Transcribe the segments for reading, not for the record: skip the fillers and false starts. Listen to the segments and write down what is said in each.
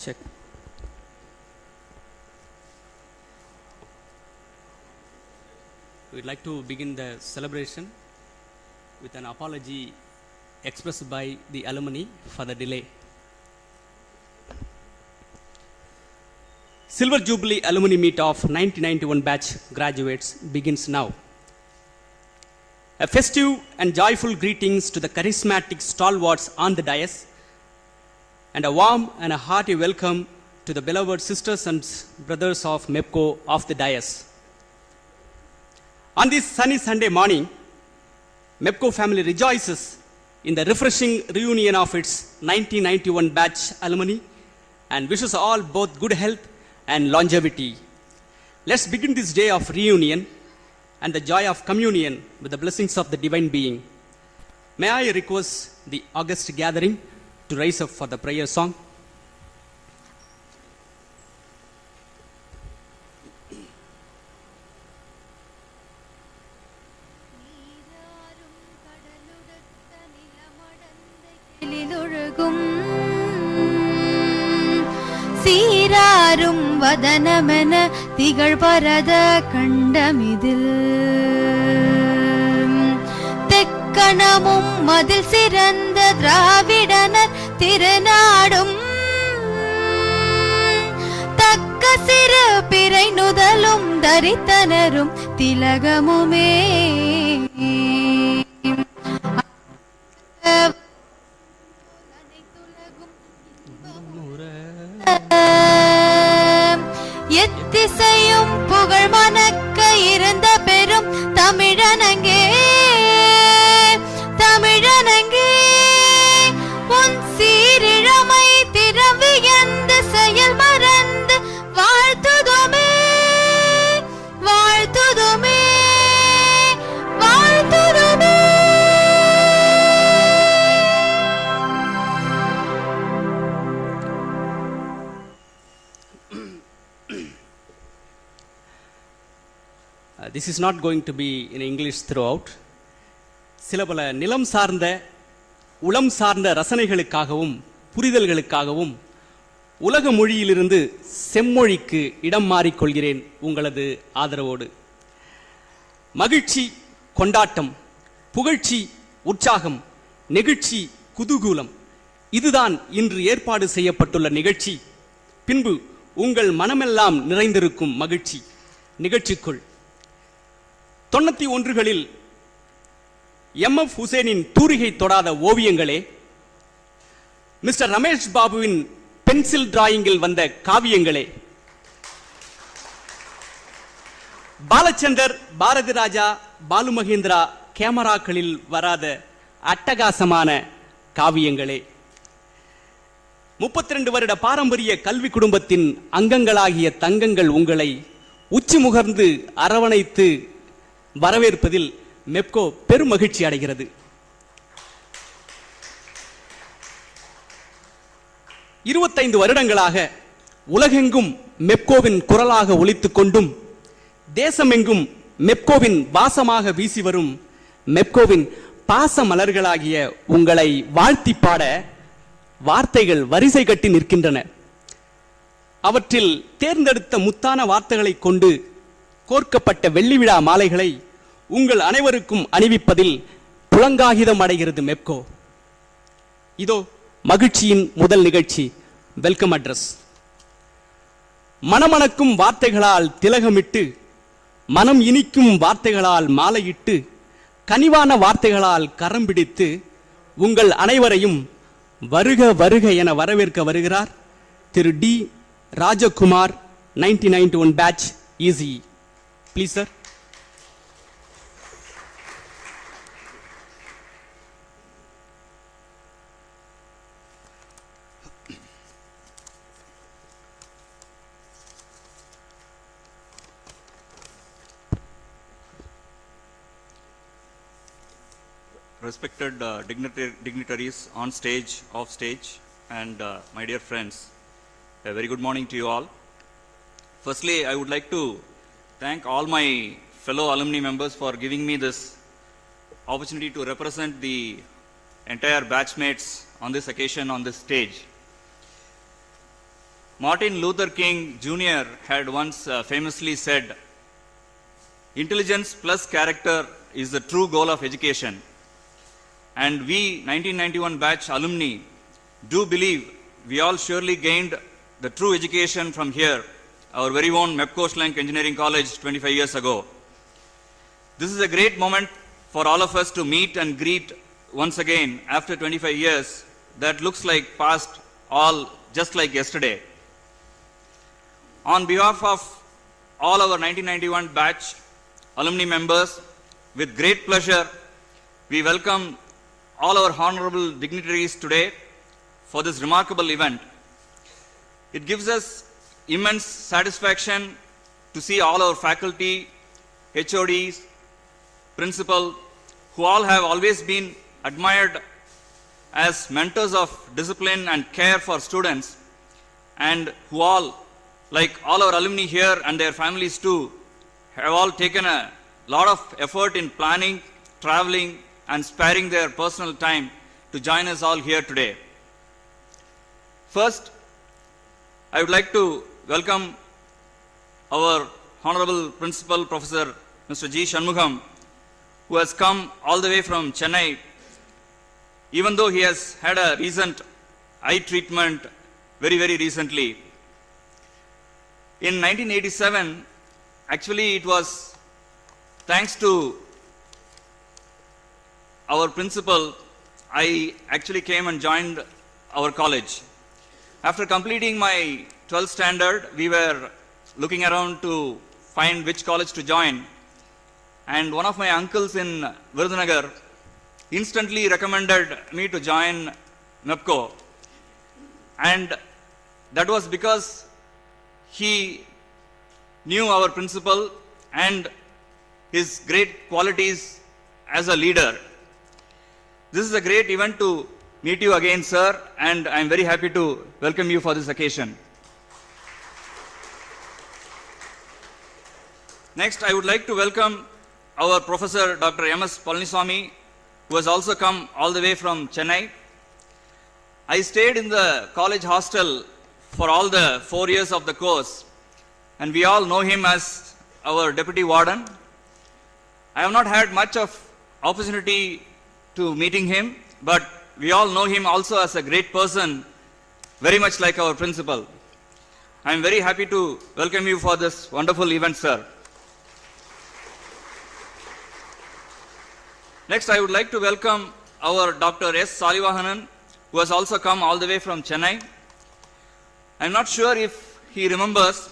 Check. We'd like to begin the celebration with an apology expressed by the alumni for the delay. Silver Jubilee Alumni Meet of 1991 batch graduates begins now. A festive and joyful greetings to the charismatic stalwarts on the dais, and a warm and a hearty welcome to the beloved sisters and brothers of MEPCO of the dais. On this sunny Sunday morning, MEPCO family rejoices in the refreshing reunion of its 1991 batch alumni and wishes all both good health and longevity. Let's begin this day of reunion and the joy of communion with the blessings of the Divine Being. May I request the august gathering to rise up for the prayer song. சீராரும் வதனமென திகழ் பரத கண்டமிதில் தெக்கணமும் மதில் சிறந்த திராவிடனர் திருநாடும் தக்க சிறு பிறை நுதலும் தரித்தனரும் திலகமுமே எத்திசையும் புகழ் மணக்க இருந்த பெரும் தமிழனங்கே தமிழனங்கே உன் சீரிழமை திறவி எந்த செயல் மறந்து வாழ்த்துதுமே வாழ்த்துதுமே வாழ்த்துதுமே. This is not going to be in English throughout. சில பல நிலம் சார்ந்த உளம் சார்ந்த ரசனைகளுக்காகவும் புரிதல்களுக்காகவும் உலக மொழியிலிருந்து செம்மொழிக்கு இடம் மாறிக்கொள்கிறேன் உங்களது ஆதரவோடு. மகிழ்ச்சி கொண்டாட்டம், புகழ்ச்சி உற்சாகம், நெகிழ்ச்சி குதூகூலம், இதுதான் இன்று ஏற்பாடு செய்யப்பட்டுள்ள நிகழ்ச்சி. பின்பு உங்கள் மனமெல்லாம் நிறைந்திருக்கும் மகிழ்ச்சி. நிகழ்ச்சிக்குள் 91களில் MF ஹுசேனின் தூரிகை தொடாத ஓவியங்களே, மிஸ்டர் ரமேஷ் பாபுவின் பென்சில் டிராயிங்கில் வந்த காவியங்களே, பாலச்சந்தர், பாரதி ராஜா, பாலு மகேந்திரா கேமராக்களில் வராத அட்டகாசமான காவியங்களே, 32 வருட பாரம்பரிய கல்வி குடும்பத்தின் அங்கங்களாகிய தங்கங்கள் உங்களை உச்சி முகர்ந்து அரவணைத்து வரவேற்பதில் மெப்கோ பெரும் மகிழ்ச்சி அடைகிறது. 25 வருடங்களாக உலகெங்கும் மெப்கோவின் குரலாக ஒலித்துக் கொண்டும் தேசமெங்கும் மெப்கோவின் வாசமாக வீசி வரும் மெப்கோவின் பாச மலர்களாகிய உங்களை வாழ்த்தி பாட வார்த்தைகள் வரிசை கட்டி நிற்கின்றன. அவற்றில் தேர்ந்தெடுத்த முத்தான வார்த்தைகளை கொண்டு கோர்க்கப்பட்ட வெள்ளி விழா மாலைகளை உங்கள் அனைவருக்கும் அணிவிப்பதில் புலங்காகிதம் அடைகிறது மெப்கோ. இதோ மகிழ்ச்சியின் முதல் நிகழ்ச்சி, வெல்கம் அட்ரஸ். மனமணக்கும் வார்த்தைகளால் திலகமிட்டு, மனம் இனிக்கும் வார்த்தைகளால் மாலையிட்டு, கனிவான வார்த்தைகளால் கரம் பிடித்து உங்கள் அனைவரையும் வருக வருக என வரவேற்க வருகிறார் திரு D Rajakumar, 1991 batch easy. Please sir. Respected dignitaries on stage, off stage, and my dear friends, a very good morning to you all. Firstly, I would like to thank all my fellow alumni members for giving me this opportunity to represent the entire batchmates on this occasion on this stage. Martin Luther King Jr. had once famously said, "Intelligence plus character is the true goal of education." And we 1991 batch alumni do believe we all surely gained the true education from here, our very own mepco1991 Engineering College 25 years ago. This is a great moment for all of us to meet and greet once again after 25 years that looks like past all just like yesterday. On behalf of all our 1991 batch alumni members, with great pleasure, we welcome all our honorable dignitaries today for this remarkable event. It gives us immense satisfaction to see all our faculty, HODs, principal, who all have always been admired as mentors of discipline and care for students, and who all, like all our alumni here and their families too, have all taken a lot of effort in planning, traveling, and sparing their personal time to join us all here today. First, I would like to welcome our Honorable Principal Professor Mr. G. Shanmugam, who has come all the way from Chennai, even though he has had a recent eye treatment very recently. In 1987, actually it was thanks to our principal, I actually came and joined our college. After completing my 12th standard, we were looking around to find which college to join. And one of my uncles in Virudhunagar instantly recommended me to join MEPCO. And that was because he knew our principal and his great qualities as a leader. This is a great event to meet you again, sir, and I am very happy to welcome you for this occasion. Next, I would like to welcome our Professor Dr. M.S. Palaniswamy, who has also come all the way from Chennai. I stayed in the college hostel for all the 4 years of the course, and we all know him as our deputy warden. I have not had much of opportunity to meeting him, but we all know him also as a great person, very much like our principal. I am very happy to welcome you for this wonderful event, sir. Next, I would like to welcome our Dr. S. Salivahanan, who has also come all the way from Chennai. I am not sure if he remembers,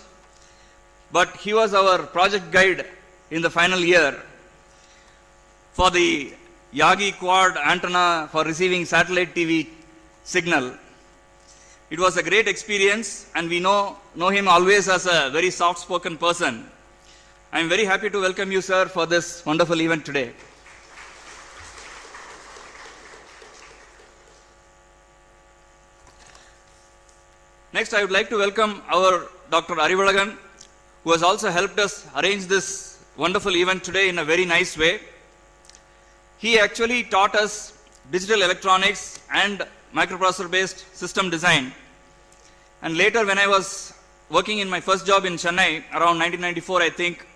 but he was our project guide in the final year for the Yagi quad antenna for receiving satellite TV signal. It was a great experience, and we know him always as a very soft-spoken person. I am very happy to welcome you, sir, for this wonderful event today. Next, I would like to welcome our Dr. Arivalagan, who has also helped us arrange this wonderful event today in a very nice way. He actually taught us digital electronics and microprocessor-based system design. And later, when I was working in my first job in Chennai, around 1994, I think,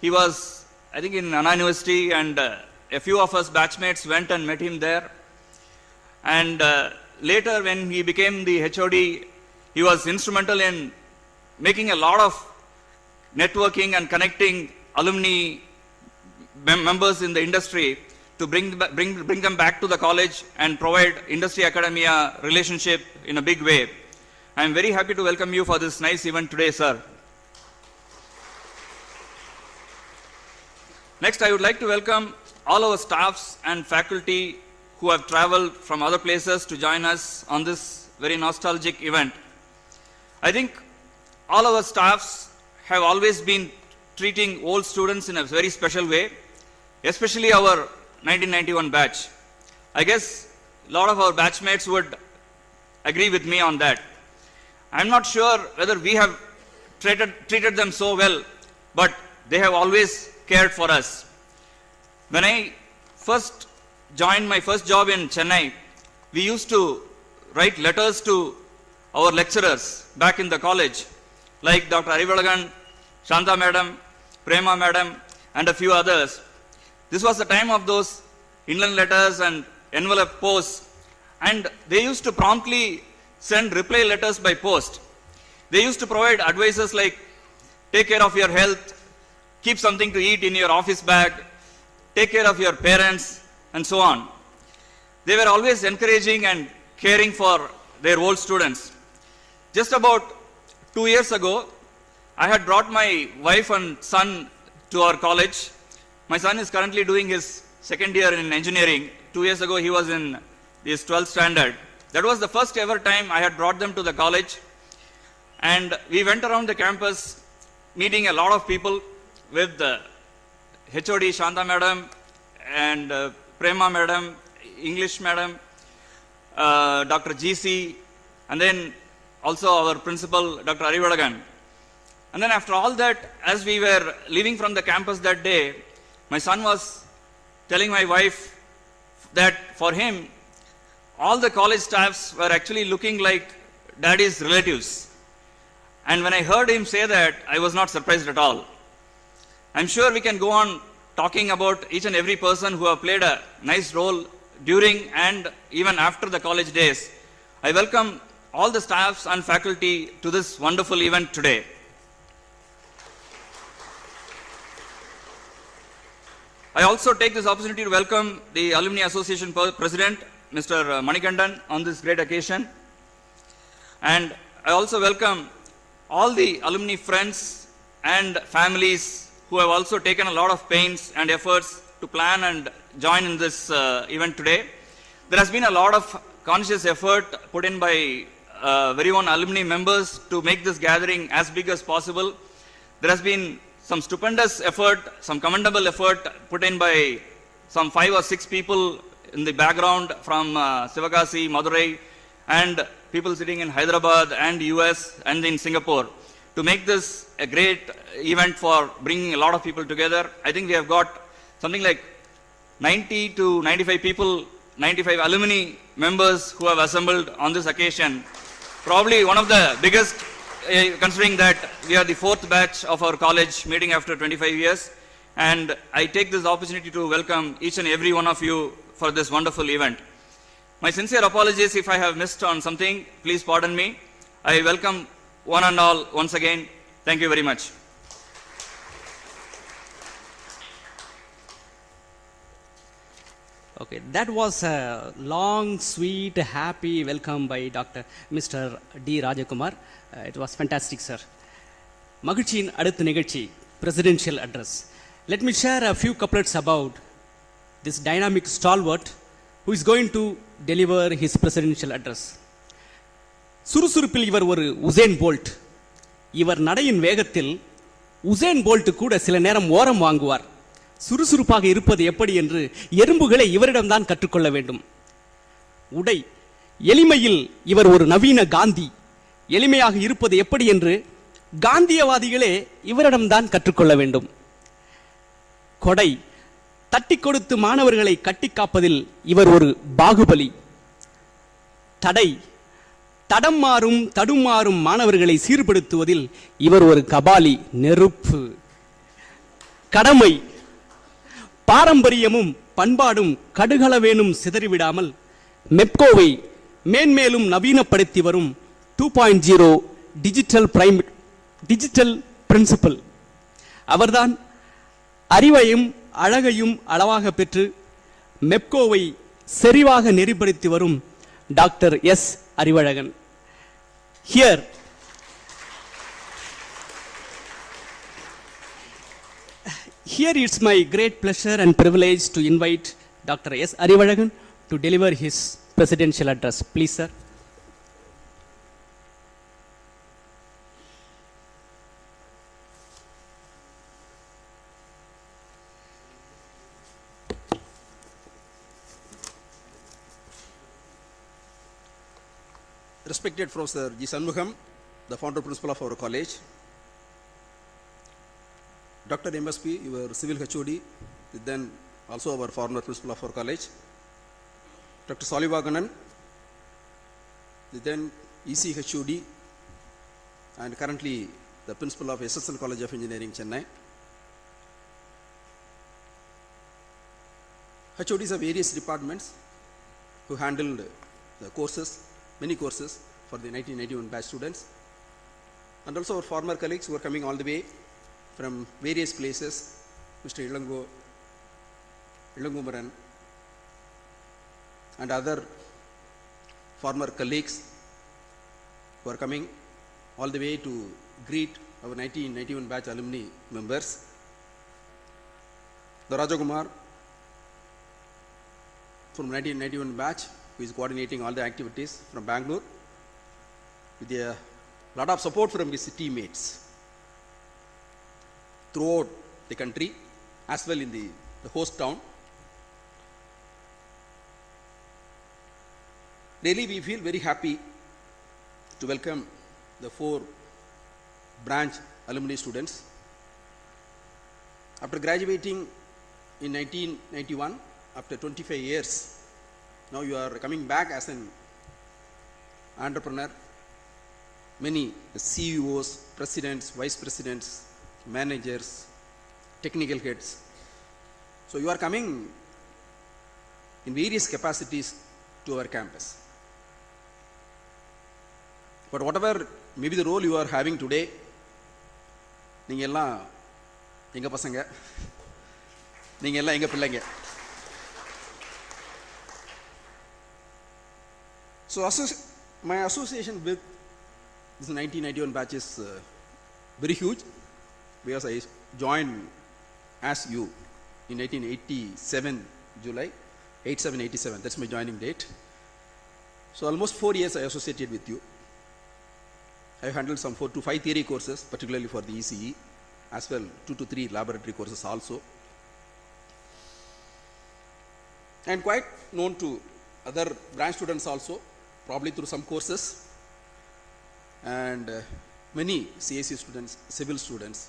he was, in Anna University, and a few of us batchmates went and met him there. And later, when he became the HOD, he was instrumental in making a lot of networking and connecting alumni members in the industry to bring them back to the college and provide industry-academia relationship in a big way. I am very happy to welcome you for this nice event today, sir. Next, I would like to welcome all our staffs and faculty who have traveled from other places to join us on this very nostalgic event. I think all our staffs have always been treating old students in a very special way, especially our 1991 batch. I guess a lot of our batchmates would agree with me on that. I'm not sure whether we have treated them so well, but they have always cared for us. When I first joined my first job in Chennai, we used to write letters to our lecturers back in the college, like Dr. Arivalagan, Shanta Madam, Prema Madam, and a few others. This was the time of those inland letters and envelope posts, and they used to promptly send reply letters by post. They used to provide advices like, take care of your health, keep something to eat in your office bag, take care of your parents, and so on. They were always encouraging and caring for their old students. Just about 2 years ago, I had brought my wife and son to our college. My son is currently doing his second year in engineering. 2 years ago, he was in his 12th standard. That was the first ever time I had brought them to the college. And we went around the campus, meeting a lot of people with HOD Shanta Madam and Prema Madam, English Madam, Dr. GC, and then also our principal, Dr. Arivalagan. And then after all that, as we were leaving from the campus that day, my son was telling my wife that for him, all the college staffs were actually looking like daddy's relatives. And when I heard him say that, I was not surprised at all. I'm sure we can go on talking about each and every person who have played a nice role during and even after the college days. I welcome all the staffs and faculty to this wonderful event today. I also take this opportunity to welcome the Alumni Association President, Mr. Manikandan, on this great occasion. And I also welcome all the alumni friends and families who have also taken a lot of pains and efforts to plan and join in this event today. There has been a lot of conscious effort put in by very own alumni members to make this gathering as big as possible. There has been some stupendous effort, some commendable effort put in by some 5 or 6 people in the background from Sivakasi, Madurai, and people sitting in Hyderabad and US and in Singapore to make this a great event for bringing a lot of people together. I think we have got something like 90 to 95 people, 95 alumni members who have assembled on this occasion. Probably one of the biggest, considering that we are the 4th batch of our college meeting after 25 years. And I take this opportunity to welcome each and every one of you for this wonderful event. My sincere apologies if I have missed on something. Please pardon me. I welcome one and all once again. Thank you very much. Okay, that was a long, sweet, happy welcome by Mr. D. Rajakumar. It was fantastic, sir. Magichin Adathu Nigachi, Presidential Address. Let me share a few couplets about this dynamic stalwart who is going to deliver his presidential address. சுறுசுறுப்பில் இவர் ஒரு Hussain bolt. இவர் நடையின் வேகத்தில் Hussain bolt கூட சில நேரம் ஓரம் வாங்குவார். சுறுசுறுப்பாக இருப்பது எப்படி என்று எறும்புகளை இவரிடம்தான் கற்றுக்கொள்ள வேண்டும். உடை எளிமையில் இவர் ஒரு நவீன காந்தி. எளிமையாக இருப்பது எப்படி என்று காந்தியவாதிகளே இவரிடம்தான் கற்றுக்கொள்ள வேண்டும். கொடை தட்டி கொடுத்து மாணவர்களை கட்டி காப்பதில் இவர் ஒரு பாகுபலி. தடை தடம் மாறும் தடுமாறும் மாணவர்களை சீர்படுத்துவதில் இவர் ஒரு கபாலி, நெருப்பு. கடமை பாரம்பரியமும் பண்பாடும் கடுகளவேனும் சிதறிவிடாமல் மெப்கோவை மேன்மேலும் நவீனப்படுத்தி வரும் 2.0 டிஜிட்டல் பிரின்சிபல். அவர்தான் அறிவையும் அழகையும் அளவாக பெற்று மெப்கோவை செறிவாக நெறிப்படுத்தி வரும் doctor S Arivazhagan. Here it's my great pleasure and privilege to invite Dr. S. Arivalagan to deliver his presidential address. Please, sir. Respected Professor G. Sanmugam, the founder principal of our college, Dr. MSP, your civil HOD, then also our former principal of our college, Dr. Salivaganan, then EC HOD and currently the principal of SSL College of Engineering, Chennai. HODs of various departments who handled the courses, many courses for the 1991 batch students, and also our former colleagues who are coming all the way from various places, Mr. Ilangumaran, and other former colleagues who are coming all the way to greet our 1991 batch alumni members. The Rajakumar from 1991 batch, who is coordinating all the activities from Bangalore with a lot of support from his teammates throughout the country as well in the host town. Really, we feel very happy to welcome the 4 branch alumni students. After graduating in 1991, after 25 years, now you are coming back as an entrepreneur. Many CEOs, presidents, vice presidents, managers, technical heads. So you are coming in various capacities to our campus. But whatever maybe the role you are having today, நீங்க எல்லாம் எங்க பசங்க, நீங்க எல்லாம் எங்க பிள்ளைங்க. So my association with this 1991 batch is very huge because I joined as you in 1987 July 87. That's my joining date. So almost 4 years I associated with you. I handled some 4 to 5 theory courses, particularly for the ECE, as well 2 to 3 laboratory courses also. And quite known to other branch students also, probably through some courses, and many CAC students, civil students,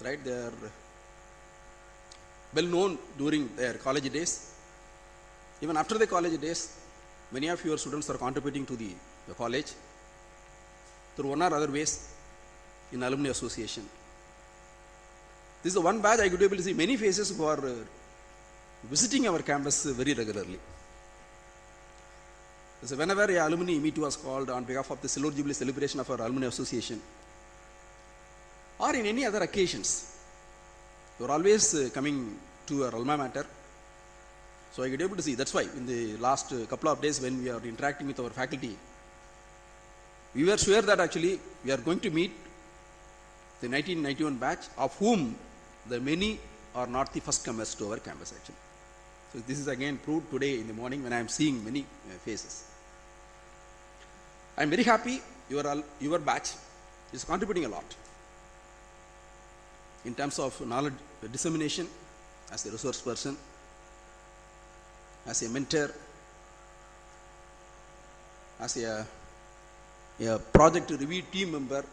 right? They are well known during their college days. Even after the college days, many of your students are contributing to the college through one or other ways in alumni association. This is the one batch I could be able to see many faces who are visiting our campus very regularly. So whenever a alumni meet was called on behalf of the Silver Jubilee celebration of our alumni association, or in any other occasions, you are always coming to our alma mater. So I could be able to see. That's why in the last couple of days when we are interacting with our faculty, we were sure that actually we are going to meet the 1991 batch, of whom the many are not the first comers to our campus actually. So this is again proved today in the morning when I am seeing many faces. I am very happy your batch is contributing a lot in terms of knowledge dissemination, as a resource person, as a mentor, as a project review team member,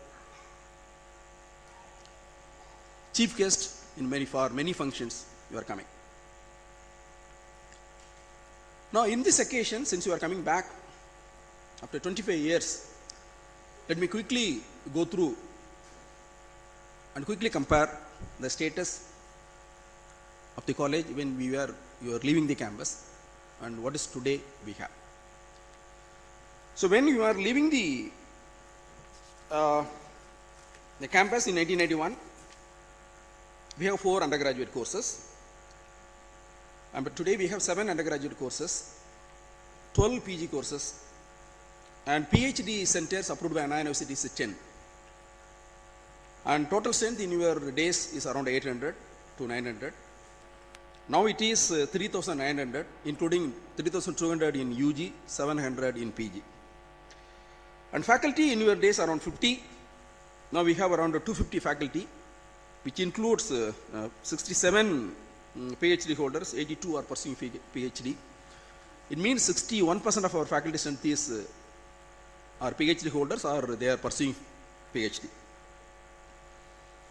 chief guest in many functions you are coming. Now in this occasion, since you are coming back after 25 years, let me quickly go through and quickly compare the status of the college when you are leaving the campus and what is today we have. So when you are leaving the campus in 1991, we have 4 undergraduate courses, but today we have 7 undergraduate courses, 12 PG courses, and PhD centers approved by Anna University is 10. And total strength in your days is around 800 to 900. Now it is 3,900, including 3,200 in UG, 700 in PG. And faculty in your days around 50. Now we have around 250 faculty, which includes 67 PhD holders, 82 are pursuing PhD. It means 61% of our faculty strength is are PhD holders or they are pursuing PhD.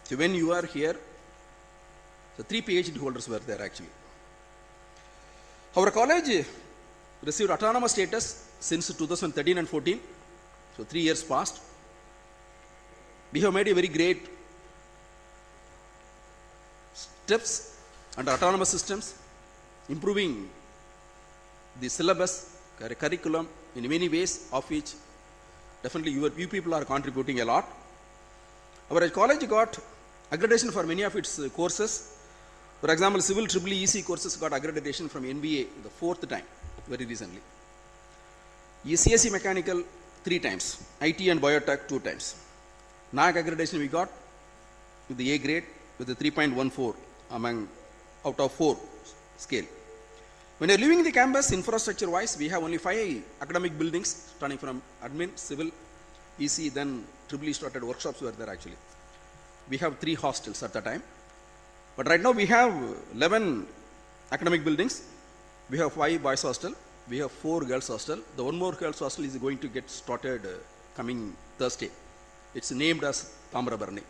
So when you are here, so 3 PhD holders were there actually. Our college received autonomous status since 2013 and 14. So 3 years passed. We have made a very great steps under autonomous systems, improving the syllabus, curriculum in many ways, of which definitely you people are contributing a lot. Our college got accreditation for many of its courses. For example, Civil EEC courses got accreditation from NBA the 4th time, very recently. CSE Mechanical 3 times, IT and Biotech 2 times. NAAC accreditation we got with the A grade with the 3.14 out of 4 scale. When you're leaving the campus, infrastructure wise, we have only 5 academic buildings, starting from admin, civil, EC, then EEE started workshops were there actually. We have 3 hostels at the time. But right now we have 11 academic buildings. We have 5 boys hostel. We have 4 girls hostel. The one more girls hostel is going to get started coming Thursday. It's named as Tamarabarni.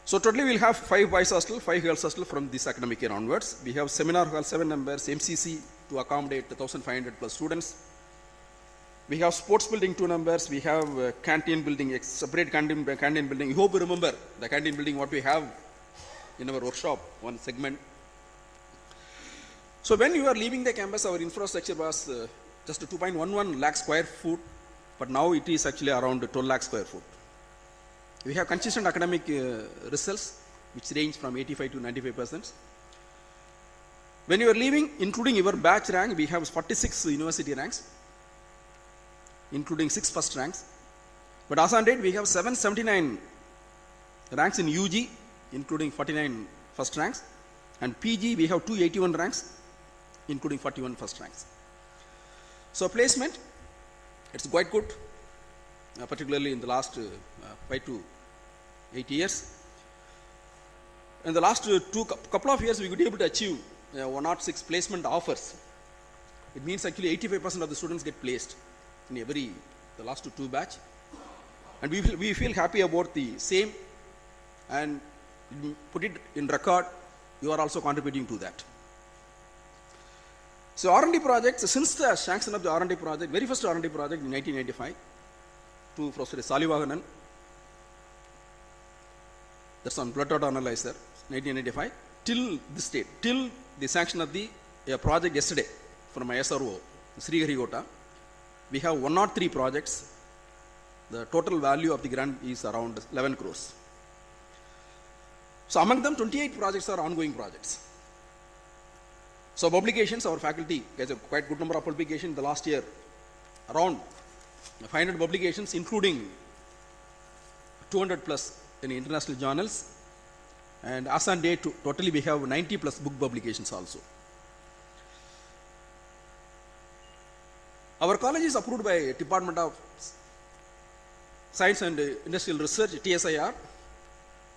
So totally we'll have 5 boys hostel, 5 girls hostel from this academic year onwards. We have seminar hall 7 members, MCC to accommodate 1,500 plus students. We have sports building 2 numbers. We have canteen building, separate canteen building. You hope you remember the canteen building what we have in our workshop, one segment. So when you are leaving the campus, our infrastructure was just 2.11 lakh square foot, but now it is actually around 12 lakh square foot. We have consistent academic results, which range from 85 to 95%. When you are leaving, including your batch rank, we have 46 university ranks, including 6 first ranks. But as on date, we have 779 ranks in UG, including 49 first ranks. And PG, we have 281 ranks, including 41 first ranks. So placement, it's quite good, particularly in the last 5 to 8 years. In the last couple of years, we could be able to achieve 106 placement offers. It means actually 85% of the students get placed in the last 2 batch. And we feel happy about the same, and put it in record, you are also contributing to that. So R&D projects, since the sanction of the R&D project, very first R&D project in 1995, to Professor Salivaganan, that's on blood dot analyzer, 1995, till this date, till the sanction of the project yesterday from my SRO, Sriharikota, we have 103 projects. The total value of the grant is around 11 crores. So among them, 28 projects are ongoing projects. So publications, our faculty has a quite good number of publications the last year, around 500 publications, including 200 plus in international journals. And as on date, totally we have 90 plus book publications also. Our college is approved by Department of Science and Industrial Research, TSIR.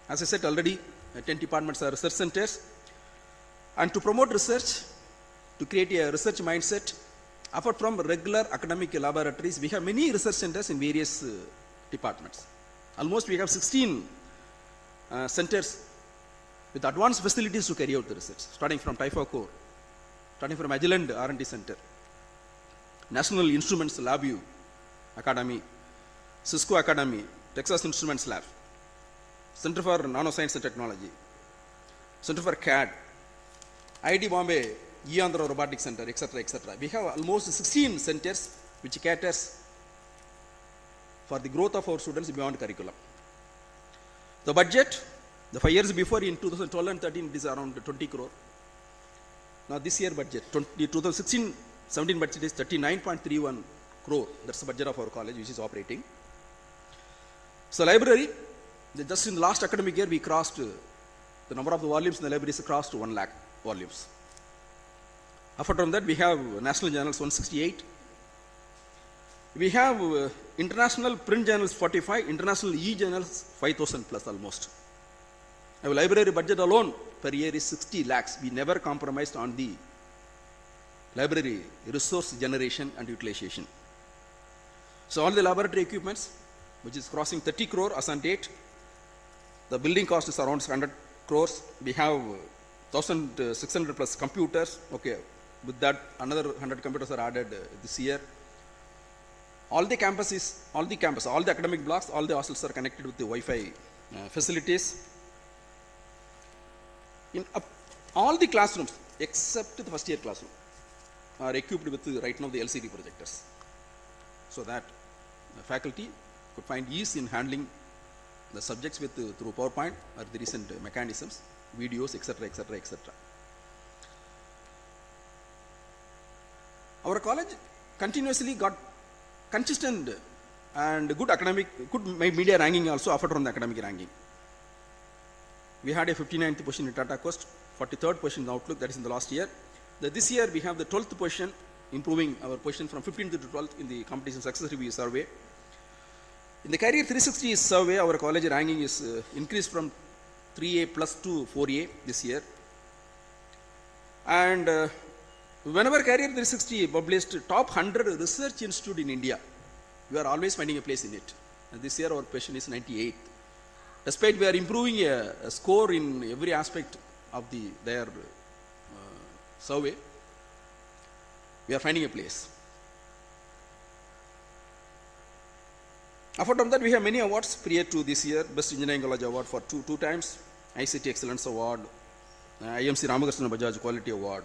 As I said already, 10 departments are research centers. And to promote research, to create a research mindset, apart from regular academic laboratories, we have many research centers in various departments. Almost we have 16 centers with advanced facilities to carry out the research, starting from Typhocore, starting from Agilent R&D Center, National Instruments LabVIEW Academy, Cisco Academy, Texas Instruments Lab, Center for Nanoscience and Technology, Center for CAD, IIT Bombay, Andhra Robotics Center, etc., etc. We have almost 16 centers which caters for the growth of our students beyond curriculum. The budget, the 5 years before in 2012 and 13, it is around 20 crore. Now this year budget, 2016-17 budget is 39.31 crore. That's the budget of our college which is operating. So library, just in the last academic year we crossed, the number of the volumes in the library is crossed 1 lakh volumes. Apart from that, we have national journals 168. We have international print journals 45, international e-journals 5,000 plus almost. Our library budget alone per year is 60 lakhs. We never compromised on the library resource generation and utilization. So all the laboratory equipments, which is crossing 30 crore as on date, the building cost is around 100 crores. We have 1,600 plus computers. Okay, with that another 100 computers are added this year. all the academic blocks, all the hostels are connected with the Wi-Fi facilities. All the classrooms except the first year classroom are equipped with right now the LCD projectors, so that the faculty could find ease in handling the subjects through PowerPoint or the recent mechanisms, videos, etc., etc., etc. Our college continuously got consistent and good media ranking also offered from the academic ranking. We had a 59th position in Tata Quest, 43rd position in Outlook, that is in the last year. This year we have the 12th position, improving our position from 15th to 12th in the competition success review survey. In the Career 360 survey, our college ranking is increased from 3A plus to 4A this year. And whenever Career 360 published top 100 research institute in India, we are always finding a place in it. And this year our position is 98th. Despite we are improving a score in every aspect of their survey, we are finding a place. Apart from that, we have many awards prior to this year. Best Engineering College Award for two times, ICT Excellence Award, IMC Ramakrishna Bajaj Quality Award,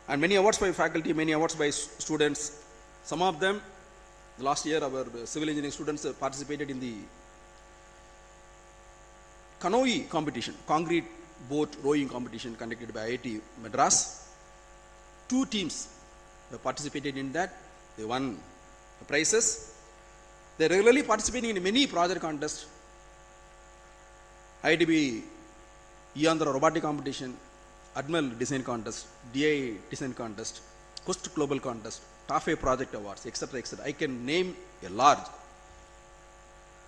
and many awards by faculty, many awards by students. Some of them, last year our civil engineering students participated in the canoe competition, concrete boat rowing competition conducted by IIT Madras. 2 teams participated in that. They won the prizes. They are regularly participating in many project contests. IITB Yandra Robotic Competition, Admiral Design Contest, DI Design Contest, Coast Global Contest, TAFE Project Awards, etc., etc. I can name a large.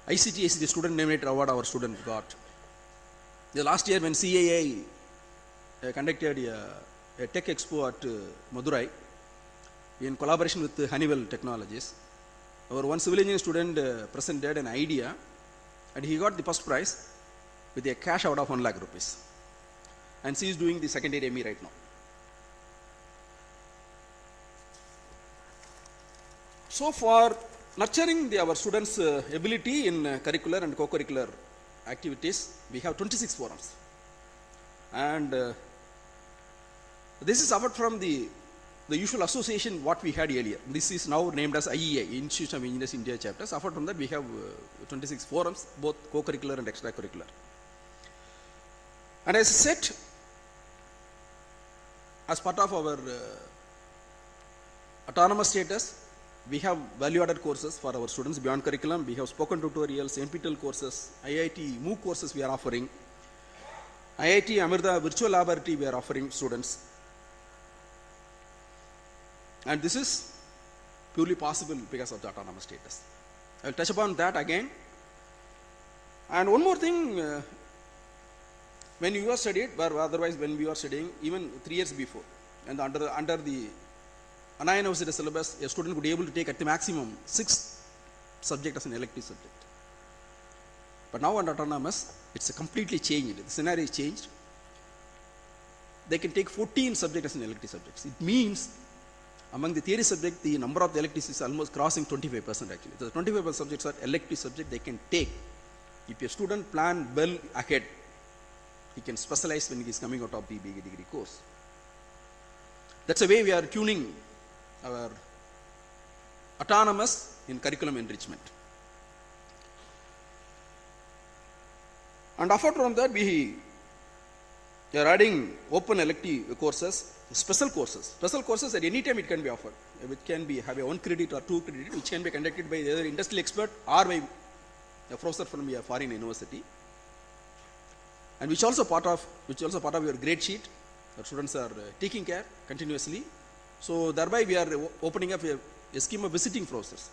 ICT is the Student Nominator Award our student got. The last year when CAI conducted a tech expo at Madurai in collaboration with Honeywell Technologies, our one civil engineering student presented an idea and he got the first prize with a cash out of 1 lakh rupees. And she is doing the second year ME right now. So for nurturing our students' ability in curricular and co-curricular activities, we have 26 forums. And this is apart from the usual association what we had earlier. This is now named as IEA, Institute of Engineers India chapters. Apart from that, we have 26 forums, both co-curricular and extracurricular. And as I said, as part of our autonomous status, we have value-added courses for our students beyond curriculum. We have spoken tutorials, NPTEL courses, IIT MOOC courses we are offering. IIT Amirda Virtual Laboratory we are offering students. And this is purely possible because of the autonomous status. I will touch upon that again. And one more thing, when you are studied, but otherwise when we are studying, even 3 years before, and under the Anna University syllabus, a student would be able to take at the maximum 6 subjects as an elective subject. But now under autonomous, it's completely changed. The scenario is changed. They can take 14 subjects as an elective subjects. It means among the theory subject, the number of the electives is almost crossing 25% actually. The 25% subjects are elective subjects they can take. If a student plan well ahead, he can specialize when he is coming out of the BA degree course. That's the way we are tuning our autonomous in curriculum enrichment. And apart from that, we are adding open elective courses, special courses. Special courses at any time it can be offered, which can be have a 1 credit or 2 credit, which can be conducted by either industrial expert or by a professor from a foreign university, and which also part of your grade sheet. Our students are taking care continuously. So thereby we are opening up a scheme of visiting professors.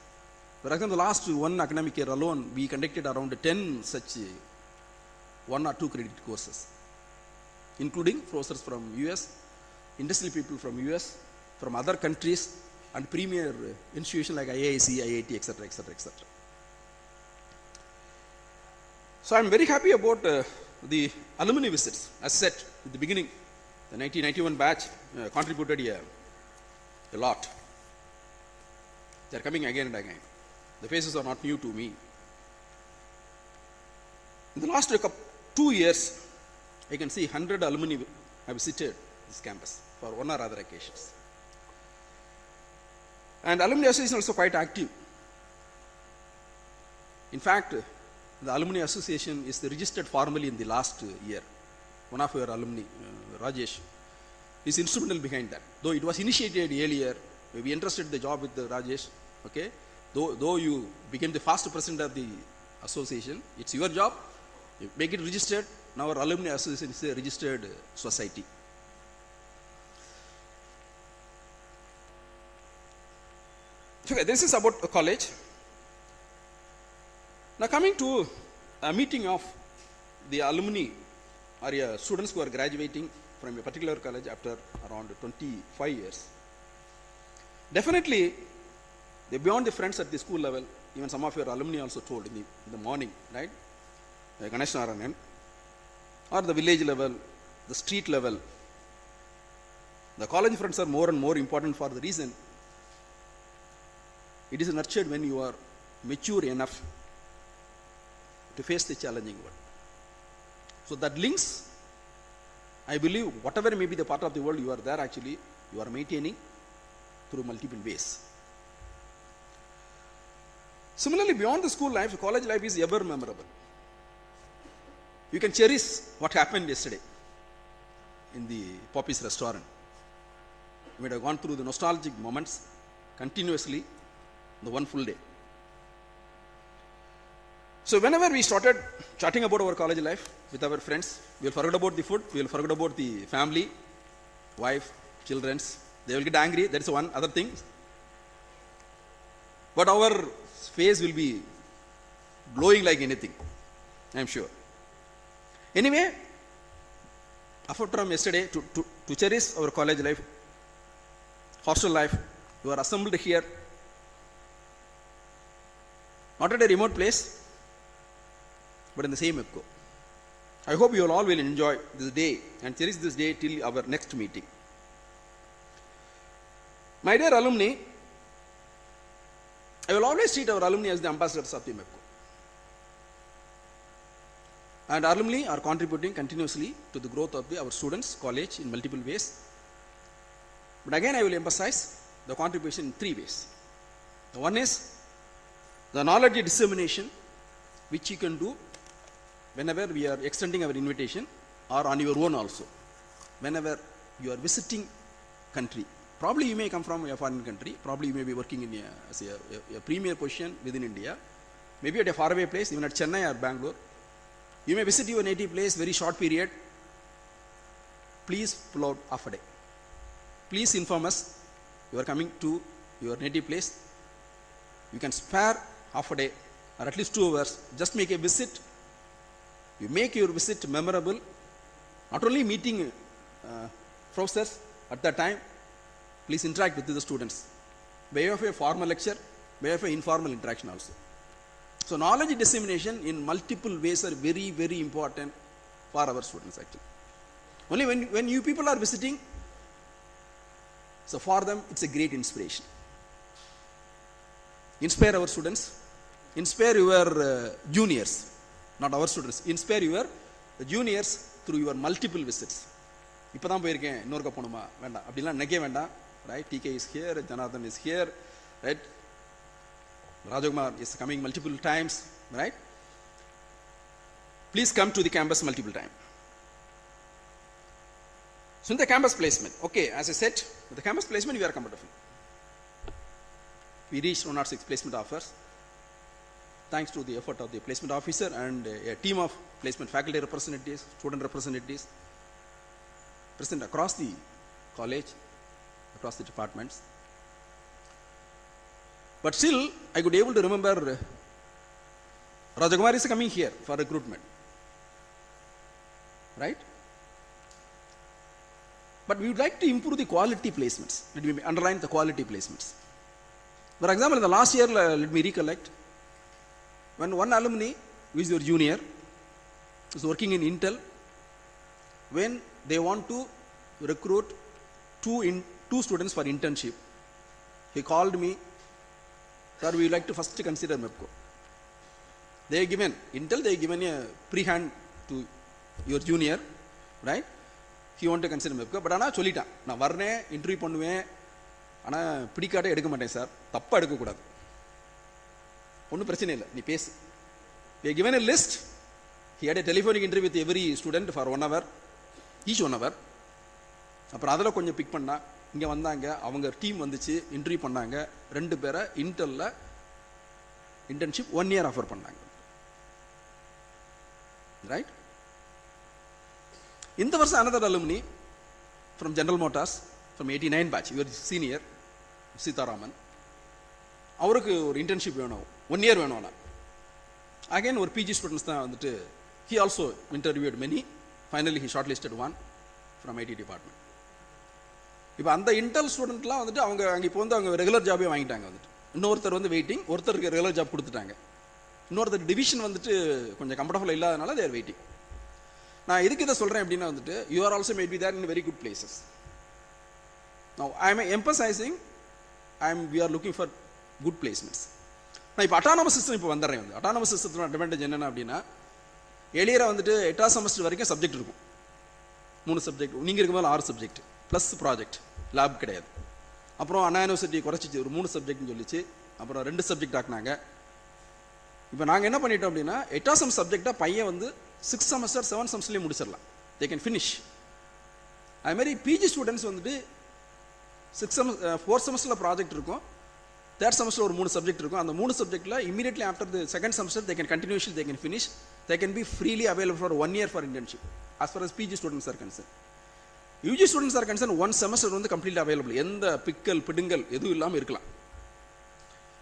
For example, the last one academic year alone, we conducted around 10 such 1 or 2 credit courses, including professors from US, industrial people from US, from other countries, and premier institutions like IIC, IIT, etc., etc., etc. So I am very happy about the alumni visits. As said at the beginning, the 1991 batch contributed a lot. They are coming again and again. The faces are not new to me. In the last 2 years, I can see 100 alumni have visited this campus for one or other occasions. And alumni association is also quite active. In fact, the alumni association is registered formally in the last year. One of your alumni, Rajesh, is instrumental behind that. Though it was initiated earlier, we entrusted the job with Rajesh. Okay, though you became the first president of the association, it's your job. You make it registered. Now our alumni association is a registered society. Okay, this is about a college. Now coming to a meeting of the alumni or students who are graduating from a particular college after around 25 years. Definitely, beyond the friends at the school level, even some of your alumni also told in the morning, right? Ganesh Narayanan, or the village level, the street level. The college friends are more and more important for the reason it is nurtured when you are mature enough to face the challenging world. So that links, I believe, whatever may be the part of the world you are there, actually, you are maintaining through multiple ways. Similarly, beyond the school life, college life is ever memorable. You can cherish what happened yesterday in the Poppy's restaurant. You might have gone through the nostalgic moments continuously the one full day. So whenever we started chatting about our college life with our friends, we will forget about the food, we will forget about the family, wife, children. They will get angry, that is one other thing. But our face will be glowing like anything, I am sure. Anyway, apart from yesterday, to cherish our college life, hostel life, you are assembled here, not at a remote place, but in the same mepco. I hope you all will enjoy this day and cherish this day till our next meeting. My dear alumni, I will always treat our alumni as the ambassadors of the mepco. And alumni are contributing continuously to the growth of our students' college in multiple ways. But again, I will emphasize the contribution in 3 ways. The one is the knowledge dissemination, which you can do whenever we are extending our invitation or on your own also. Whenever you are visiting country, probably you may come from a foreign country, probably you may be working in as a premier position within India, maybe at a faraway place, even at Chennai or Bangalore. You may visit your native place very short period. Please pull out half a day. Please inform us you are coming to your native place. You can spare half a day or at least 2 hours. Just make a visit. You make your visit memorable. Not only meeting professors at that time, please interact with the students. By way of a formal lecture, by way of an informal interaction also. So knowledge dissemination in multiple ways are very, very important for our students actually. Only when you people are visiting, so for them it's a great inspiration. Inspire our students, inspire your juniors, not our students, inspire your juniors through your multiple visits. இப்பதான் போயிருக்கேன் இன்னொருக்க போணுமா வேண்டாம் அப்படிலாம் நினைக்க வேண்டாம், right? TK is here, Janardhan is here, right? Rajakumar is coming multiple times, right? Please come to the campus multiple times. So in the campus placement, okay, as I said, with the campus placement we are comfortable. We reached 106 placement offers thanks to the effort of the placement officer and a team of placement faculty representatives, student representatives present across the college, across the departments. But still, I could able to remember Rajakumar is coming here for recruitment, right? But we would like to improve the quality placements. Let me underline the quality placements. For example, in the last year, let me recollect, when one alumni, who is your junior, is working in Intel, when they want to recruit two students for internship, he called me sir, we like to first consider MEPCO. They are given, Intel, they are given a pre-hand to your junior, right? He want to consider MEPCO, but ஆனால் சொல்லிட்டான், நான் வரனே interview பண்ணுவேன், ஆனால் பிடிக்காட்டே எடுக்க மாட்டேன் sir, தப்பாக எடுக்கக்கூடாது, ஒன்றும் பிரச்சனை இல்லை, நீ பேசு. They are given a list. He had a telephonic interview with every student for 1 hour, each 1 hour. அப்புறம் அதில் கொஞ்சம் பிக் பண்ணா, இங்கே வந்தாங்க, அவங்க டீம் வந்துச்சு, இன்டர்வியூ பண்ணாங்க, 2 பேரை இன்டெல்ல இன்டர்ன்ஷிப் 1 year ஆஃபர் பண்ணாங்க, ரைட்? இந்த வருஷம் another alumni from General Motors from 89 batch, your senior Sitharaman, அவருக்கு ஒரு இன்டர்ன்ஷிப் வேணும், 1 year வேணும். அகைன் ஒரு பிஜி ஸ்டூடெண்ட்ஸ் தான் வந்துட்டு, he also interviewed many, finally he shortlisted one from IT department. இப்போ அந்த இன்டெல் ஸ்டூடெண்ட்லாம் வந்துட்டு அவங்க அங்கே இப்போ வந்து அவங்க ரெகுலர் ஜாபே வாங்கிட்டாங்க வந்துட்டு, இன்னொருத்தர் வந்து வெயிட்டிங், ஒருத்தருக்கு ரெகுலர் ஜாப் கொடுத்துட்டாங்க, இன்னொருத்தர் டிவிஷன் வந்துட்டு கொஞ்சம் கம்ஃபர்டபுள் இல்லாதனால தேர் வெயிட்டிங். நான் எதுக்கு இதை சொல்கிறேன் அப்படின்னா வந்துட்டு, you are also made be there in very good places. Now I am emphasizing, we are looking for good placements. நான் இப்போ அட்டானமஸ் சிஸ்டம் இப்போ வந்துடுறேன். வந்து அட்டானமஸ் சிஸ்டத்தோட அட்வான்டேஜ் என்னென்ன அப்படின்னா, எளியராக வந்துட்டு 8ஆம் செமஸ்டர் வரைக்கும் சப்ஜெக்ட் இருக்கும், 3 சப்ஜெக்ட், நீங்கள் இருக்கும்போது 6 சப்ஜெக்ட் ப்ளஸ் ப்ராஜெக்ட், லேப் கிடையாது. அப்புறம் அண்ணா யூனிவர்சிட்டி குறைச்சிச்சு, ஒரு 3 சப்ஜெக்ட்னு சொல்லிச்சு, அப்புறம் 2 சப்ஜெக்ட் ஆக்குனாங்க. இப்போ நாங்கள் என்ன பண்ணிட்டோம் அப்படின்னா, 8ஆம் செமஸ்டர் சப்ஜெக்டாக பையன் வந்து 6 செமஸ்டர் 7 செமஸ்டர்லேயே முடிச்சிடலாம், தே கேன் ஃபினிஷ். அதுமாதிரி பிஜி ஸ்டூடெண்ட்ஸ் வந்துட்டு 4 செமஸ்டரில் ப்ராஜெக்ட் இருக்கும், 3rd semester ஒரு 3 சப்ஜெக்ட் இருக்கும், அந்த 3 சப்ஜெக்டில் immediately after the 2nd semester they can continuously they can finish, they can be freely available for 1 year for internship as far as PG students are concerned. UG students are concerned, 1 semester வந்து completely available, எந்த பிக்கல் பிடுங்கல் எதுவும் இல்லாமல் இருக்கலாம்.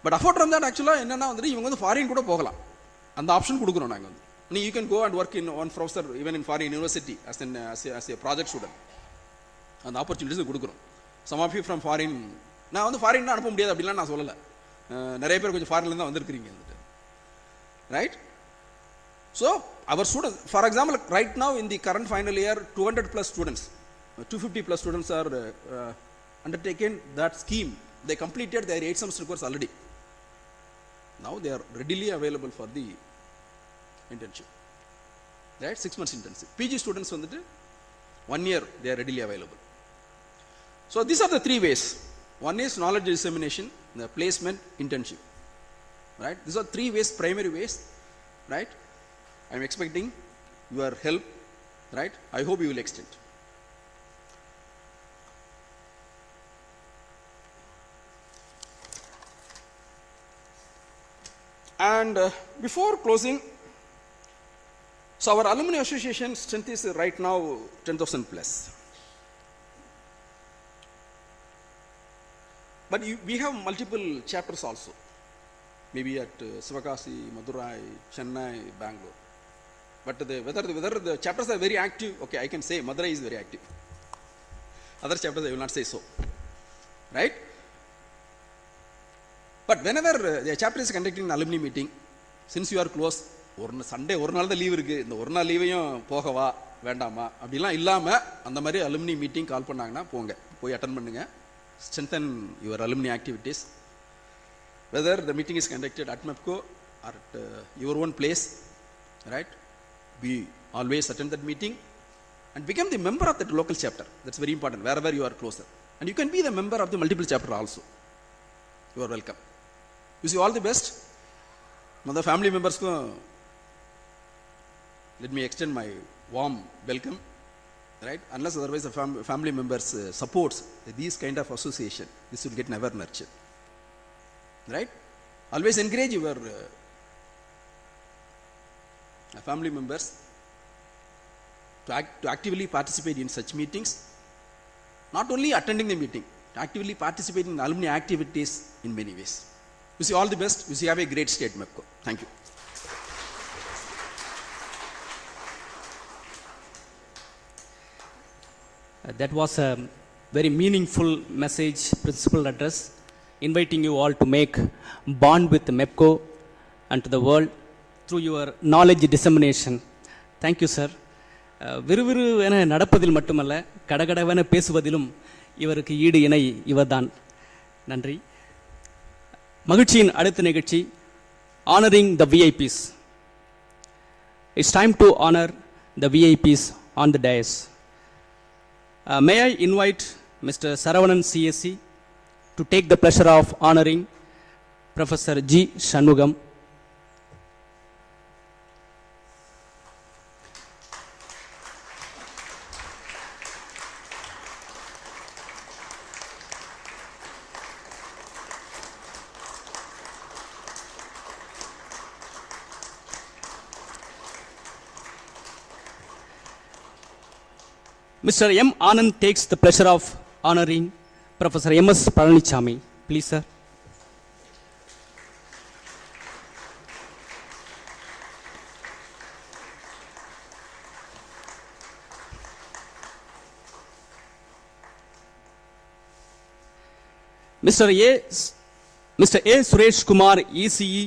But apart from that actually என்னன்னா வந்துட்டு இவங்க வந்து foreign கூட போகலாம், அந்த ஆப்ஷன் கொடுக்குறோம் நாங்கள் வந்து. you can go and work in one professor even in foreign university as a project student, அந்த ஆப்பர்ச்சுனிட்டிஸ் கொடுக்குறோம். some of you from foreign, நான் வந்து ஃபாரின் அனுப்ப முடியாது அப்படிலாம் நான் சொல்லலை, நிறைய பேர் கொஞ்சம் ஃபாரின்லேருந்து தான் வந்திருக்கிறீங்க வந்துட்டு, right? So our students, for example right now in the current final year 200+ students, 250+ students are undertaken that scheme. They completed their 8 semester course already. Now they are readily available for the internship, right? 6 months internship. PG students வந்துட்டு 1 year they are readily available. So these are the 3 ways. One is knowledge dissemination, the placement, internship, right? These are 3 ways, primary ways, right? I am expecting your help, right? I hope you will extend. And before closing, so our alumni association strength is right now 10,000 plus. But we have multiple chapters also, maybe at Sivakasi, Madurai, Chennai, Bangalore. But whether the chapters are very active, okay, I can say Madurai is very active. Other chapters I will not say so, right? But whenever the chapter is conducting an alumni meeting, since you are close, ஒரு Sunday ஒரு நாள் தான் leave இருக்குது, இந்த ஒரு நாள் லீவையும் போகவா வேண்டாமா அப்படிலாம் இல்லாமல் அந்த மாதிரி அலுமினி மீட்டிங் கால் பண்ணாங்கன்னா போங்க, போய் அட்டன் பண்ணுங்க, strengthen your alumni activities. Whether the meeting is conducted at MEPCO or at your own place, right? We always attend that meeting and become the member of that local chapter. That's very important, wherever you are closer. And you can be the member of the multiple chapter also. You are welcome. Wish you all the best. Mother family members ko let me extend my warm welcome, right? Unless otherwise the family members supports these kind of association, this will get never nurtured, right? Always encourage your family members to actively participate in such meetings, not only attending the meeting, to actively participate in alumni activities in many ways. Wish you all the best. Wish you have a great stay at MEPCO. Thank you. That was a very meaningful message, principal address, inviting you all to make bond with MEPCO and to the world through your knowledge dissemination. Thank you, sir. விறுவிறுவென நடப்பதில் மட்டுமல்ல, கடகடவென பேசுவதிலும் இவருக்கு ஈடு இணை இவர்தான். நன்றி. மகிழ்ச்சியின் அடுத்த நிகழ்ச்சி honoring the VIPs. It's time to honor the VIPs on the dais. May I invite Mr. Saravanan CSC to take the pleasure of honoring Professor G. Shanmugam. Mr. M. Anand takes the pleasure of honoring Professor M.S. Palanichami. Please, sir. Mr. A. Suresh Kumar, ECE,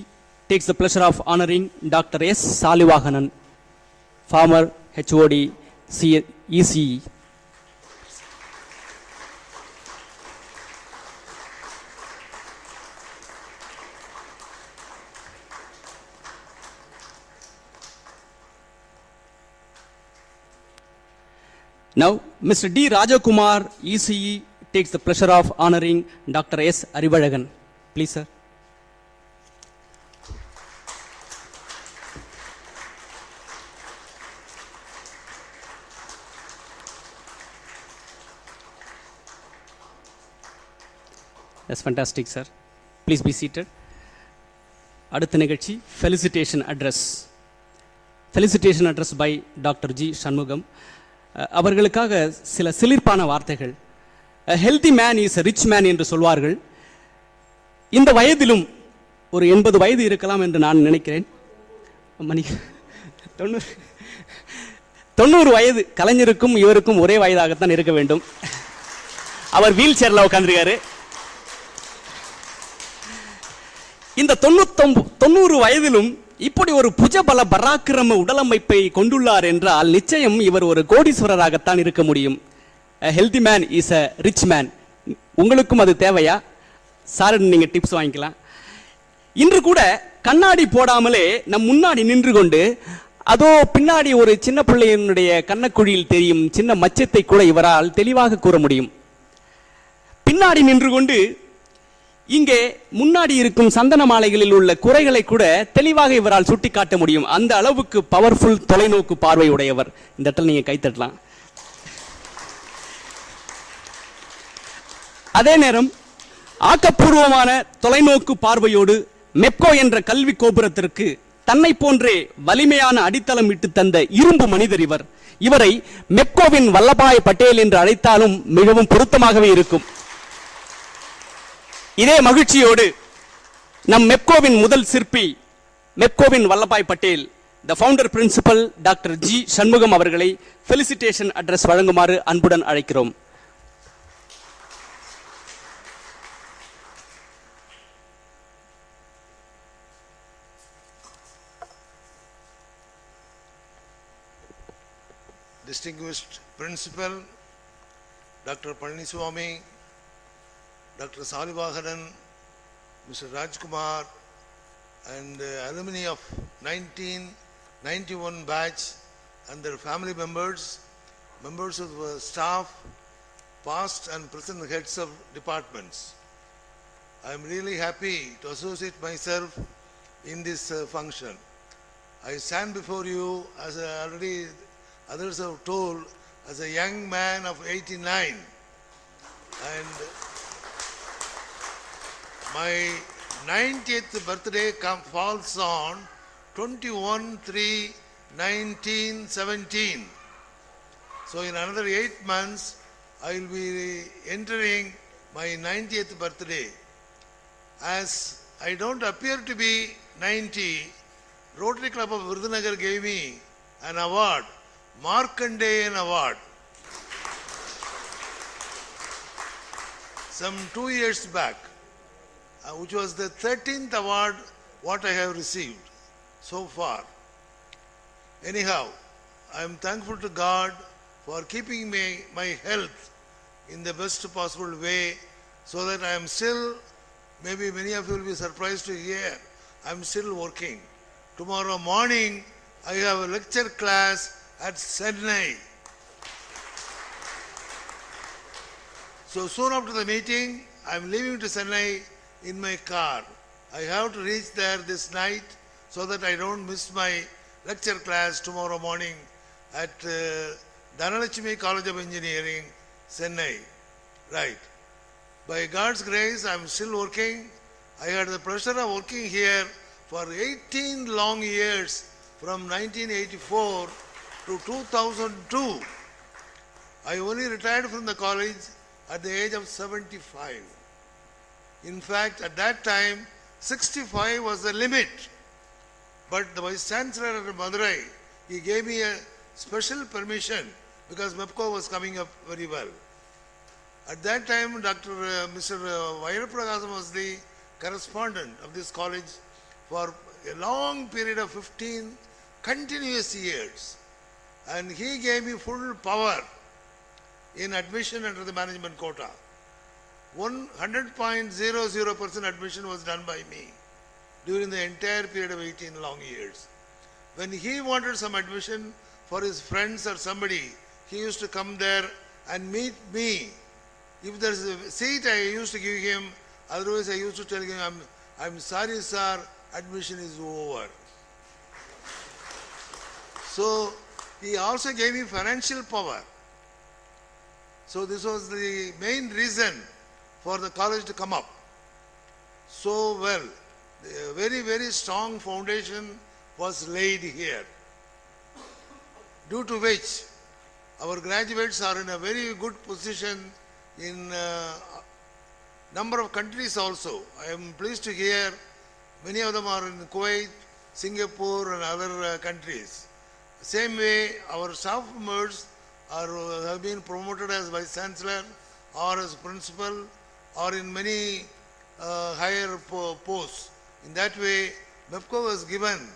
takes the pleasure of honoring Dr. S. Salivahanan, former HOD, ECE. Now, Mr. D. Rajakumar, ECE, takes the pleasure of honoring Dr. S. Arivalagan. Please, sir. That's fantastic, sir. Please be seated. அடுத்த நிகழ்ச்சி felicitation address. Felicitation address by Dr. G. Shanmugam. அவர்களுக்காக சில சிலிர்ப்பான வார்த்தைகள். A healthy man is a rich man என்று சொல்வார்கள். இந்த வயதிலும் ஒரு 80 வயது இருக்கலாம் என்று நான் நினைக்கிறேன். 90 வயது கலைஞருக்கும் இவருக்கும் ஒரே வயதாகத்தான் இருக்க வேண்டும். அவர் வீல் சேர்ல உட்கார்ந்திருக்காரு. இந்த 90 வயதிலும் இப்படி ஒரு புஜபல பராக்கிரம உடலமைப்பை கொண்டுள்ளார் என்றால் நிச்சயம் இவர் ஒரு கோடீஸ்வரராகத்தான் இருக்க முடியும். A healthy man is a rich man. உங்களுக்கும் அது தேவையா? சார் நீங்க டிப்ஸ் வாங்கிக்கலாம். இன்று கூட கண்ணாடி போடாமலே நம் முன்னாடி நின்று கொண்டு அதோ பின்னாடி ஒரு சின்ன பிள்ளையினுடைய கண்ணக்குழியில் தெரியும் சின்ன மச்சத்தை கூட இவரால் தெளிவாக கூற முடியும். பின்னாடி நின்று கொண்டு இங்கே முன்னாடி இருக்கும் சந்தன மாலைகளில் உள்ள குறைகளை கூட தெளிவாக இவரால் சுட்டிக்காட்ட முடியும். அந்த அளவுக்கு பவர்ஃபுல் தொலைநோக்கு பார்வை உடையவர். இந்த இடத்துல நீங்க கைத்தட்டலாம். அதே நேரம் ஆக்கப்பூர்வமான தொலைநோக்கு பார்வையோடு மெப்கோ என்ற கல்வி கோபுரத்திற்கு தன்னை போன்றே வலிமையான அடித்தளம் இட்டு தந்த இரும்பு மனிதர் இவர். இவரை மெப்கோவின் வல்லபாய் பட்டேல் என்று அழைத்தாலும் மிகவும் பொருத்தமாகவே இருக்கும். இதே மகிழ்ச்சியோடு நம் மெப்கோவின் முதல் சிற்பி மெப்கோவின் Vallabhbhai Patel the founder principal doctor G Shanmugam அவர்களை ஃபெலிசிட்டேஷன் அட்ரஸ் வழங்குமாறு அன்புடன் அழைக்கிறோம். Distinguished Principal, Dr. Palanichami, Dr. Salivahanan, Mr. Rajkumar, and alumni of 1991 batch and their family members, members of staff, past and present heads of departments. I am really happy to associate myself in this function. I stand before you as already others have told, as a young man of 89, and my 90th birthday falls on 21/3/1917. So in another 8 months, I will be entering my 90th birthday. As I don't appear to be 90, Rotary Club of Virudhunagar gave me an award, Markandeyan Award, some 2 years back, which was the 13th award what I have received so far. Anyhow, I am thankful to God for keeping my health in the best possible way so that I am still Maybe many of you will be surprised to hear I'm still working. Tomorrow morning, I have a lecture class at Chennai. So soon after the meeting, I'm leaving to Chennai in my car. I have to reach there this night so that I don't miss my lecture class tomorrow morning at Dhanalakshmi College of Engineering, Chennai. Right. By God's grace, I'm still working. I had the pleasure of working here for 18 long years from 1984 to 2002. I only retired from the college at the age of 75. In fact, at that time, 65 was the limit. But the Vice Chancellor at Madurai, he gave me a special permission because MEPCO was coming up very well. At that time, Mr. Vairapragazam was the correspondent of this college for a long period of 15 continuous years. And he gave me full power in admission under the management quota. 100.00% admission was done by me during the entire period of 18 long years. When he wanted some admission for his friends or somebody, he used to come there and meet me. If there is a seat, I used to give him. Otherwise, I used to tell him, I'm sorry, sir, admission is over. So, he also gave me financial power. So, this was the main reason for the college to come up so well. A very, very strong foundation was laid here, due to which our graduates are in a very good position in number of countries also. I am pleased to hear many of them are in Kuwait, Singapore and other countries. Same way, our staff members have been promoted as Vice Chancellor or as Principal or in many higher posts. In that way, MEPCO was given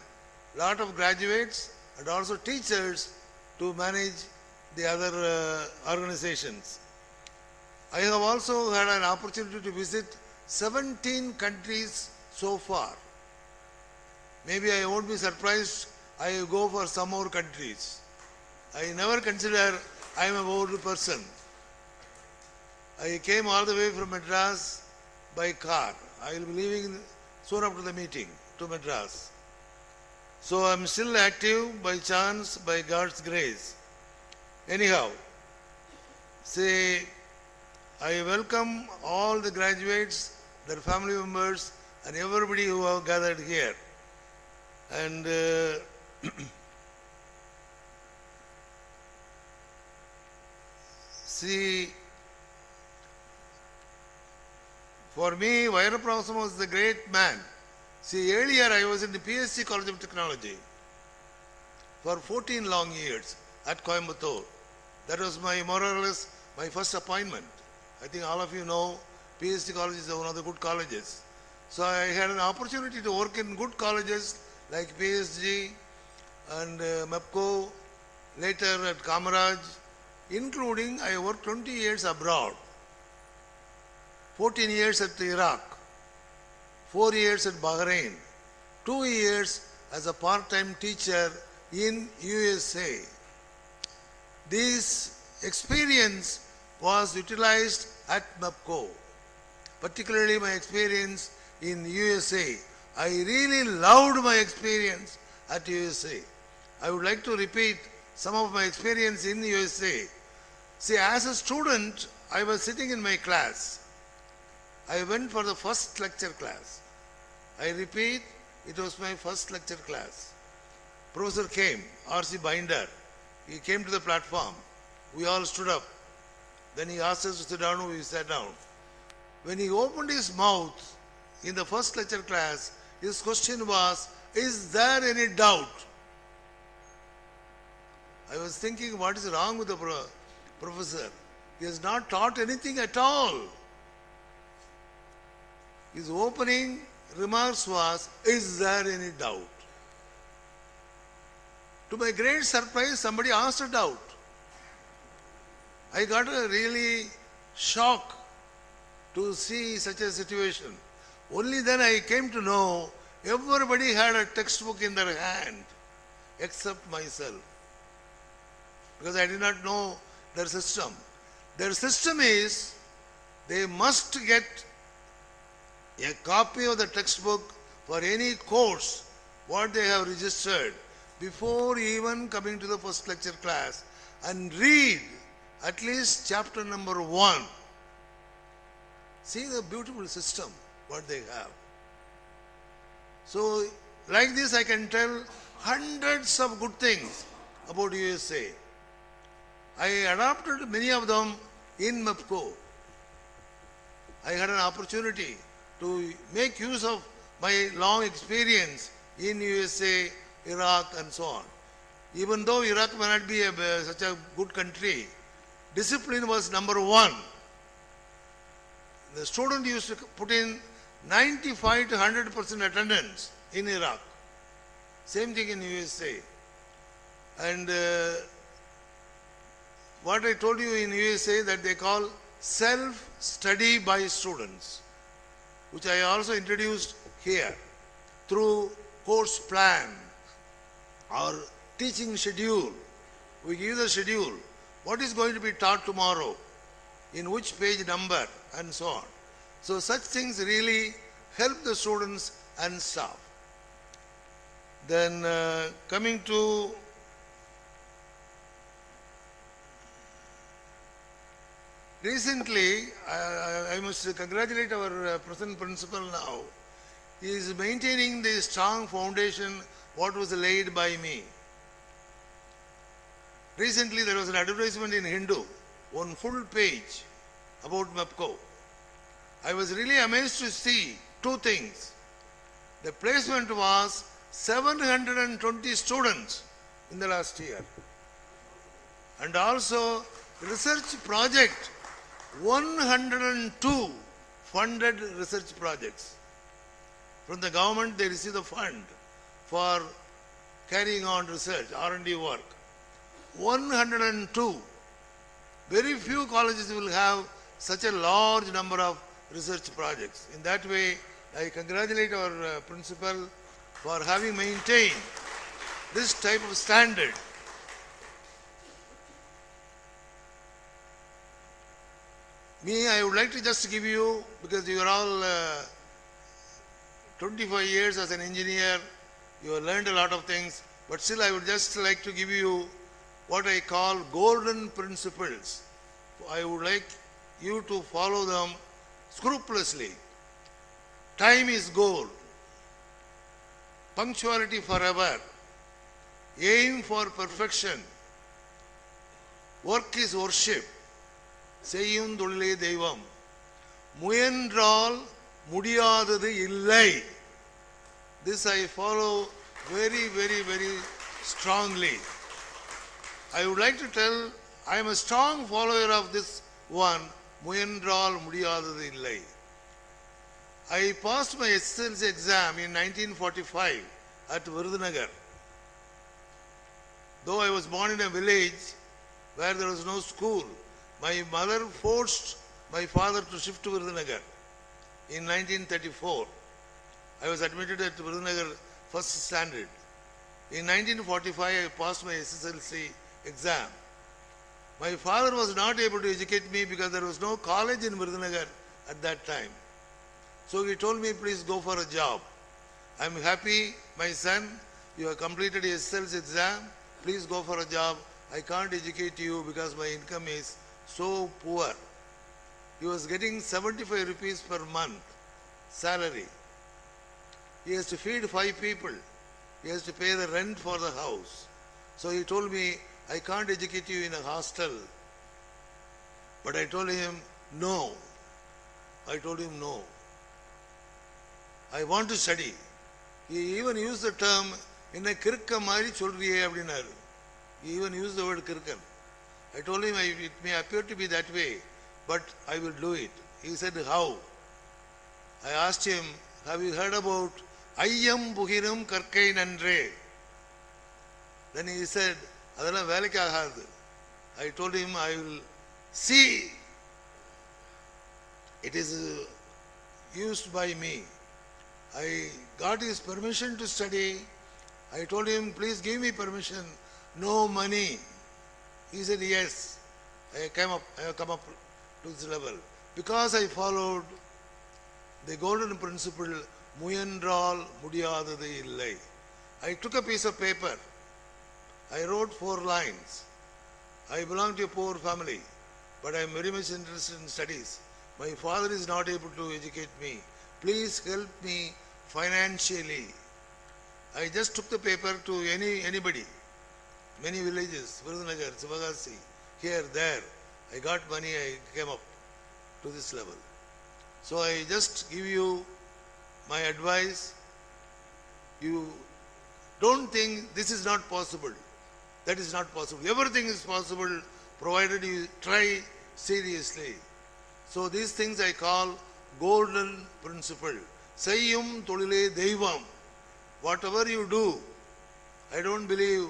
a lot of graduates and also teachers to manage the other organizations. I have also had an opportunity to visit 17 countries so far. Maybe I won't be surprised I will go for some more countries. I never consider I am a old person. I came all the way from Madras by car. I will be leaving soon after the meeting to Madras. So I am still active by chance, by God's grace. Anyhow, I welcome all the graduates, their family members, and everybody who have gathered here. And for me, Vairapragazam was the great man. Earlier I was in the PSC College of Technology for 14 long years at Coimbatore. That was more or less my first appointment. I think all of you know PSC College is one of the good colleges. So I had an opportunity to work in good colleges like PSG and MEPCO, later at Kamaraj, including I worked 20 years abroad, 14 years at Iraq, 4 years at Bahrain, 2 years as a part-time teacher in USA. This experience was utilized at MEPCO, particularly my experience in USA. I really loved my experience at USA. I would like to repeat some of my experience in USA. As a student, I was sitting in my class. I went for the first lecture class. I repeat, it was my first lecture class. Professor came, R.C. Binder. He came to the platform. We all stood up. Then he asked us to sit down, we sat down. When he opened his mouth in the first lecture class, his question was, is there any doubt? I was thinking, what is wrong with the professor? He has not taught anything at all. His opening remarks was, is there any doubt? To my great surprise, somebody asked a doubt. I got a really shock to see such a situation. Only then I came to know everybody had a textbook in their hand except myself, because I did not know their system. Their system is they must get a copy of the textbook for any course what they have registered before even coming to the first lecture class and read at least chapter number 1. See the beautiful system what they have. So like this I can tell hundreds of good things about USA. I adopted many of them in MEPCO. I had an opportunity to make use of my long experience in USA, Iraq and so on. Even though Iraq may not be such a good country, discipline was number 1. The student used to put in 95 to 100% attendance in Iraq. Same thing in USA. And what I told you in USA that they call self-study by students, which I also introduced here through course plan or teaching schedule. We give the schedule. What is going to be taught tomorrow? In which page number and so on. So such things really help the students and staff. Then coming to recently, I must congratulate our present principal now. He is maintaining the strong foundation what was laid by me. Recently there was an advertisement in Hindu, one full page about MEPCO. I was really amazed to see two things. The placement was 720 students in the last year. And also research project, 102 funded research projects. From the government they receive the fund for carrying on research, R&D work. 102. Very few colleges will have such a large number of research projects. In that way, I congratulate our principal for having maintained this type of standard. Me, I would like to just give you, because you are all 25 years as an engineer, you have learned a lot of things, but still I would just like to give you what I call golden principles. I would like you to follow them scrupulously. Time is gold. Punctuality forever. Aim for perfection. Work is worship. செய்யும் தொழிலே தெய்வம். முயன்றால் முடியாதது இல்லை. This I follow very, very, very strongly. I would like to tell, I am a strong follower of this one, முயன்றால் முடியாதது இல்லை. I passed my SSLC exam in 1945 at Virudhunagar. Though I was born in a village where there was no school, my mother forced my father to shift to Virudhunagar in 1934. I was admitted at Virudhunagar first standard. In 1945, I passed my SSLC exam. My father was not able to educate me because there was no college in Virudhunagar at that time. So he told me, please go for a job. I am happy, my son, you have completed your SSLC exam. Please go for a job. I can't educate you because my income is so poor. He was getting 75 rupees per month salary. He has to feed 5 people. He has to pay the rent for the house. So he told me, I can't educate you in a hostel. But I told him, no. I told him no. I want to study. He even used the term, inna kirka mari solriye abdinaru. He even used the word kirkan. I told him, it may appear to be that way, but I will do it. He said, how? I asked him, have you heard about Ayyam Buhiram Karkai Nandre? Then he said, Adala Valikahad. I told him, I will see. It is used by me. I got his permission to study. I told him, please give me permission. No money. He said, yes. I have come up to this level. Because I followed the golden principle, முயன்றால் முடியாதது இல்லை. I took a piece of paper. I wrote 4 lines. I belong to a poor family, but I am very much interested in studies. My father is not able to educate me. Please help me financially. I just took the paper to anybody, many villages, Virudhunagar, Sivagasi, here, there. I got money, I came up to this level. So I just give you my advice. You don't think this is not possible. That is not possible. Everything is possible provided you try seriously. So these things I call golden principle. Sayyum tolile deivam. Whatever you do, I don't believe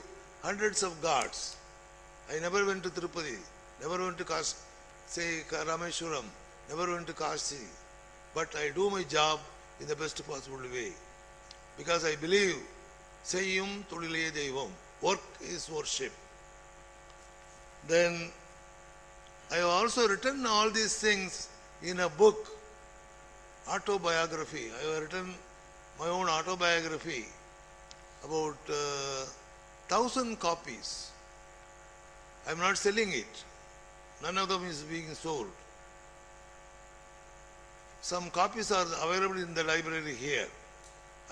hundreds of gods. I never went to Tirupati, never went to Rameshwaram, never went to Kashi. But I do my job in the best possible way. Because I believe Sayyum tolile deivam. Work is worship. Then I have also written all these things in a book, autobiography. I have written my own autobiography, about 1,000 copies. I am not selling it. None of them is being sold. Some copies are available in the library here.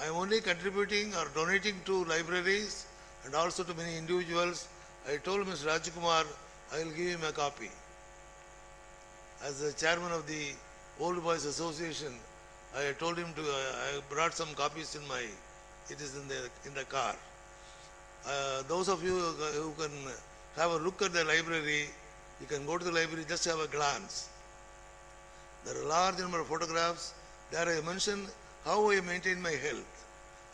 I am only contributing or donating to libraries and also to many individuals. I told Mr. Rajkumar, I will give him a copy. As the chairman of the Old Boys Association, I told him to, I brought some copies it is in the car. Those of you who can have a look at the library, you can go to the library, just have a glance. There are a large number of photographs. There I mention how I maintain my health.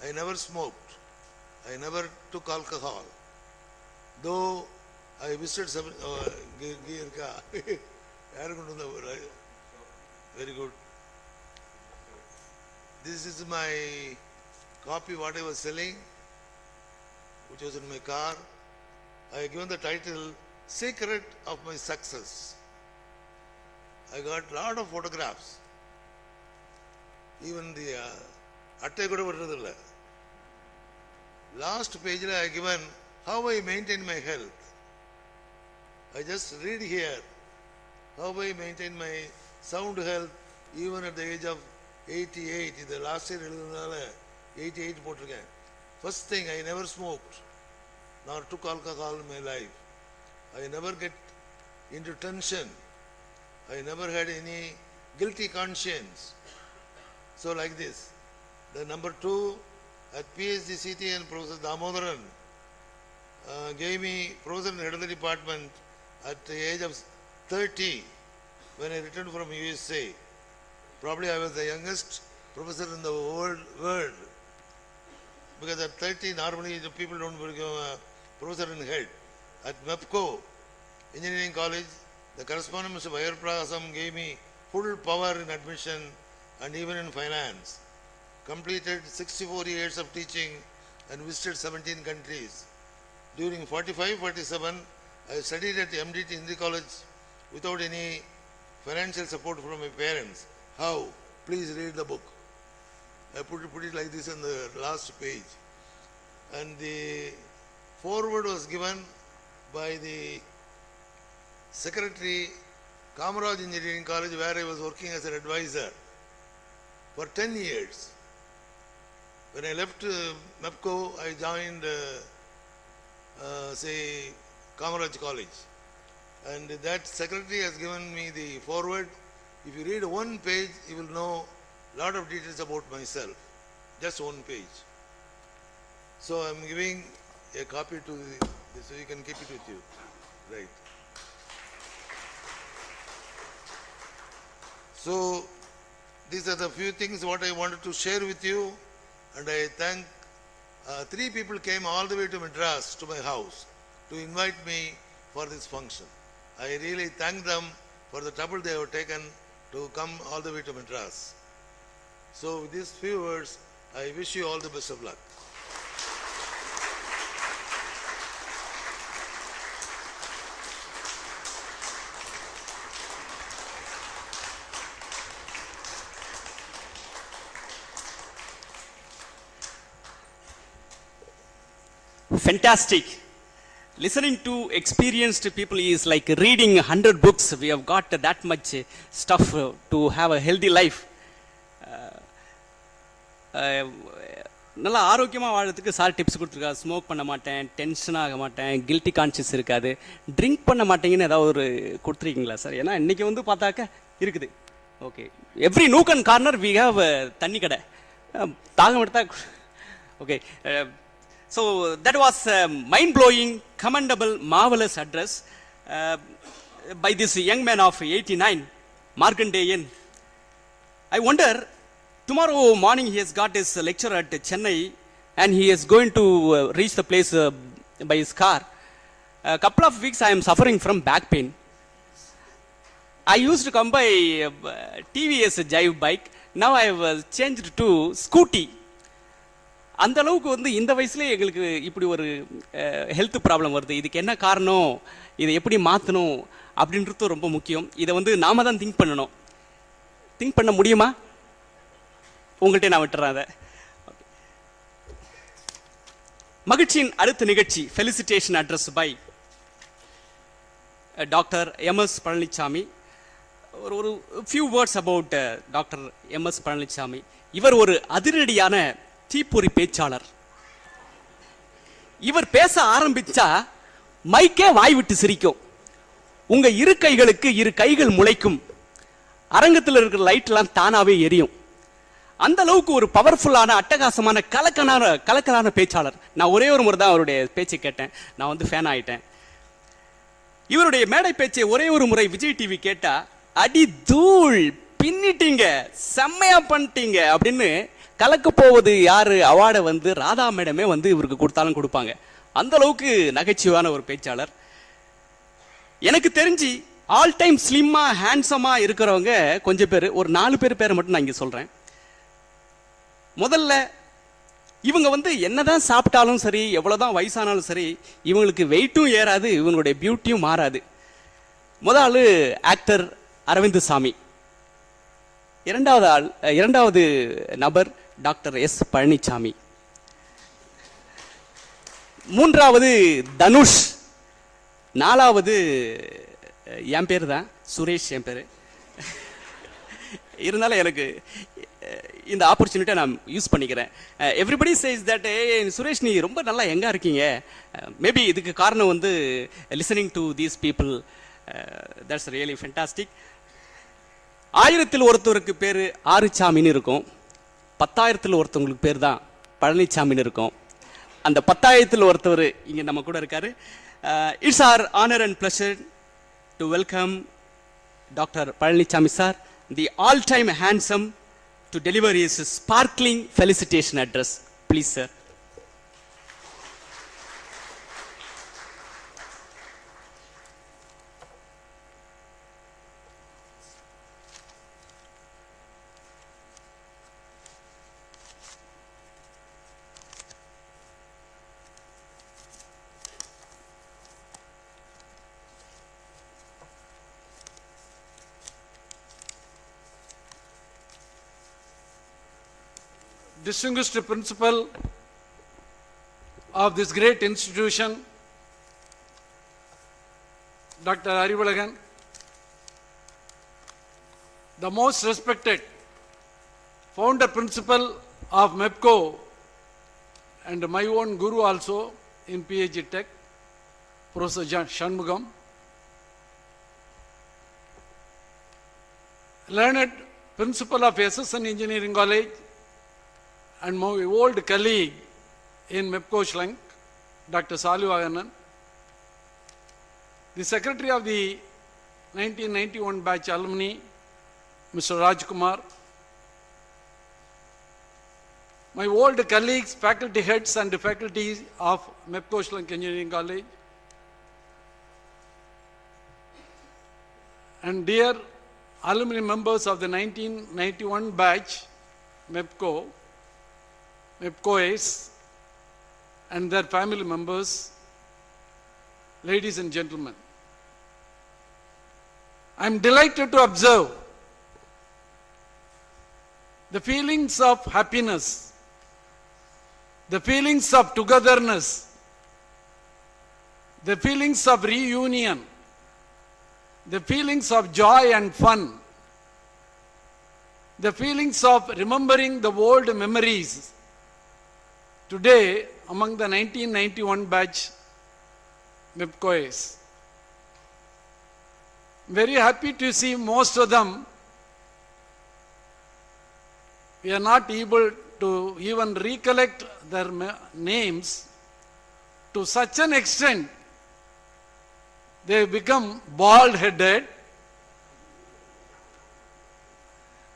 I never smoked. I never took alcohol. Though I visited very good. This is my copy, what I was selling, which was in my car. I have given the title, Secret of My Success. I got a lot of photographs. Even the atte kuda varradilla. Last page I have given how I maintain my health. I just read here how I maintain my sound health even at the age of 88. The last year 88 potiruken. First thing, I never smoked nor took alcohol in my life. I never get into tension. I never had any guilty conscience. So like this. The number 2, at PhD CT and Professor Damodaran gave me professor and head of the department at the age of 30 when I returned from USA. Probably I was the youngest professor in the world. Because at 30, normally the people don't become a professor in head. At MEPCO, Engineering College, the correspondent Mr. Vair Prasam gave me full power in admission and even in finance. Completed 64 years of teaching and visited 17 countries. During 45-47, I studied at MDT Hindi College without any financial support from my parents. How? Please read the book. I put it like this on the last page. And the foreword was given by the secretary, Kamaraj Engineering College, where I was working as an advisor for 10 years. When I left MEPCO, I joined, Kamaraj College. And that secretary has given me the foreword. If you read one page, you will know a lot of details about myself. Just one page. So I am giving a copy to so you can keep it with you. Right. So these are the few things what I wanted to share with you, and I thank 3 people came all the way to Madras to my house to invite me for this function. I really thank them for the trouble they have taken to come all the way to Madras. So with these few words, I wish you all the best of luck. Fantastic. Listening to experienced people is like reading 100 books. We have got that much stuff to have a healthy life. நல்லா ஆரோக்கியமாக வாழறதுக்கு sir tips கொடுத்துருக்காரு. Smoke பண்ண மாட்டேன், tension ஆக மாட்டேன், guilty conscious இருக்காது, drink பண்ண மாட்டேங்கன்னு ஏதாவது ஒரு கொடுத்துருக்கீங்களா சார்? ஏன்னா இன்றைக்கி வந்து பார்த்தாக்க இருக்குது. Okay, every nook and corner we have தண்ணி கடை, தாகம் எடுத்தா. Okay, so that was a mind-blowing, commendable, marvelous address by this young man of 89, Markandeyan. I wonder, tomorrow morning he has got his lecture at Chennai and he is going to reach the place by his car. A couple of weeks I am suffering from back pain. I used to come by TVS Jive bike. Now I have changed to Scooty. அந்த அளவுக்கு வந்து இந்த வயசுலேயே எங்களுக்கு இப்படி ஒரு health problem வருது. இதுக்கு என்ன காரணம், இதை எப்படி மாற்றணும் அப்படின்றது ரொம்ப முக்கியம். இதை வந்து நாம தான் திங்க் பண்ணணும். திங்க் பண்ண முடியுமா? உங்கள்கிட்ட நான் விட்டுறேன் அதை. மகிழ்ச்சியின் அடுத்த நிகழ்ச்சி felicitation address by doctor MS Palanisamy. ஒரு few words about doctor MS Palanisamy. இவர் ஒரு அதிரடியான தீப்பொறி பேச்சாளர். இவர் பேச ஆரம்பிச்சா மைக்கே வாய் விட்டு சிரிக்கும். உங்க இரு கைகளுக்கு இரு கைகள் முளைக்கும். அரங்கத்தில் இருக்கிற லைட் எல்லாம் தானாவே எரியும். அந்த அளவுக்கு ஒரு பவர்ஃபுல்லான, அட்டகாசமான, கலக்கலான பேச்சாளர். நான் ஒரே ஒரு முறை தான் அவருடைய பேச்சை கேட்டேன். நான் வந்து ஃபேன் ஆயிட்டேன். இவருடைய மேடை பேச்சை ஒரே ஒரு முறை விஜய் டிவி கேட்டா, அடி தூள் பின்னிட்டீங்க, செம்மையா பண்ணிட்டீங்க அப்படின்னு கலக்க போவது யாரு அவார்டை வந்து ராதா மேடமே வந்து இவருக்கு கொடுத்தாலும் கொடுப்பாங்க. அந்த அளவுக்கு நகைச்சுவையான ஒரு பேச்சாளர். எனக்கு தெரிஞ்சு ஆல் டைம் ஸ்லிம்மா ஹேண்ட்ஸமா இருக்கிறவங்க கொஞ்சம் பேர், ஒரு 4 பேரை மட்டும் நான் இங்க சொல்றேன். முதல்ல இவங்க வந்து என்னதான் சாப்பிட்டாலும் சரி, எவ்வளவுதான் வயசானாலும் சரி, இவங்களுக்கு வெயிட்டும் ஏறாது, இவங்களுடைய பியூட்டியும் மாறாது. முதல் ஆக்டர் அரவிந்த் சாமி. இரண்டாவது நபர் டாக்டர் எஸ் பழனிசாமி. மூன்றாவது தனுஷ். நாலாவது என் பேர் தான் சுரேஷ், என் பேர். இருந்தாலும் எனக்கு இந்த ஆப்பர்ச்சுனிட்டியை நான் யூஸ் பண்ணிக்கிறேன். எவ்ரிபடி சேஸ் தட் சுரேஷ் நீ ரொம்ப நல்லா எங்கே இருக்கீங்க. மேபி இதுக்கு காரணம் வந்து listening to these people. That's really fantastic. 1000 ஒருத்தருக்கு பேர் ஆறுசாமின்னு இருக்கும். 10,000 ஒருத்தவங்களுக்கு பேர் தான் பழனிசாமின்னு இருக்கும். அந்த 10,000 ஒருத்தவர் இங்கே நம்ம கூட இருக்காரு. It's our honour and pleasure to welcome doctor Palanisamy sir, the all time handsome, to deliver his sparkling felicitation address. Please sir. Distinguished principal of this great institution, Dr. Arivalagan, the most respected founder principal of MEPCO and my own guru also in PhD Tech, Professor Shanmugam, learned principal of SSN Engineering College, and my old colleague in MEPCO Schlank, Dr. Salu Aganan, the secretary of the 1991 batch alumni, Mr. Rajkumar, my old colleagues, faculty heads and faculties of MEPCO Schlank Engineering College, and dear alumni members of the 1991 batch MEPCO, MEPCOs, and their family members, ladies and gentlemen, I am delighted to observe the feelings of happiness, the feelings of togetherness, the feelings of reunion, the feelings of joy and fun, the feelings of remembering the old memories today among the 1991 batch MEPCOs. Very happy to see most of them. We are not able to even recollect their names to such an extent they have become bald-headed,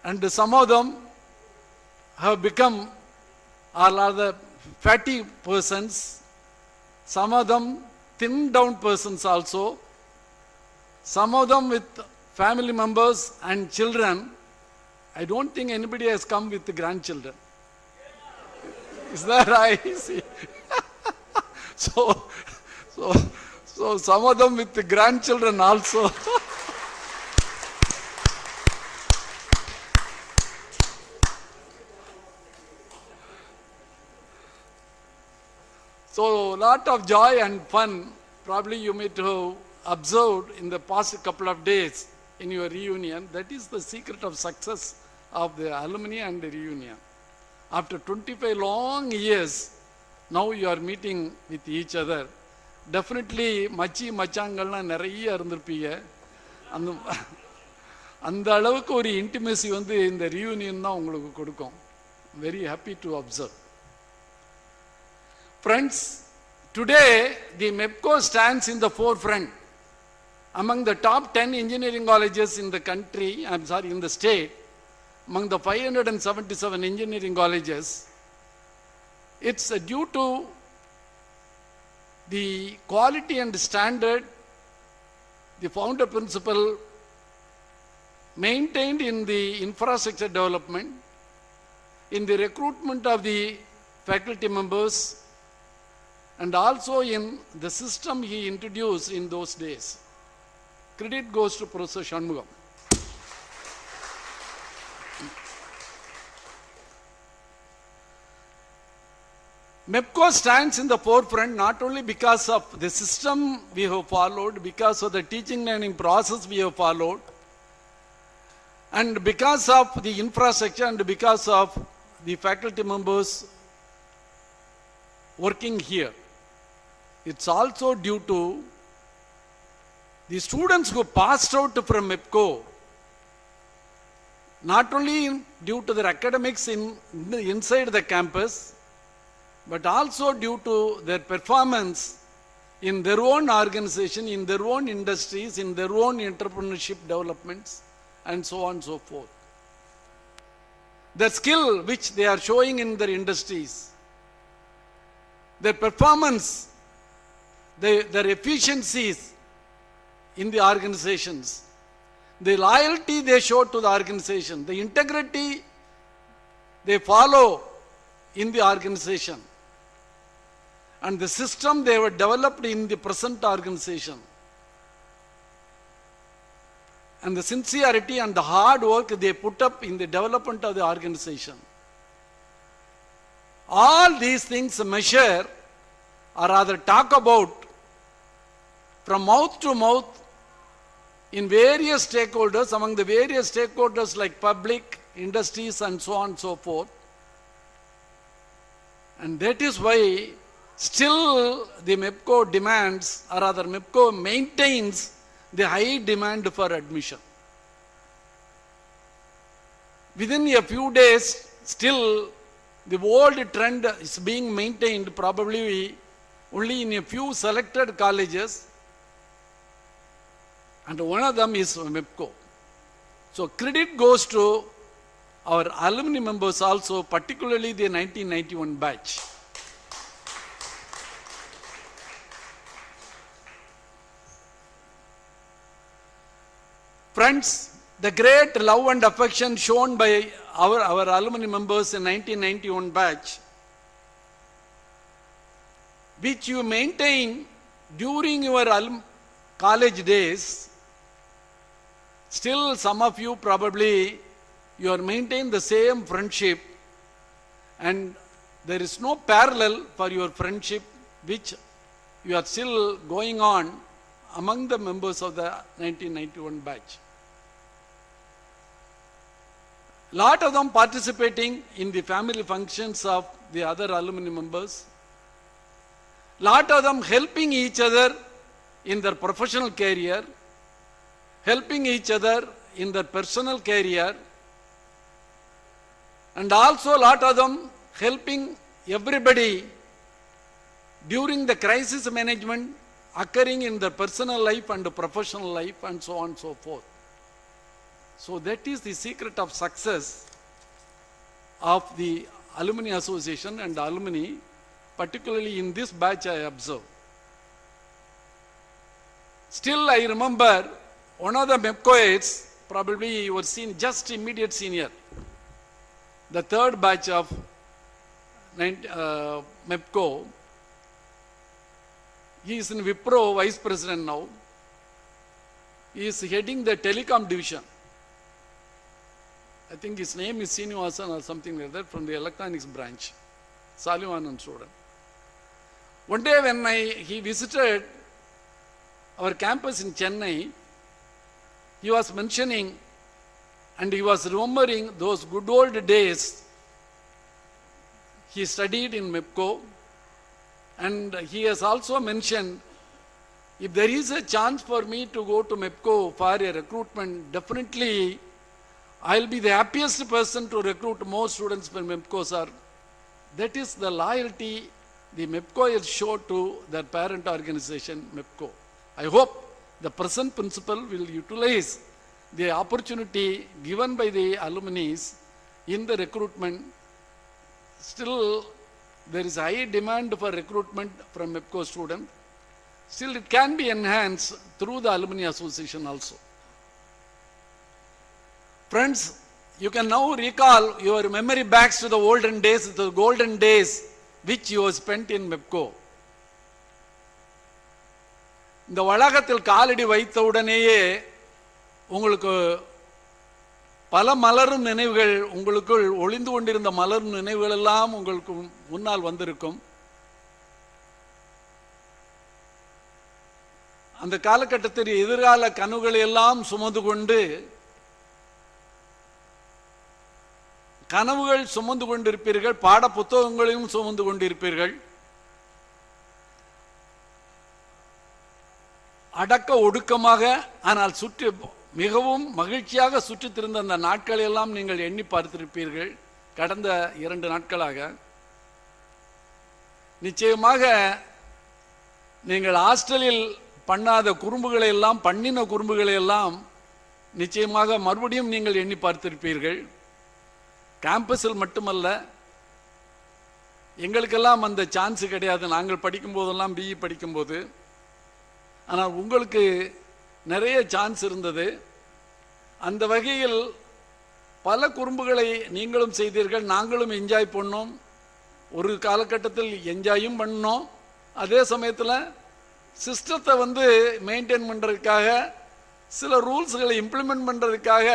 and some of them have become or are the fatty persons, some of them thin down persons also, some of them with family members and children. I don't think anybody has come with the grandchildren. Is that right? See? So some of them with the grandchildren also. So lot of joy and fun. Probably you may have observed in the past couple of days in your reunion. That is the secret of success of the alumni and the reunion. After 25 long years, now you are meeting with each other. Definitely மச்சி மச்சாங்கள்லாம் நிறைய இருந்திருப்பீங்க. அந்த அளவுக்கு ஒரு intimacy வந்து இந்த reunion தான் உங்களுக்கு கொடுக்கும். Very happy to observe. Friends, today the MEPCO stands in the forefront among the top 10 engineering colleges in the country, in the state, among the 577 engineering colleges. It's due to the quality and standard, the founder principle maintained in the infrastructure development, in the recruitment of the faculty members, and also in the system he introduced in those days. Credit goes to Professor Shanmugam. MEPCO stands in the forefront not only because of the system we have followed, because of the teaching learning process we have followed, and because of the infrastructure and because of the faculty members working here. It's also due to the students who passed out from MEPCO, not only due to their academics inside the campus, but also due to their performance in their own organization, in their own industries, in their own entrepreneurship developments, and so on and so forth. The skill which they are showing in their industries, their performance, their efficiencies in the organizations, the loyalty they show to the organization, the integrity they follow in the organization, and the system they were developed in the present organization, and the sincerity and the hard work they put up in the development of the organization. All these things measure or rather talk about from mouth to mouth in various stakeholders, among the various stakeholders like public, industries, and so on and so forth. And that is why still the MEPCO demands, or rather MEPCO maintains the high demand for admission. Within a few days, still the old trend is being maintained, probably only in a few selected colleges, and one of them is MEPCO. So credit goes to our alumni members also, particularly the 1991 batch. Friends, the great love and affection shown by our alumni members in 1991 batch, which you maintain during your college days. Still, some of you probably you are maintaining the same friendship, and there is no parallel for your friendship which you are still going on among the members of the 1991 batch. Lot of them participating in the family functions of the other alumni members. Lot of them helping each other in their professional career, helping each other in their personal career, and also lot of them helping everybody during the crisis management occurring in their personal life and professional life, and so on and so forth. So that is the secret of success of the Alumni Association and alumni, particularly in this batch I observe. Still I remember one of the mepcoites, probably you were just immediate senior, the third batch of MEPCO. He is in Wipro vice president now. He is heading the telecom division. I think his name is Srinivasan or something like that, from the electronics branch. Salivan student. One day when he visited our campus in Chennai, he was mentioning and he was remembering those good old days. He studied in MEPCO, and he has also mentioned, if there is a chance for me to go to MEPCO for a recruitment, definitely I will be the happiest person to recruit more students for MEPCO, sir. That is the loyalty the MEPCO showed to their parent organization, MEPCO. I hope the present principal will utilize the opportunity given by the alumni in the recruitment. Still, there is high demand for recruitment from MEPCO student. Still, it can be enhanced through the Alumni Association also. Friends, you can now recall your memory back to the olden days, the golden days which you have spent in MEPCO. இந்த வளாகத்தில் காலடி வைத்த உடனேயே உங்களுக்கு பல மலரும் நினைவுகள், உங்களுக்குள் ஒளிந்து கொண்டிருந்த மலரும் நினைவுகள் எல்லாம் உங்களுக்கு முன்னால் வந்திருக்கும். அந்த காலகட்டத்தில் எதிர்கால கனவுகளை எல்லாம் சுமந்து கொண்டு கனவுகள் சுமந்து கொண்டிருப்பீர்கள், பாட புத்தகங்களையும் சுமந்து கொண்டிருப்பீர்கள். அடக்க ஒடுக்கமாக ஆனால் சுற்றி மிகவும் மகிழ்ச்சியாக சுற்றித் திருந்த அந்த நாட்களை எல்லாம் நீங்கள் எண்ணி பார்த்திருப்பீர்கள். கடந்த 2 நாட்களாக நிச்சயமாக நீங்கள் ஹாஸ்டலில் பண்ணாத குறும்புகளை எல்லாம், பண்ணின குறும்புகளை எல்லாம் நிச்சயமாக மறுபடியும் நீங்கள் எண்ணி பார்த்திருப்பீர்கள். கேம்பஸில் மட்டுமல்ல, எங்களுக்கெல்லாம் அந்த சான்ஸ் கிடையாது. நாங்கள் படிக்கும் போதெல்லாம் பிஇ படிக்கும்போது, ஆனால் உங்களுக்கு நிறைய சான்ஸ் இருந்தது. அந்த வகையில் பல குறும்புகளை நீங்களும் செய்தீர்கள், நாங்களும் என்ஜாய் பண்ணோம். ஒரு காலகட்டத்தில் என்ஜாயும் பண்ணோம். அதே சமயத்தில் சிஸ்டத்தை மெயின்டைன் பண்ணுறதுக்காக, சில ரூல்ஸ்களை இம்ப்ளிமெண்ட் பண்ணுறதுக்காக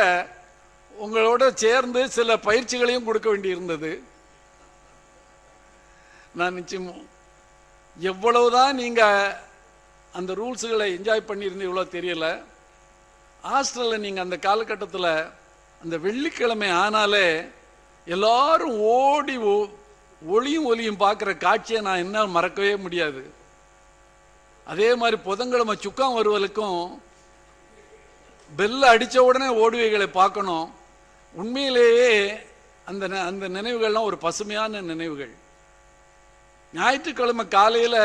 உங்களோட சேர்ந்து சில பயிற்சிகளையும் கொடுக்க வேண்டியிருந்தது. நான் நிச்சயம் எவ்வளவுதான் நீங்கள் அந்த ரூல்ஸுகளை என்ஜாய் பண்ணியிருந்தீங்களோ தெரியல. ஹாஸ்டலில் நீங்கள் அந்த காலகட்டத்தில் அந்த வெள்ளிக்கிழமை ஆனாலே எல்லாரும் ஓடி ஒளியும் ஒலியும் பார்க்குற காட்சியை நான் என்னால் மறக்கவே முடியாது. அதே மாதிரி புதன்கிழமை சுக்கம் வருவதற்கும் பெல்ல அடித்த உடனே ஓடுவைகளை பார்க்கணும். உண்மையிலேயே அந்த நினைவுகள்லாம் ஒரு பசுமையான நினைவுகள். ஞாயிற்றுக்கிழமை காலையில்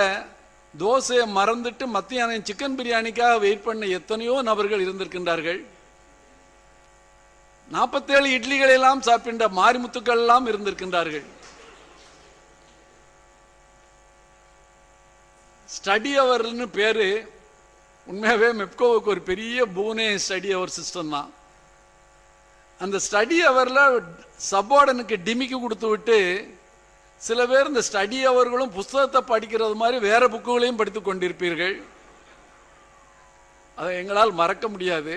தோசையை மறந்துட்டு மத்தியானம் சிக்கன் பிரியாணிக்காக வெயிட் பண்ண எத்தனையோ நபர்கள் இருந்திருக்கின்றார்கள். 47 இட்லிகளை எல்லாம் சாப்பிட்ட மாரிமுத்துக்கள் எல்லாம் இருந்திருக்கின்றார்கள். ஸ்டடி அவர்னு பேரு. உண்மையாகவே மெப்கோவுக்கு ஒரு பெரிய பூனே ஸ்டடி அவர் சிஸ்டம் தான். அந்த ஸ்டடி அவரில் சப்பார்டனுக்கு டிமிக்கு கொடுத்து விட்டு சில பேர் இந்த ஸ்டடி அவர்களும் புஸ்தகத்தை படிக்கிறது மாதிரி வேற புக்குகளையும் படித்து கொண்டிருப்பீர்கள். அதை எங்களால் மறக்க முடியாது.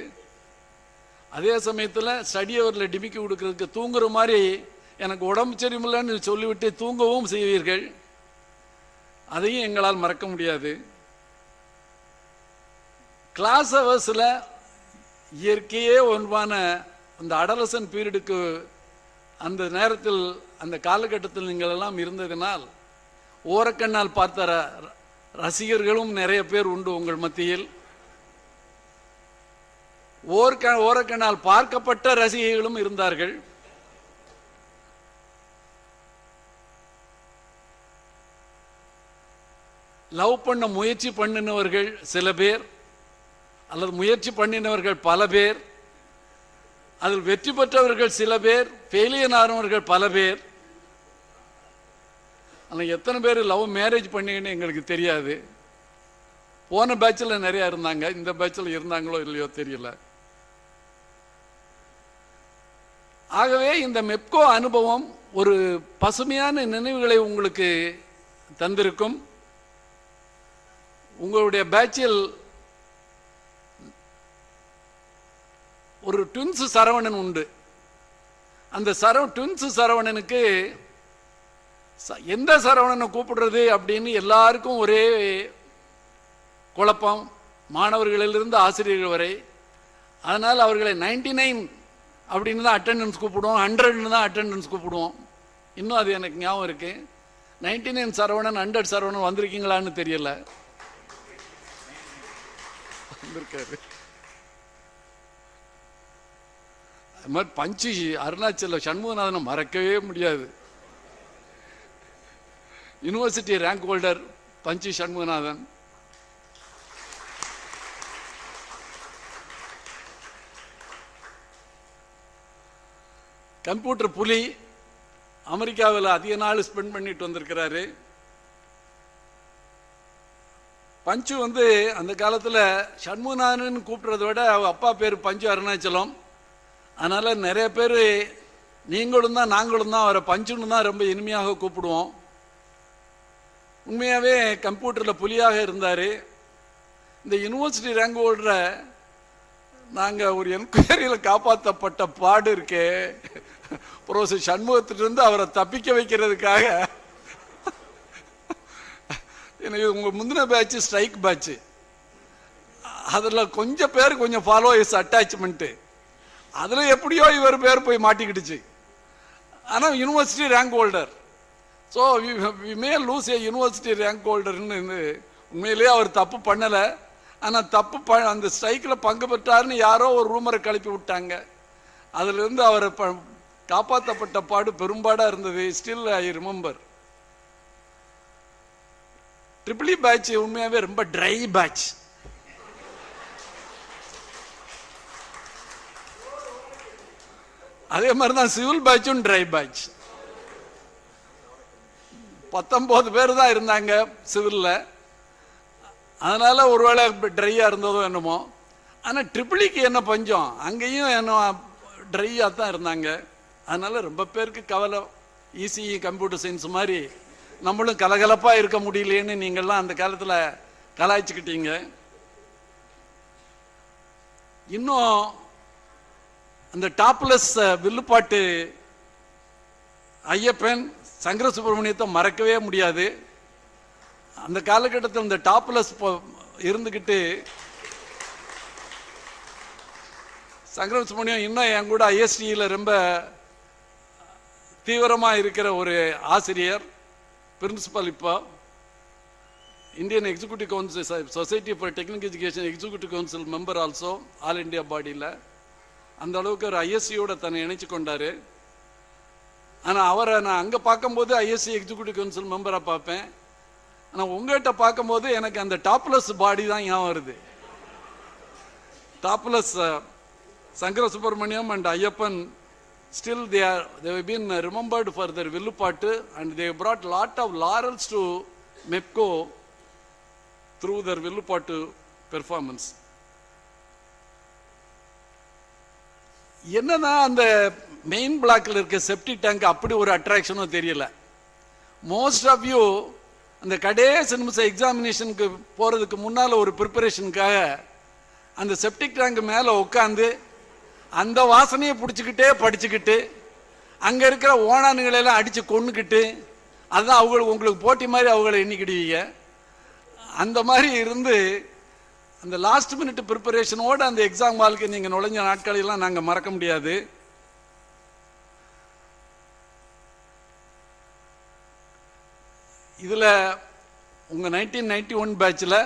அதே சமயத்தில் ஸ்டடி அவரில் டிமிக்கு கொடுக்கறதுக்கு தூங்குற மாதிரி எனக்கு உடம்பு சரியில்லைன்னு சொல்லிவிட்டு தூங்கவும் செய்வீர்கள். அதையும் எங்களால் மறக்க முடியாது. கிளாஸ் ஹவர்ஸில் இயற்கையே ஒன்றான அந்த அடலசன் பீரியடுக்கு அந்த நேரத்தில் அந்த காலகட்டத்தில் நீங்கள் எல்லாம் இருந்ததினால் ஓரக்கண்ணால் பார்த்த ரசிகர்களும் நிறைய பேர் உண்டு உங்கள் மத்தியில். ஓரக்கண்ணால் பார்க்கப்பட்ட ரசிகர்களும் இருந்தார்கள். லவ் பண்ண முயற்சி பண்ணினவர்கள் சில பேர், அல்லது முயற்சி பண்ணினவர்கள் பல பேர், அதில் வெற்றி பெற்றவர்கள் சில பேர், ஃபெயிலியர் ஆனவர்கள் பல பேர். ஆனால் எத்தனை பேர் லவ் மேரேஜ் பண்ணிங்கன்னு எங்களுக்கு தெரியாது. போன பேட்சில் நிறையா இருந்தாங்க, இந்த பேட்சில் இருந்தாங்களோ இல்லையோ தெரியல. ஆகவே இந்த மெப்கோ அனுபவம் ஒரு பசுமையான நினைவுகளை உங்களுக்கு தந்திருக்கும். உங்களுடைய பேட்சில் ஒரு ட்வின்ஸ் சரவணன் உண்டு. அந்த ட்வின்ஸ் சரவணனுக்கு எந்த சரவணனை கூப்பிடுறது அப்படின்னு எல்லாருக்கும் ஒரே குழப்பம், மாணவர்களிலிருந்து ஆசிரியர்கள் வரை. அதனால் அவர்களை 99 அப்படின்னு தான் அட்டெண்டன்ஸ் கூப்பிடுவோம், 100ன்னு தான் அட்டெண்டன்ஸ் கூப்பிடுவோம். இன்னும் அது எனக்கு ஞாபகம் இருக்கு. 99 சரவணன் 100 சரவணன் வந்திருக்கீங்களான்னு தெரியல. வந்திருக்காரு. அது மாதிரி பஞ்சு அருணாச்சல சண்முகநாதனை மறக்கவே முடியாது. யூனிவர்சிட்டி ரேங்க் ஹோல்டர் பஞ்சு சண்முகநாதன். கம்ப்யூட்டர் புலி, அமெரிக்காவில் அதிக நாள் ஸ்பெண்ட் பண்ணிட்டு வந்திருக்கிறாரு. பஞ்சு அந்த காலத்தில் சண்முகநாதன் கூப்பிட்றத விட அவங்க அப்பா பேர் பஞ்சு அருணாச்சலம். அதனால் நிறைய பேர் நீங்களும் தான் நாங்களும் தான் அவரை பஞ்சுன்னு தான் ரொம்ப இனிமையாக கூப்பிடுவோம். உண்மையாகவே கம்ப்யூட்டரில் புலியாக இருந்தார். இந்த யூனிவர்சிட்டி ரேங்க் ஹோல்டரை நாங்கள் ஒரு என்கொயரியில் காப்பாற்றப்பட்ட பாடு இருக்கே, ப்ரொஃபஸர் சண்முகத்திலிருந்து அவரை தப்பிக்க வைக்கிறதுக்காக. எனக்கு உங்கள் முந்தின பேட்ச் ஸ்ட்ரைக் பேட்ச், அதில் கொஞ்சம் பேர் கொஞ்சம் ஃபாலோவர்ஸ் அட்டாச்மெண்ட்டு, அதில் எப்படியோ இவர் பேர் போய் மாட்டிக்கிடுச்சு. ஆனால் university rank holder. So we may lose a university rank ஹோல்டர்னு உண்மையிலேயே அவர் தப்பு பண்ணலை. ஆனால் அந்த ஸ்ட்ரைக்கில் பங்கு பெற்றாருன்னு யாரோ ஒரு ரூமரை கிளப்பி விட்டாங்க. அதிலிருந்து அவரை காப்பாற்றப்பட்ட பாடு பெரும்பாடாக இருந்தது. Still I remember. Triple batch உண்மையாகவே ரொம்ப ட்ரை பேட்ச். அதே மாதிரி தான் சிவில் பேட்சும் ட்ரை பேட்ச். 19 பேர் தான் இருந்தாங்க சிவில்ல. அதனால ஒருவேளை ட்ரையா இருந்ததோ என்னமோ. ஆனால் ட்ரிபிளிக்கு என்ன பஞ்சம், அங்கேயும் என்ன ட்ரையாக தான் இருந்தாங்க. அதனால ரொம்ப பேருக்கு கவலை. இசிஇ கம்ப்யூட்டர் சயின்ஸ் மாதிரி நம்மளும் கலகலப்பாக இருக்க முடியலேன்னு நீங்கள்லாம் அந்த காலத்தில் கலாய்ச்சிக்கிட்டீங்க. இன்னும் அந்த டாப்லெஸ் வில்லுப்பாட்டு ஐயப்பன் சங்கர சுப்பிரமணியத்தை மறக்கவே முடியாது. அந்த காலகட்டத்தில் இந்த டாப்லெஸ் இருந்துக்கிட்டு சங்கர சுப்பிரமணியம் இன்னும் என் கூட ஐஎஸ்டியில் ரொம்ப தீவிரமாக இருக்கிற ஒரு ஆசிரியர், பிரின்சிபல். இப்போ Indian executive council, society for technical education executive council member also, all India பாடியில். அந்த அளவுக்கு ஒரு ஐஎஸ்சியோட தன்னை இணைச்சு கொண்டாரு. ஆனால் அவரை நான் அங்கே பார்க்கும்போது ஐஎஸ்சி எக்ஸிக்யூட்டிவ் கவுன்சில் மெம்பராக பார்ப்பேன். ஆனால் உங்கள்கிட்ட பார்க்கும்போது எனக்கு அந்த டாப்லெஸ் பாடி தான் ஞாபகம் வருது. Topless Sankara Subramaniam and Ayyappan, still they have been remembered for their villupaattu, and they brought lot of laurels to MEPCO through their villupaattu performance. என்னன்னா அந்த மெயின் பிளாக்ல இருக்க செப்டிக் டேங்க் அப்படி ஒரு அட்ராக்ஷனும் தெரியல. மோஸ்ட் ஆஃப் யூ அந்த கடைசி நிமிஷம் எக்ஸாமினேஷனுக்கு போறதுக்கு முன்னால ஒரு ப்ரிப்பரேஷனுக்காக அந்த செப்டிக் டேங்க் மேல உட்காந்து அந்த வாசனையை பிடிச்சிக்கிட்டே படிச்சுக்கிட்டு அங்க இருக்கிற ஓனானுகளை எல்லாம் அடிச்சு கொண்டுக்கிட்டு அதுதான் அவங்களுக்கு உங்களுக்கு போட்டி மாதிரி அவங்கள எண்ணிக்கிடுவீங்க. அந்த மாதிரி இருந்து அந்த லாஸ்ட் மினிட் ப்ரிப்பரேஷனோட அந்த எக்ஸாம் ஹாலுக்கு நீங்க நுழைஞ்ச நாட்களெல்லாம் நாங்க மறக்க முடியாது. இதுல உங்க 1991 பேட்ச்ல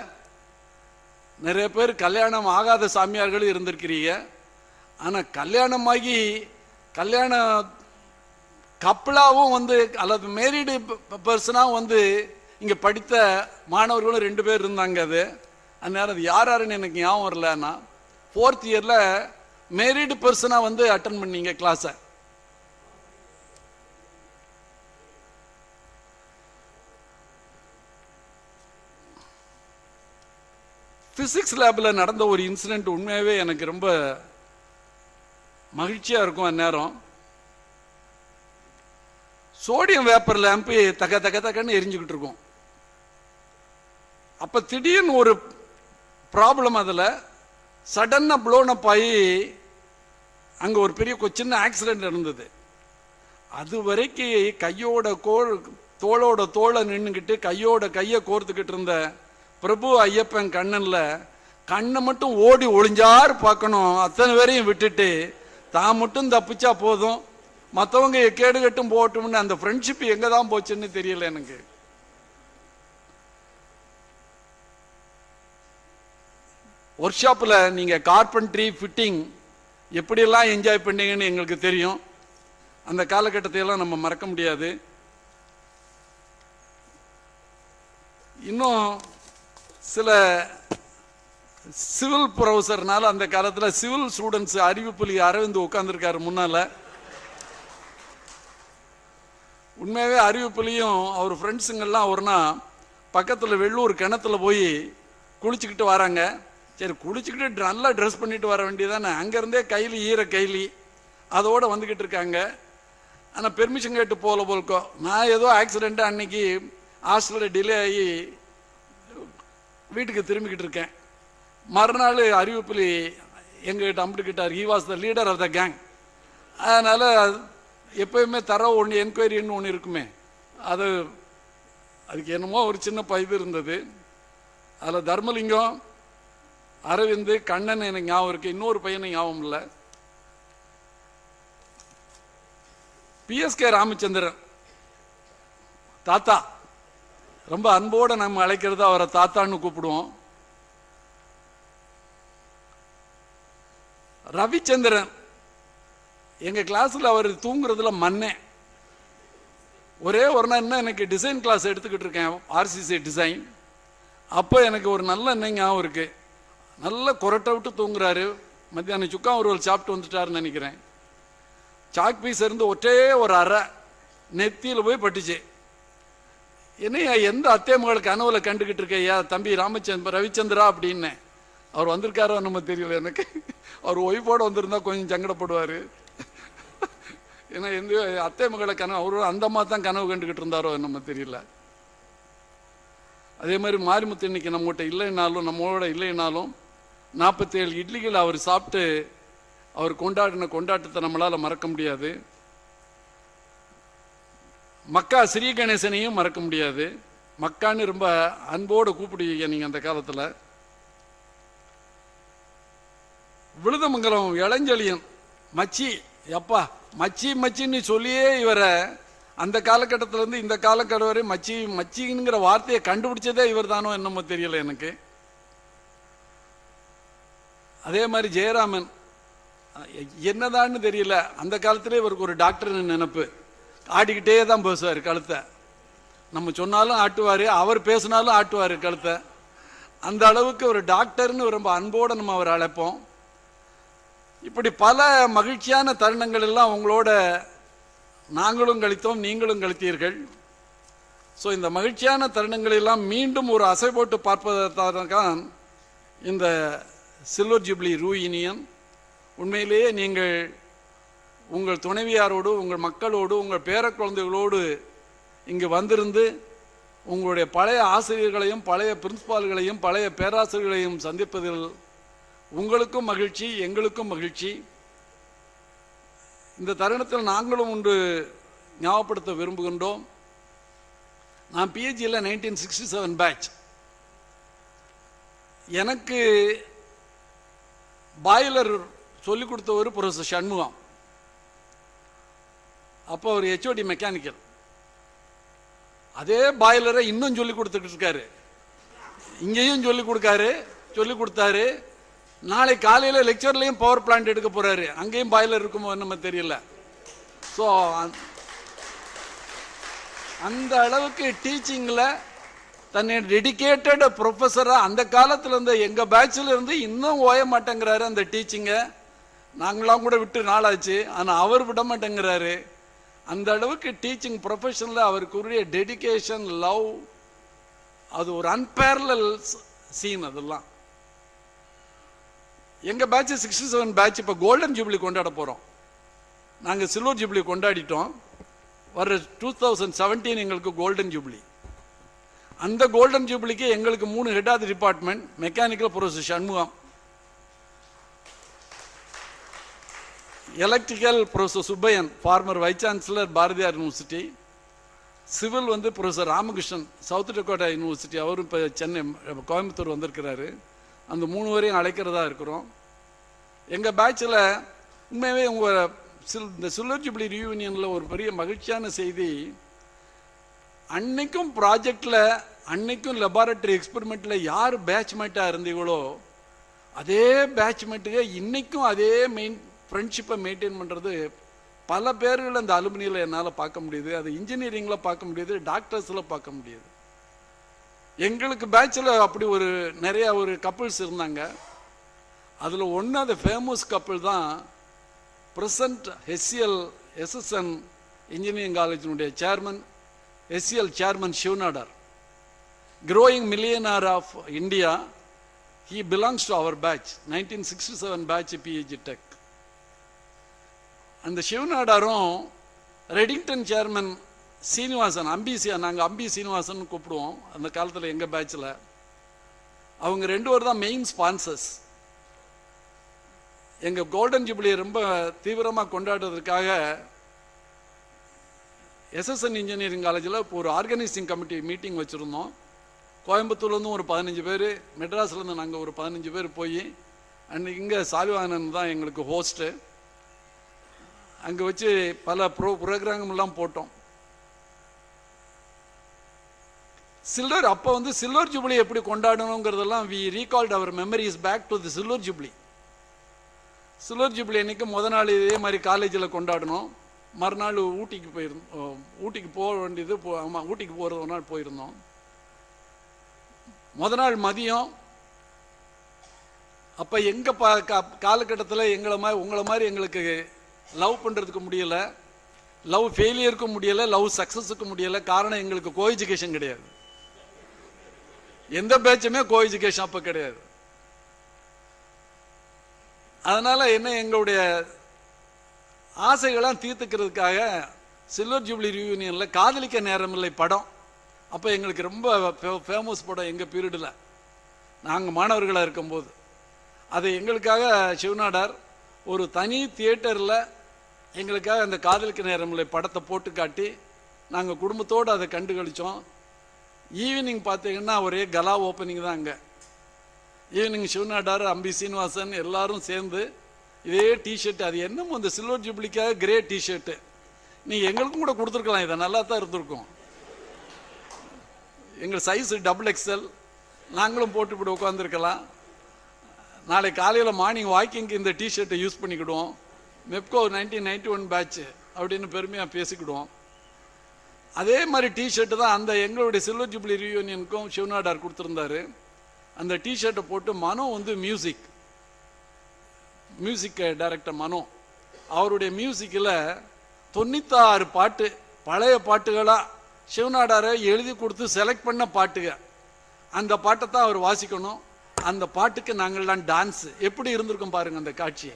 நிறைய பேர் கல்யாணம் ஆகாத சாமியார்களும் இருந்திருக்கிறீங்க. ஆனா கல்யாணமாகி கல்யாண கப்பலாவும் வந்து அல்லது மேரிடு பர்சனாகவும் வந்து இங்க படித்த மாணவர்களும் 2 பேர் இருந்தாங்க. அது யார் யாருன்னு எனக்கு ஞாபகம் வரலன்னா 4th இயர்ல மேரிடு பர்சனா வந்து அட்டன் பண்ணீங்க கிளாஸ. பிசிக்ஸ் லேப்ல நடந்த ஒரு இன்சிடென்ட் உண்மையாவே எனக்கு ரொம்ப மகிழ்ச்சியா இருக்கும். அந்நேரம் சோடியம் வேப்பர் லேம்பு தக்க தக்க தக்கன்னு எரிஞ்சுக்கிட்டு இருக்கும். அப்ப திடீர்னு ஒரு ப்ராப்ளம், அதுல சடன்னா ப்ளோன் அப் ஆகி அங்க ஒரு பெரிய சின்ன ஆக்சிடென்ட் இருந்தது. அது வரைக்கும் கையோட தோளோட தோளை நின்றுக்கிட்டு கையோட கையை கோர்த்துக்கிட்டு இருந்த பிரபு ஐயப்பன் கண்ணன்ல கண்ணை மட்டும் ஓடி ஒளிஞ்சாரு பார்க்கணும். அத்தனை பேரையும் விட்டுட்டு தான் மட்டும் தப்பிச்சா போதும், மற்றவங்க கேடு கட்டும் போட்டோம்னு அந்த ஃப்ரெண்ட்ஷிப் எங்க தான் போச்சுன்னு தெரியல எனக்கு. ஒர்க் ஷாப்ல நீங்க கார்பென்ட்ரி ஃபிட்டிங் எப்படியெல்லாம் என்ஜாய் பண்ணீங்கன்னு எங்களுக்கு தெரியும். அந்த காலகட்டத்தை எல்லாம் நம்ம மறக்க முடியாது. இன்னும் சில சிவில் ப்ரொஃபஸர்னால அந்த காலத்தில் சிவில் ஸ்டூடெண்ட்ஸ் அறிவிப்புலி அரவிந்த் உட்கார்ந்துருக்காரு முன்னால. உண்மையாவே அறிவிப்புலையும் அவர் ஃப்ரெண்ட்ஸுங்கெல்லாம் ஒருனா பக்கத்தில் வெள்ளூர் கிணத்துல போய் குளிச்சுக்கிட்டு வராங்க. சரி குளிச்சுக்கிட்டு நல்லா ட்ரெஸ் பண்ணிட்டு வர வேண்டியதானே, அங்கேருந்தே கைலி ஈர கைலி அதோட வந்துக்கிட்டு இருக்காங்க. ஆனால் பெர்மிஷன் கேட்டு போல போல்கோ நான் ஏதோ ஆக்சிடென்ட் அன்னைக்கு ஹாஸ்டலில் டிலே ஆகி வீட்டுக்கு திரும்பிக்கிட்டு இருக்கேன். மறுநாள் அறிவிப்புலி எங்ககிட்ட அம்பிட்டுக்கிட்டார். He was the leader of the gang. அதனால எப்பயுமே தரவு ஒன்று என்கொயரின்னு ஒன்று இருக்குமே, அதுக்கு என்னமோ ஒரு சின்ன இது இருந்தது. அதில் தர்மலிங்கம், அரவிந்த், கண்ணன் எனக்கு ஞாபகம் இருக்கு, இன்னொரு பையனை ஞாபகம் இல்லை. PSK ராமச்சந்திரன் தாத்தா, ரொம்ப அன்போட நம்ம அழைக்கிறது அவரை தாத்தான்னு கூப்பிடுவோம். ரவிச்சந்திரன் எங்க கிளாஸ்ல அவர் தூங்குறதுல மண்ணே. ஒரே ஒரு நாள் என்ன எனக்கு டிசைன் கிளாஸ் எடுத்துக்கிட்டு இருக்கேன், RCC டிசைன். அப்போ எனக்கு ஒரு நல்ல ஞாபகம் இருக்கு, நல்ல கொரட்டை விட்டு தூங்குறாரு. மத்தியானம் சுக்கா ஒருவல் சாப்பிட்டு வந்துட்டாருன்னு நினைக்கிறேன். சாக் பீஸ் இருந்து ஒற்றே ஒரு அறை நெத்தியில் போய் பட்டுச்சு. என்னையா எந்த அத்தை மகள் கனவுல கண்டுகிட்டு இருக்கையா தம்பி ரவிச்சந்திரா அப்படின்னு. அவர் வந்திருக்காரோ நம்ம தெரியல எனக்கு. அவர் ஒய்ஃபோட வந்திருந்தா கொஞ்சம் சங்கடப்படுவாரு. ஏன்னா எந்த அத்தை மகளை கனவு அவரு அந்த மாதிரி தான் கனவு கண்டுகிட்டு இருந்தாரோ நம்ம தெரியல. அதே மாதிரி மாரிமுத்து இன்னைக்கு நம்மகிட்ட இல்லைனாலும் நம்மளோட இல்லைனாலும் 47 இட்லிகள் அவர் சாப்பிட்டு அவர் கொண்டாடின கொண்டாட்டத்தை நம்மளால மறக்க முடியாது. மக்கா ஸ்ரீ கணேசனையும் மறக்க முடியாது. மக்கான்னு ரொம்ப அன்போடு கூப்பிடுவீங்க நீங்க அந்த காலத்துல. விழுதமங்கலம் இளஞ்செழியன் மச்சி, எப்பா மச்சி மச்சின்னு சொல்லியே இவரை அந்த காலகட்டத்தில இருந்து இந்த காலகட்டம் வரை மச்சிங்கிற வார்த்தையை கண்டுபிடிச்சதே இவர் தானோ என்னமோ தெரியல எனக்கு. அதே மாதிரி ஜெயராமன் என்னதான்னு தெரியல, அந்த காலத்திலே இவருக்கு ஒரு டாக்டர்னு நினைப்பு. ஆடிக்கிட்டே தான் பேசுவார் கழுத்தை. நம்ம சொன்னாலும் ஆட்டுவார், அவர் பேசினாலும் ஆட்டுவார் கழுத்தை. அந்த அளவுக்கு ஒரு டாக்டர்னு ரொம்ப அன்போடு நம்ம அவர் அழைப்போம். இப்படி பல மகிழ்ச்சியான தருணங்கள் எல்லாம் உங்களோட நாங்களும் கழித்தோம், நீங்களும் கழித்தீர்கள். ஸோ இந்த மகிழ்ச்சியான தருணங்கள் எல்லாம் மீண்டும் ஒரு அசை போட்டு பார்ப்பதற்காக இந்த சில்வர் ஜூப்ளி ரூயூனியன். உண்மையிலேயே நீங்கள் உங்கள் துணைவியாரோடு, உங்கள் மக்களோடு, உங்கள் பேர குழந்தைகளோடு இங்கு வந்திருந்து உங்களுடைய பழைய ஆசிரியர்களையும் பழைய பிரின்சிபால்களையும் பழைய பேராசிரியர்களையும் சந்திப்பதில் உங்களுக்கும் மகிழ்ச்சி, எங்களுக்கும் மகிழ்ச்சி. இந்த தருணத்தில் நாங்களும் ஒன்று ஞாபகப்படுத்த விரும்புகின்றோம். நான் பிஹெச்டியில் 1967 பேட்ச். எனக்கு பாய்லர் சொல்லிக் கொடுத்தவர் ப்ரொஃபஸர் சண்முகம். அப்போ அவர் ஹெச்ஓடி மெக்கானிக்கல். அதே பாய்லரை இன்னும் சொல்லிக் கொடுத்துட்டு இருக்காரு, இங்கேயும் சொல்லிக் கொடுத்தாரு. நாளை காலையில் லெக்சர்லையும் பவர் பிளான்ட் எடுக்க போறாரு, அங்கேயும் பாய்லர் இருக்குமோ நம்ம தெரியல. ஸோ அந்த அளவுக்கு டீச்சிங்கில் தன்னை டெடிக்கேட்டட் ப்ரொஃபஸராக அந்த காலத்தில் இருந்த எங்கள் பேட்சில் இருந்து இன்னும் ஓய மாட்டேங்கிறாரு. அந்த டீச்சிங்கை நாங்களாம் கூட விட்டு நாளாச்சு, ஆனால் அவர் விட மாட்டேங்கிறாரு. அந்த அளவுக்கு டீச்சிங் ப்ரொஃபஷனில் அவருக்குரிய டெடிக்கேஷன், லவ், அது ஒரு அன்பேரலல் சீன். அதெல்லாம் எங்கள் பேட்ச் 67 பேட்ச் இப்போ கோல்டன் ஜூப்ளி கொண்டாட போகிறோம். நாங்கள் சில்வர் ஜூப்ளி கொண்டாடிட்டோம். வர 2017 எங்களுக்கு கோல்டன் ஜூப்ளி. அந்த கோல்டன் ஜூப்ளிக்கு எங்களுக்கு 3 head of the department. Mechanical professor Shanmugam, electrical professor Subbaiyan, former vice chancellor Bharathiar university. Civil வந்து professor Ramakrishnan, South Dakota university, அவரும் இப்போ சென்னை கோயம்புத்தூர் வந்திருக்கிறாரு. அந்த 3 வரையும் அழைக்கிறதா இருக்கிறோம். எங்கள் பேட்சில் உண்மையாகவே இந்த சில்வர் ஜூப்ளி ரியூனியனில் ஒரு பெரிய மகிழ்ச்சியான செய்தி. அன்னைக்கும் ப்ராஜெக்டில், அன்னைக்கும் லெபார்டரி எக்ஸ்பெரிமெண்ட்டில் யார் பேட்ச்மேட்டாக இருந்தீங்களோ அதே பேட்ச்மேட்டுக்கு இன்னைக்கும் அதே ஃப்ரெண்ட்ஷிப்பை மெயின்டைன் பண்ணுறது பல பேர்கள் அந்த அலுமினியில் என்னால் பார்க்க முடியுது. அது இன்ஜினியரிங்கில் பார்க்க முடியுது, டாக்டர்ஸில் பார்க்க முடியுது. எங்களுக்கு பேட்சில் அப்படி நிறைய கப்புள்ஸ் இருந்தாங்க. அதில் ஒன்று அந்த ஃபேமஸ் கப்புள் தான் பிரசன்ட் எஸ்எஸ்என் இன்ஜினியரிங் காலேஜினுடைய chairman, SCL chairman Shiv Nadar, growing millionaire of India. He belongs to our batch, 1967 batch PhD Tech. அந்த சிவநாடாரும் ரெடிங்டன் சேர்மன் சீனிவாசன், நாங்கள் அம்பி சீனிவாசன் கூப்பிடுவோம் அந்த காலத்தில் எங்கள் பேட்சில். அவங்க 2 பேர் தான் மெயின் ஸ்பான்சர்ஸ். எங்கள் கோல்டன் ஜூப்ளியை ரொம்ப தீவிரமாக கொண்டாடுறதுக்காக எஸ்எஸ்என் இன்ஜினியரிங் காலேஜில் இப்போ ஒரு ஆர்கனைசிங் கமிட்டி மீட்டிங் வச்சுருந்தோம். கோயம்புத்தூர்லேருந்து ஒரு 15 பேர், மெட்ராஸ்லேருந்து நாங்கள் ஒரு 15 பேர் போய் அன்றைக்கி இங்கே சாலிவானன் தான் எங்களுக்கு ஹோஸ்ட்டு. அங்கே வச்சு பல ப்ரோக்ராம்லாம் போட்டோம். அப்போ சில்வர் ஜூப்ளி எப்படி கொண்டாடணுங்கிறதெல்லாம் we recalled our memories back to the silver jubilee. Silver jubilee அன்னைக்கு முத நாள் இதே மாதிரி காலேஜில் கொண்டாடணும். மறுநாள் ஊட்டிக்கு போயிருந்தோம். ஊட்டிக்கு போக வேண்டியது ஆமாம், ஊட்டிக்கு போகிறது ஒரு நாள் போயிருந்தோம். முத நாள் மதியம். அப்போ எங்கள் காலகட்டத்தில் உங்களை மாதிரி எங்களுக்கு லவ் பண்ணுறதுக்கு முடியலை, லவ் ஃபெயிலியருக்கும் முடியலை, லவ் சக்ஸஸுக்கும் முடியலை. காரணம் எங்களுக்கு கோ எஜுகேஷன் கிடையாது. எந்த பேட்சுமே கோ எஜுகேஷன் அப்போ கிடையாது. அதனால எங்களுடைய ஆசைகளாம் தீர்த்துக்கிறதுக்காக சில்வர் ஜூப்ளி ரியூனியனில் காதலிக்க நேரமில்லை படம் அப்போ எங்களுக்கு ரொம்ப ஃபேமஸ் படம் எங்கள் பீரியடில் நாங்கள் மாணவர்களாக இருக்கும்போது. அதை எங்களுக்காக சிவநாடார் ஒரு தனி தியேட்டரில் எங்களுக்காக அந்த காதலிக்க நேரமில்லை படத்தை போட்டு காட்டி நாங்கள் குடும்பத்தோடு அதை கண்டு கழித்தோம். ஈவினிங் பார்த்தீங்கன்னா ஒரே கலா ஓப்பனிங் தான். அங்கே ஈவினிங் சிவநாடார், அம்பி சீனிவாசன் எல்லாரும் சேர்ந்து இதே டிஷர்ட், அது என்னமோ அந்த சில்வர் ஜூப்ளிக்காக கிரே டிஷர்ட்டு, நீங்கள் எங்களுக்கும் கூட கொடுத்துருக்கலாம், இதை நல்லா தான் இருந்திருக்கும். எங்கள் சைஸ் XXL, நாங்களும் போட்டுவிட்டு உட்காந்துருக்கலாம். நாளை காலையில் மார்னிங் வாக்கிங்க்கு இந்த டிஷர்ட்டை யூஸ் பண்ணிக்கிடுவோம். மெப்கோ 1991 பேட்ச் அப்படின்னு பெருமையாக பேசிக்கிடுவோம். அதே மாதிரி டிஷர்ட்டு தான் அந்த எங்களுடைய சில்வர் ஜூப்ளி ரியூனியனுக்கும் சிவநாடார் கொடுத்துருந்தாரு. அந்த டிஷர்ட்டை போட்டு மனோ மியூசிக் டைரக்டர் மனோ, அவருடைய மியூசிக்கில் 96 பாட்டு பழைய பாட்டுகளாக சிவநாடாரை எழுதி கொடுத்து செலக்ட் பண்ண பாட்டுங்க. அந்த பாட்டை தான் அவர் வாசிக்கணும். அந்த பாட்டுக்கு நாங்கள்லாம் டான்ஸ் எப்படி இருந்திருக்கோம் பாருங்க அந்த காட்சி.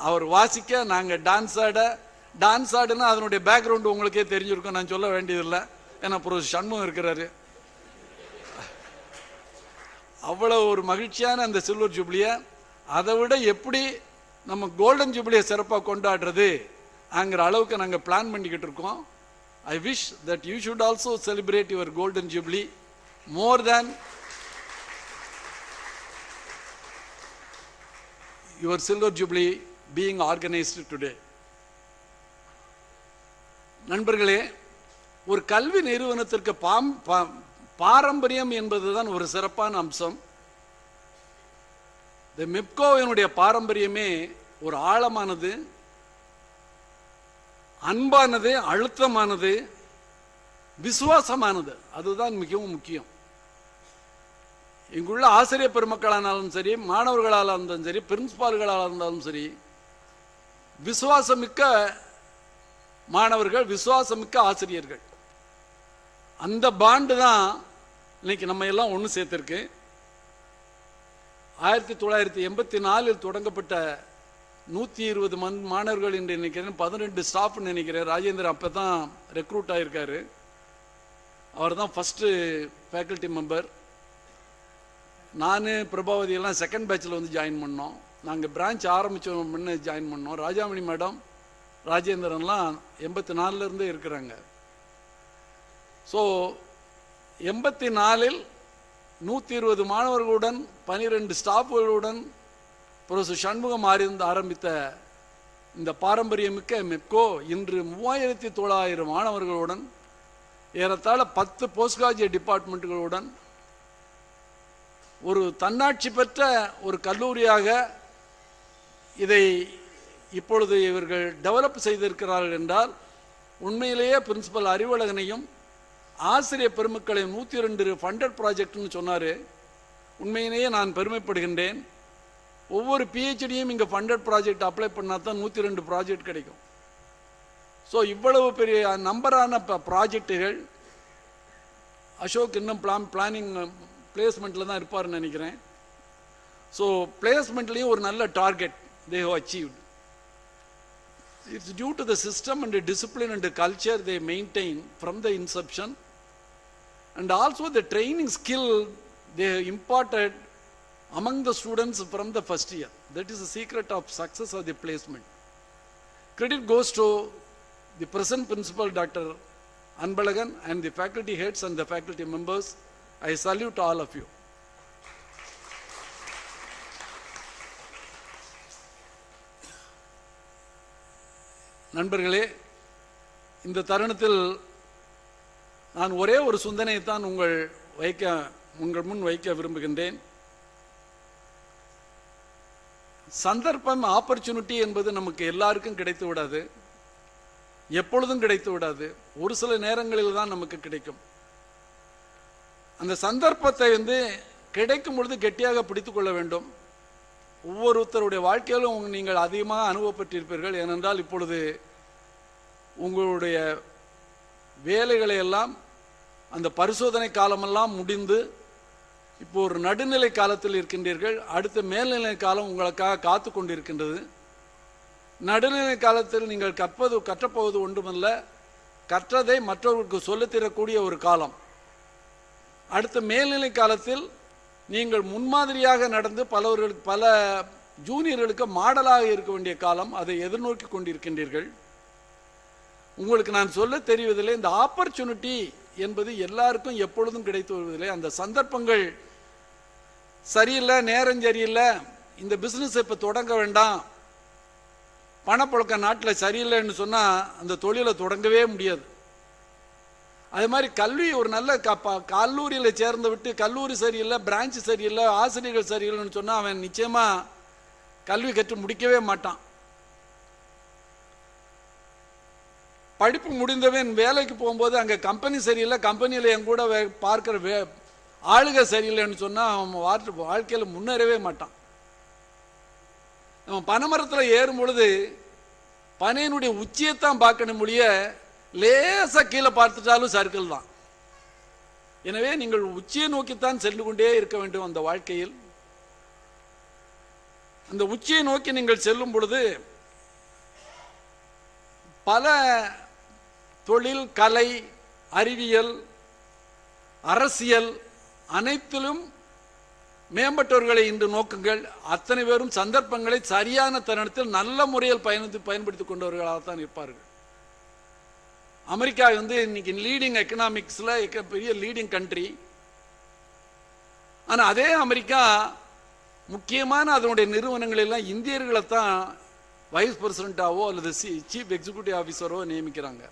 அவர் வாசிக்க, நாங்கள் டான்ஸ் ஆடுன்னா அதனுடைய பேக்ரவுண்டு உங்களுக்கே தெரிஞ்சிருக்கும், நான் சொல்ல வேண்டியதில்லை. ஏன்னா ப்ரொஃபசர் சண்முகம் இருக்கிறாரு. அவ்வளோ ஒரு மகிழ்ச்சியான அந்த சில்வர் ஜூப்ளியை, அதை விட எப்படி நம்ம கோல்டன் ஜூப்ளியை சிறப்பாக கொண்டாடுறது அங்கிற அளவுக்கு நாங்கள் பிளான் பண்ணிக்கிட்டு இருக்கோம். I wish that you should also celebrate your golden jubilee more than your silver jubilee being organized today. நண்பர்களே, ஒரு கல்வி நிறுவனத்திற்கு பாரம்பரியம் என்பதுதான் ஒரு சிறப்பான அம்சம். இந்த மெப்கோவினுடைய பாரம்பரியமே ஒரு ஆழமானது, அன்பானது, அழுத்தமானது, விசுவாசமானது. அதுதான் மிகவும் முக்கியம். இங்குள்ள ஆசிரியர் பெருமக்களானாலும் சரி, மாணவர்களால் இருந்தாலும் சரி, பிரின்சிபால்களால் இருந்தாலும் சரி, விசுவாசமிக்க மாணவர்கள், விசுவாசமிக்க ஆசிரியர்கள். அந்த பாண்டு தான் இன்னைக்கு நம்ம எல்லாம் ஒன்று சேர்த்திருக்கு. 1984 தொடங்கப்பட்ட 120 மாணவர்கள் என்று நினைக்கிறேன், 12 ஸ்டாஃப்னு நினைக்கிறேன். ராஜேந்திரன் அப்போ தான் ரெக்ரூட் ஆகியிருக்காரு. அவர் தான் ஃபஸ்ட்டு ஃபேக்கல்ட்டி மெம்பர். நான் பிரபாவதி எல்லாம் செகண்ட் பேட்சில் வந்து ஜாயின் பண்ணோம். நாங்கள் பிரான்ச் ஆரம்பித்த முன்னே ஜாயின் பண்ணோம். ராஜாமணி மேடம், ராஜேந்திரன்லாம் 84 இருக்கிறாங்க. ஸோ 84 120 மாணவர்களுடன் 12 ஸ்டாஃப்களுடன் ப்ரொஃபசர் சண்முகம் ஆரம்பித்த இந்த பாரம்பரியமிக்க மெப்கோ இன்று 3900 மாணவர்களுடன், ஏறத்தாழ 10 போஸ்ட் கிராஜுவேட் டிபார்ட்மெண்ட்டுகளுடன் ஒரு தன்னாட்சி பெற்ற ஒரு கல்லூரியாக இதை இப்பொழுது இவர்கள் டெவலப் செய்திருக்கிறார்கள் என்றால், உண்மையிலேயே பிரின்சிபல் அறிவழகனையும் ஆசிரியர் பெருமக்களையும் 102 ஃபண்டட் ப்ராஜெக்ட்னு சொன்னார். உண்மையிலேயே நான் பெருமைப்படுகின்றேன். ஒவ்வொரு பிஹெச்டியும் இங்கே ஃபண்டட் ப்ராஜெக்ட் அப்ளை பண்ணால் தான் 102 ப்ராஜெக்ட் கிடைக்கும். ஸோ இவ்வளவு பெரிய நம்பரான ப்ராஜெக்டுகள். அசோக் இன்னும் பிளானிங் பிளேஸ்மெண்ட்டில் தான் இருப்பார்னு நினைக்கிறேன். ஸோ பிளேஸ்மெண்ட்லேயும் ஒரு நல்ல target they have achieved. It's due to the system and the discipline and the culture they maintain from the inception, and also the training skill they have imparted among the students from the first year. That is the secret of success of the placement. Credit goes to the present principal, Dr. Anbalagan, and the faculty heads and the faculty members. I salute all of you. நண்பர்களே, இந்த தருணத்தில் நான் ஒரே ஒரு சிந்தனையைத்தான் உங்கள் முன் வைக்க விரும்புகின்றேன். சந்தர்ப்பம், ஆப்பர்ச்சுனிட்டி என்பது நமக்கு எல்லாருக்கும் கிடைத்து விடாது, எப்பொழுதும் கிடைத்து விடாது. ஒரு சில நேரங்களில் தான் நமக்கு கிடைக்கும். அந்த சந்தர்ப்பத்தை கிடைக்கும் பொழுது கெட்டியாக பிடித்து கொள்ள வேண்டும். ஒவ்வொருத்தருடைய வாழ்க்கையிலும் நீங்கள் அதிகமாக அனுபவப்பட்டிருப்பீர்கள். ஏனென்றால் இப்பொழுது உங்களுடைய வேலைகளை எல்லாம், அந்த பரிசோதனை காலமெல்லாம் முடிந்து இப்போ ஒரு நடுநிலை காலத்தில் இருக்கின்றீர்கள். அடுத்த மேல்நிலை காலம் உங்களுக்காக காத்து கொண்டிருக்கின்றது. நடுநிலை காலத்தில் நீங்கள் கற்றப்போவது ஒன்றுமல்ல, கற்றதை மற்றவர்களுக்கு சொல்லித்தரக்கூடிய ஒரு காலம். அடுத்த மேல்நிலை காலத்தில் நீங்கள் முன்மாதிரியாக நடந்து பல ஜூனியர்களுக்கு மாடலாக இருக்க வேண்டிய காலம். அதை எதிர்நோக்கி கொண்டிருக்கின்றீர்கள். உங்களுக்கு நான் சொல்ல தெரிவதில்லை, இந்த ஆப்பர்ச்சுனிட்டி என்பது எல்லாருக்கும் எப்பொழுதும் கிடைத்து வருவதில்லை. அந்த சந்தர்ப்பங்கள் சரியில்லை, நேரம் சரியில்லை, இந்த பிஸ்னஸ் இப்போ தொடங்க வேண்டாம், பணப்புழக்க நாட்டில் சரியில்லைன்னு சொன்னால் அந்த தொழிலை தொடங்கவே முடியாது. அது மாதிரி கல்வி ஒரு நல்ல கல்லூரியில் சேர்ந்து விட்டு கல்லூரி சரியில்லை, பிரான்ச் சரியில்லை, ஆசிரியர்கள் சரியில்லைன்னு சொன்னால் அவன் நிச்சயமாக கல்வி கற்று முடிக்கவே மாட்டான். படிப்பு முடிந்தவன் வேலைக்கு போகும்போது அங்கே கம்பெனி சரியில்லை, கம்பெனியில் என் கூட பார்க்குற ஆளுக சரியில்லைன்னு சொன்னால் அவன் வாழ்க்கையில் முன்னேறவே மாட்டான். நம்ம பனைமரத்தில் ஏறும் பொழுது பனையினுடைய உச்சியைத்தான் பார்க்கணும் முடிய லேசாக கீழே பார்த்துட்டாலும் சர்க்கிள் தான். எனவே நீங்கள் உச்சியை நோக்கித்தான் சென்று கொண்டே இருக்க வேண்டும். அந்த வாழ்க்கையில் அந்த உச்சியை நோக்கி நீங்கள் செல்லும் பொழுது பல தொழில், கலை, அறிவியல், அரசியல் அனைத்திலும் மேம்பட்டவர்களை இன்று நோக்குங்கள். அத்தனை பேரும் சந்தர்ப்பங்களை சரியான தருணத்தில் நல்ல முறையில் பயன்படுத்திக் கொண்டவர்களாகத்தான் இருப்பார்கள். அமெரிக்கா இன்னைக்கு லீடிங் எக்கனாமிக்ஸ்ல பெரிய லீடிங் கண்ட்ரி. ஆனா அதே அமெரிக்கா முக்கியமான அதனுடைய நிறுவனங்கள் எல்லாம் இந்தியர்களை தான் வைஸ் பிரசிடென்டாவோ அல்லது சீஃப் எக்ஸிகியூட்டிவ் ஆபீசரோ நியமிக்கிறாங்க.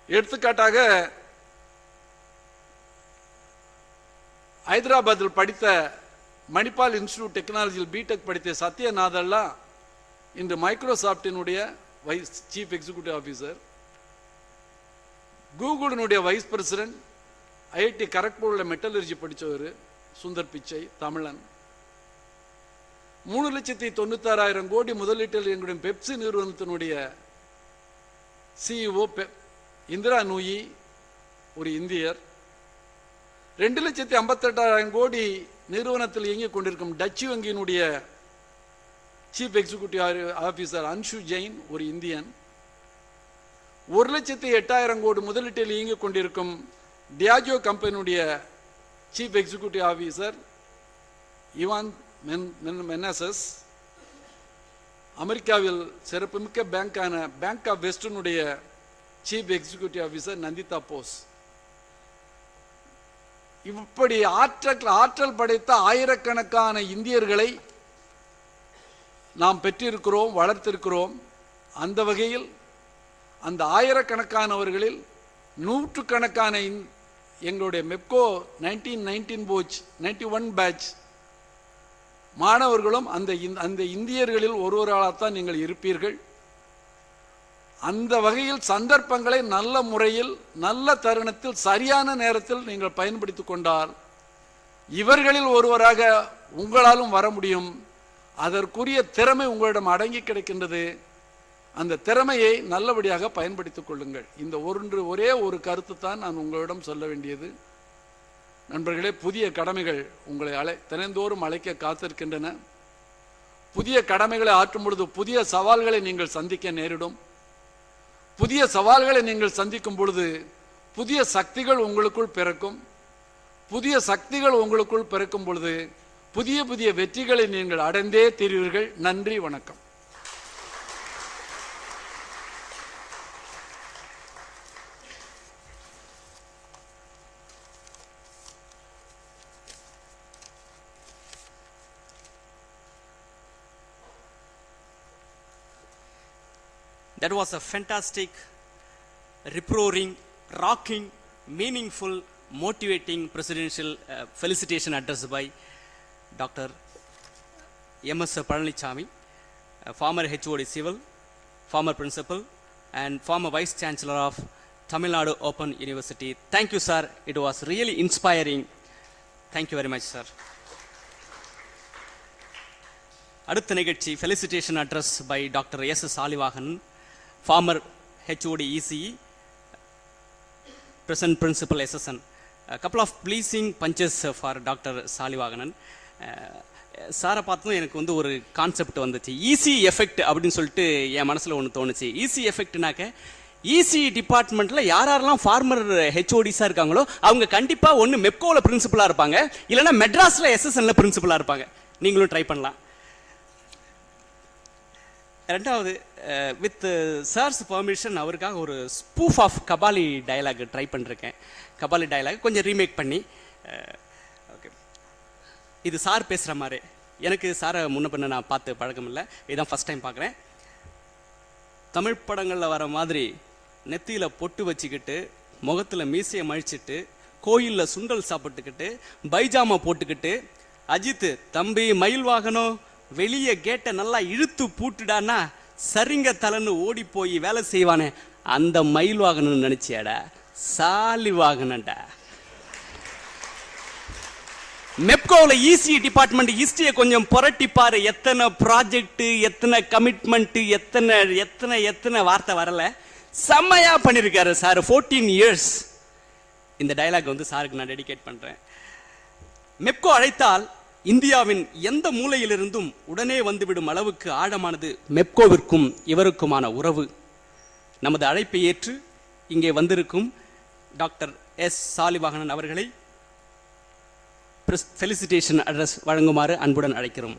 எடுத்துக்காட்டாக ஹைதராபாத்தில் படித்த மணிப்பால் இன்ஸ்டிடியூட் டெக்னாலஜியில் பிடெக் படித்த சத்யநாதெல்லாம் இன்று மைக்ரோசாப்டினுடைய வைஸ் சீஃப் எக்ஸிகியூட்டிவ் ஆபீசர். கூகுளினுடைய வைஸ் பிரசிடென்ட், ஐஐடி கரக்பூரில் மெட்டலர்ஜி படித்தவர் சுந்தர் பிச்சை, தமிழன். 3,96,000 கோடி முதலீட்டில் எங்களுடைய பெப்சி நிறுவனத்தினுடைய சிஇஓ இந்திரா நூயி ஒரு இந்தியர். 2,58,000 கோடி நிறுவனத்தில் இயங்கிக் கொண்டிருக்கும் டச்சு வங்கியினுடைய chief executive officer Anshu Jain ஒரு இந்தியன். 1,08,000 கோடி முதலீட்டில் இயங்கிக் கொண்டிருக்கும் டியாஜோ கம்பெனியுடைய chief executive officer Ivan Menezes. அமெரிக்காவில் சிறப்புமிக்க பேங்கான பேங்க் ஆஃப் வெஸ்டர்னுடைய chief executive officer Nandita Bose. இப்படி ஆற்றல் படைத்த ஆயிரக்கணக்கான இந்தியர்களை நாம் பெற்றிருக்கிறோம், வளர்த்திருக்கிறோம். அந்த வகையில் அந்த ஆயிரக்கணக்கானவர்களில் நூற்றுக்கணக்கான எங்களுடைய மெப்கோ 1991 பேட்ச் மாணவர்களும் அந்த இந்தியர்களில் ஒருவராகத்தான் நீங்கள் இருப்பீர்கள். அந்த வகையில் சந்தர்ப்பங்களை நல்ல முறையில் நல்ல தருணத்தில் சரியான நேரத்தில் நீங்கள் பயன்படுத்திக் கொண்டால் இவர்களில் ஒருவராக உங்களாலும் வர முடியும். அதற்குரிய திறமை உங்களிடம் அடங்கி கிடைக்கின்றது. அந்த திறமையை நல்லபடியாக பயன்படுத்திக் கொள்ளுங்கள். இந்த ஒரே ஒரு கருத்து தான் நான் உங்களிடம் சொல்ல வேண்டியது. நண்பர்களே, புதிய கடமைகள் உங்களை தினந்தோறும் அழைக்க காத்திருக்கின்றன. புதிய கடமைகளை ஆற்றும் பொழுது புதிய சவால்களை நீங்கள் சந்திக்க நேரிடும். புதிய சவால்களை நீங்கள் சந்திக்கும் பொழுது புதிய சக்திகள் உங்களுக்குள் பிறக்கும். புதிய சக்திகள் உங்களுக்குள் பிறக்கும் பொழுது புதிய புதிய வெற்றிகளை நீங்கள் அடைந்தே தீர்வீர்கள். நன்றி, வணக்கம். That was a fantastic, rip-roaring, rocking, meaningful, motivating presidential felicitation address by Dr. M.S. Palanichami, former HOD Civil, former Principal, and former Vice Chancellor of Tamil Nadu Open University. Thank you, sir. It was really inspiring. Thank you very much, sir. அடுத்த நிகழ்ச்சி felicitation address by Dr. S. Salivagan, former HOD ECE, present Principal SSN. A couple of pleasing punches for Dr. Salivaganan. சாரை பார்த்தும் எனக்கு ஒரு concept வந்துச்சு. Easy effect அப்படின்னு சொல்லிட்டு என் மனசில் ஒன்று தோணுச்சு. ஈசி எஃபெக்ட்னாக்க இசி டிபார்ட்மெண்ட்டில் யாரெல்லாம் ஃபார்மர் ஹெச்ஓடிஸாக இருக்காங்களோ அவங்க கண்டிப்பாக ஒன்று மெப்கோவில் பிரின்சிபலாக இருப்பாங்க, இல்லைன்னா மெட்ராஸில் எஸ்எஸ்என்ல பிரின்சிபலாக இருப்பாங்க. நீங்களும் ட்ரை பண்ணலாம். ரெண்டாவது, வித் சார்ஸ் பர்மிஷன் அவருக்காக ஒரு spoof of Kabali dialogue try பண்ணிருக்கேன். கபாலி டயலாக் கொஞ்சம் ரீமேக் பண்ணி. ஓகே, இது சார் பேசுகிற மாதிரி. எனக்கு சாரை முன்ன பண்ண நான் பார்த்து பழக்கம் இல்லை, இதுதான் ஃபஸ்ட் டைம் பார்க்குறேன். தமிழ் படங்களில் வர மாதிரி நெத்தியில் பொட்டு வச்சுக்கிட்டு, முகத்தில் மீசையை மழிச்சிட்டு, கோயிலில் சுண்டல் சாப்பிட்டுக்கிட்டு, பைஜாமா போட்டுக்கிட்டு, அஜித் தம்பி மயில் வாகனம் வெளியே கேட்டை நல்லா இழுத்து பூட்டுடான்னா சரிங்க தலைன்னு ஓடி போய் வேலை செய்வானே அந்த மயில் வாகனம் நினைச்சியாடா, சாலி வாகனம்டா. மெப்கோவில் இசி டிபார்ட்மெண்ட் ஹிஸ்டரியை கொஞ்சம் புரட்டிப்பாரு. எத்தனை ப்ராஜெக்ட், எத்தனை கமிட்மெண்ட், எத்தனை வார்த்தை வரல, செம்மையா பண்ணிருக்காரு சார். 14 years. இந்த டயலாக் சாருக்கு நான் டெடிகேட் பண்றேன். மெப்கோ அழைத்தால் இந்தியாவின் எந்த மூலையிலிருந்தும் உடனே வந்துவிடும் அளவுக்கு ஆழமானது மெப்கோவிற்கும் இவருக்குமான உறவு. நமது அழைப்பை ஏற்று இங்கே வந்திருக்கும் டாக்டர் எஸ் சாலிவாகனன் அவர்களை ஃபெலிசிட்டேஷன் அட்ரஸ் வழங்குமாறு அன்புடன் அழைக்கிறோம்.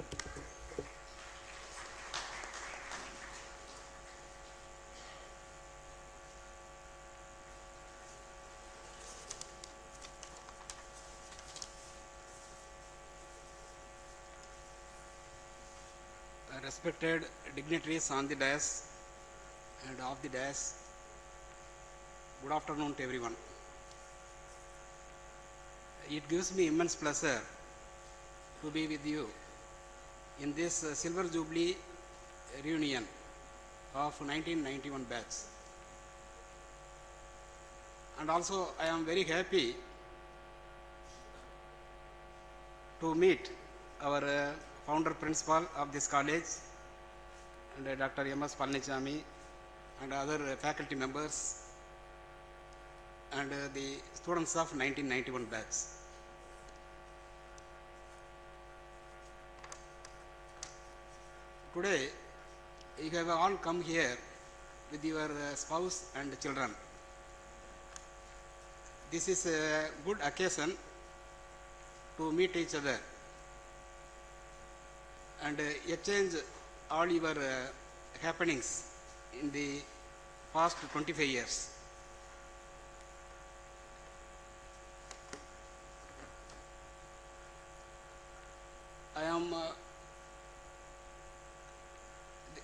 Respected dignitaries on the dais and off the dais, good afternoon to everyone. It gives me immense pleasure to be with you in this Silver Jubilee reunion of 1991 batch. And also I am very happy to meet our founder principal of this college and Dr. M.S. Palnichami and other faculty members and the students of 1991 batch. Today you have all come here with your spouse and children. This is a good occasion to meet each other and exchange all your happenings in the past 25 years.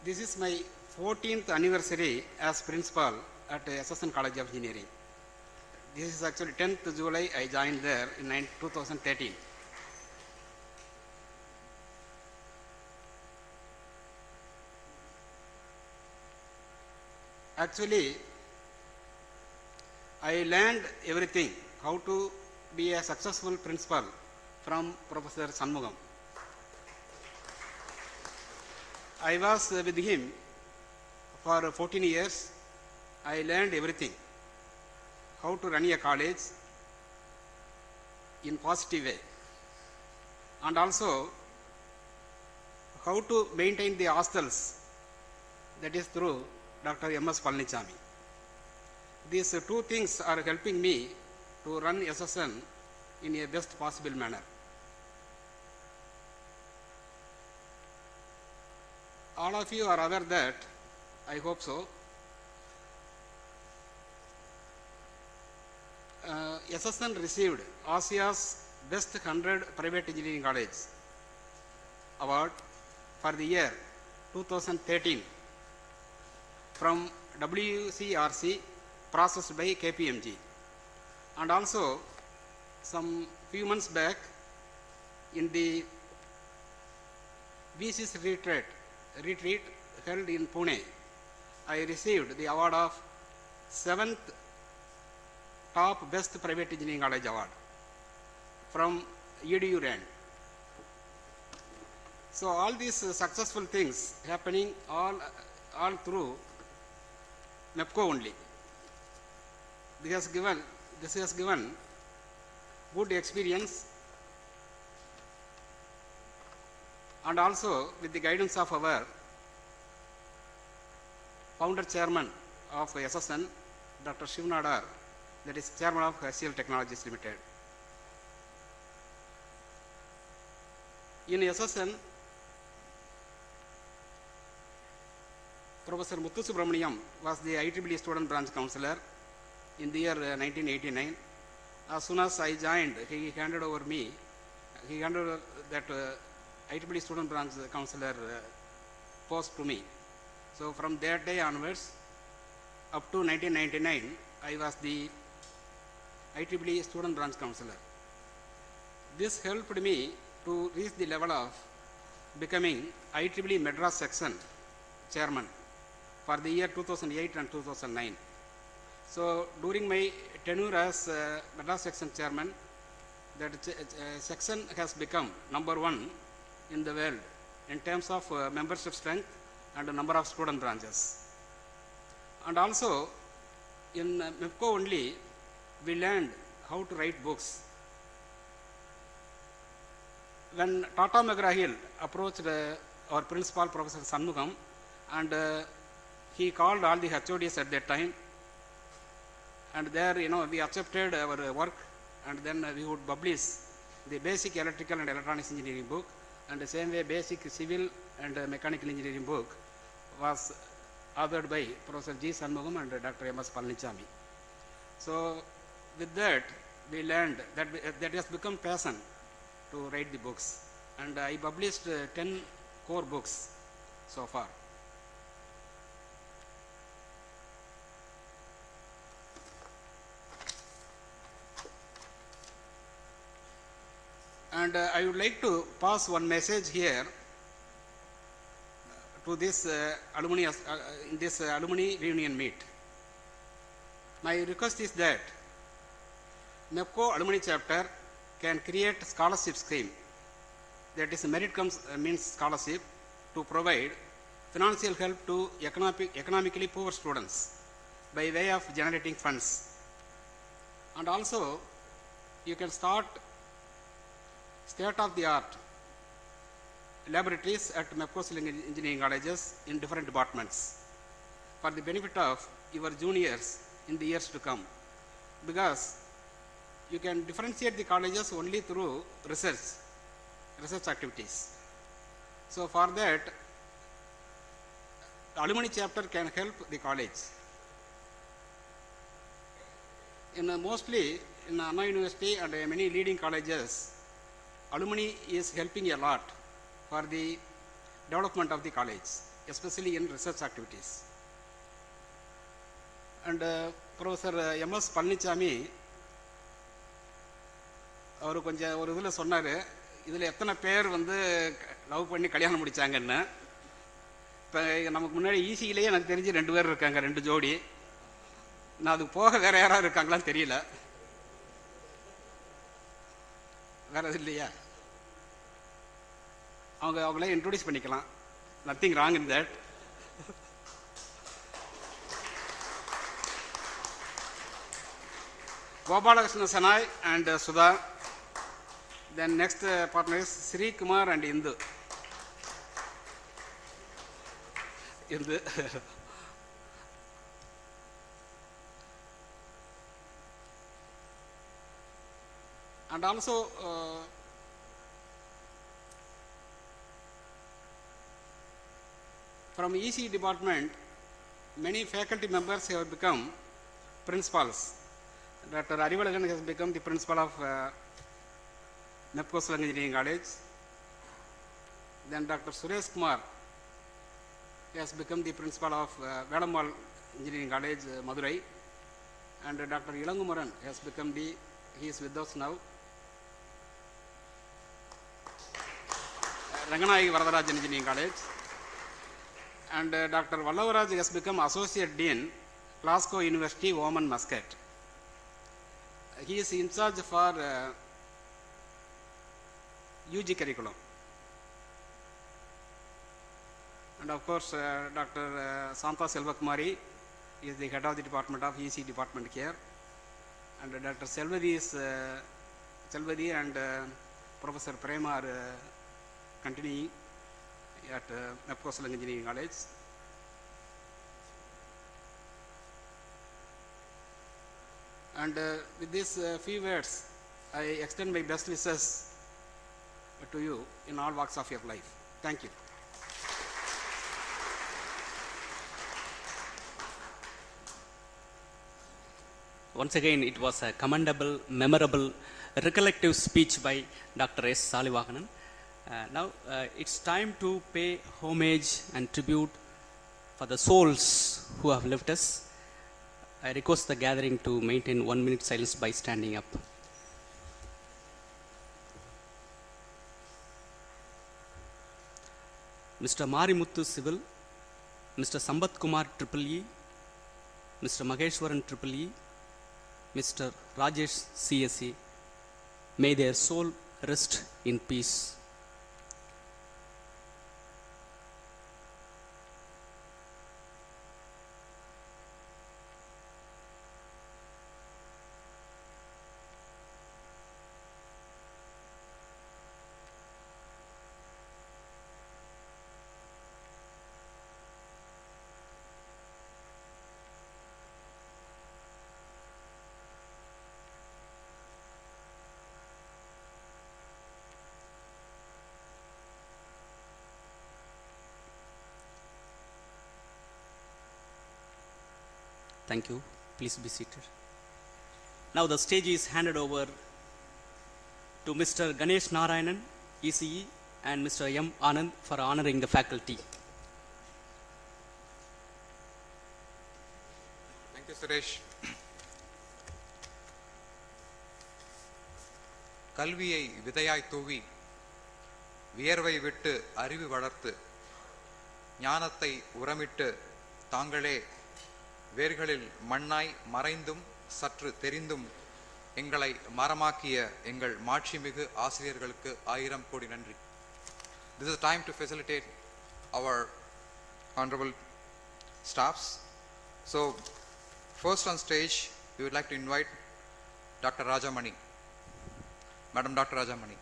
This is my 14th anniversary as principal at SSN College of Engineering. This is actually 10th July I joined there in 2013. Actually, I learned everything, how to be a successful principal from Professor Sanmugam. I was with him for 14 years. I learned everything, how to run a college in positive way, and also how to maintain the hostels, that is through Dr. M.S. Palnichami. These two things are helping me to run SSN in a best possible manner. All of you are aware that, I hope so, SSN received Asia's Best 100 Private Engineering College Award for the year 2013 from WCRC processed by KPMG. And also some few months back in the BC's retreat held in Pune, I received the award of 7th top best private engineering college award from EDU RAND. So all these successful things happening all through MEPCO only. This has given good experience, and also with the guidance of our founder chairman of SSN, Dr. Shiv Nadar, that is chairman of HCL Technologies Limited. In SSN, Professor Muthu Subramaniam was the IEEE student branch counselor in the year 1989. As soon as I joined, he handed over that IEEE student branch counselor post to me. So from that day onwards, up to 1999, I was the IEEE student branch counselor. This helped me to reach the level of becoming IEEE Madras section chairman for the year 2008 and 2009. So during my tenure as Madras section chairman, that section has become #1 in the world in terms of membership strength and number of student branches. And also in MEPCO only, we learned how to write books. when Tata McGraw-Hill approached our principal, Professor Shanmugam, and he called all the HODs at that time, and there, we accepted our work, and then we would publish the basic electrical and electronics engineering book, and the same way basic civil and mechanical engineering book was authored by Professor G. Shanmugam and Dr. M.S. Palnichami. So with that, we learned that has become passion to write the books, and I published 10 core books so far. And I would like to pass one message here to this alumni in this alumni reunion meet. My request is that MEPCO alumni chapter can create scholarship scheme, that is merit means scholarship, to provide financial help to economically poor students by way of generating funds. And also you can start state-of-the-art laboratories at MEPCO engineering colleges in different departments for the benefit of your juniors in the years to come, because you can differentiate the colleges only through research activities. So for that, the alumni chapter can help the college. Mostly in Anna University and many leading colleges, alumni is helping a lot for the development of the college, especially in research activities. And Professor M.S. Palnichami, அவர் கொஞ்சம் ஒரு இதில் சொன்னார், இதில் எத்தனை பேர் love பண்ணி கல்யாணம் முடித்தாங்கன்னு. இப்போ நமக்கு முன்னாடி ஈஸியிலேயே எனக்கு தெரிஞ்சு 2 பேர் இருக்காங்க, 2 ஜோடி. நான் அதுக்கு போக வேறு யாராவது இருக்காங்களான்னு தெரியல. வேறு எது இல்லையா? அவங்களே இன்ட்ரோடியூஸ் பண்ணிக்கலாம். Nothing wrong in that. Gopalakrishna Sanai and Sudha. Then next partner is Sri Kumar and Indu. And also from EC department, many faculty members have become principals. Dr. Arivalagan has become the principal of MEPCO Engineering College. Then Dr. Suresh Kumar has become the principal of Vedamal Engineering College, Madurai. And Dr. Ilangumaran has become he is with us now. Ranganayaki Varadarajan Engineering College. And Dr. Vallavaraj has become Associate Dean, Glasgow University, Oman, Muscat. He is in charge for UG curriculum. And of course, Dr. Santa Selvakumari is the head of the department of EC department here. And Dr. Selvadi and Professor Prema are continuing at MEPCO Engineering College. And with these few words, I extend my best wishes to you in all walks of your life. Thank you. Once again, it was a commendable, memorable, recollective speech by Dr. S. Salivakanan. Now it's time to pay homage and tribute for the souls who have left us. I request the gathering to maintain 1 minute silence by standing up. Mr. Marimuthu Civil, Mr. Sambat Kumar EEE, Mr. Maheshwaran EEE, Mr. Rajesh CSE, may their soul rest in peace. Thank you. Please be seated. Now the stage is handed over to Mr. Ganesh Narayanan, ECE, and Mr. M. Anand for honoring the faculty. Thank you, Suresh. கல்வியை விதையாய் தூவி வியர்வை விட்டு அறிவு வளர்த்து ஞானத்தை உரமிட்டு தாங்களே வேர்களில் மண்ணாய் மறைந்தும் சற்று தெரிந்தும் எங்களை மரமாக்கிய எங்கள் மாட்சிமிகு ஆசிரியர்களுக்கு 1000 கோடி நன்றி. This is a time to facilitate our honorable staffs. So first on stage we would like to invite Dr. Rajamani. Madam Dr. Rajamani.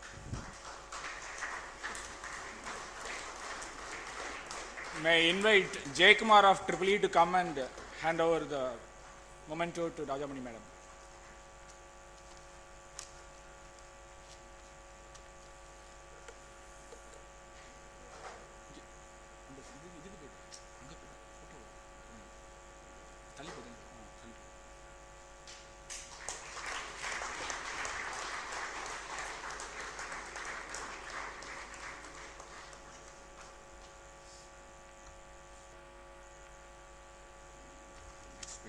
May I invite Jay Kumar of Triple E to come and hand over the memento to Rajamani Madam.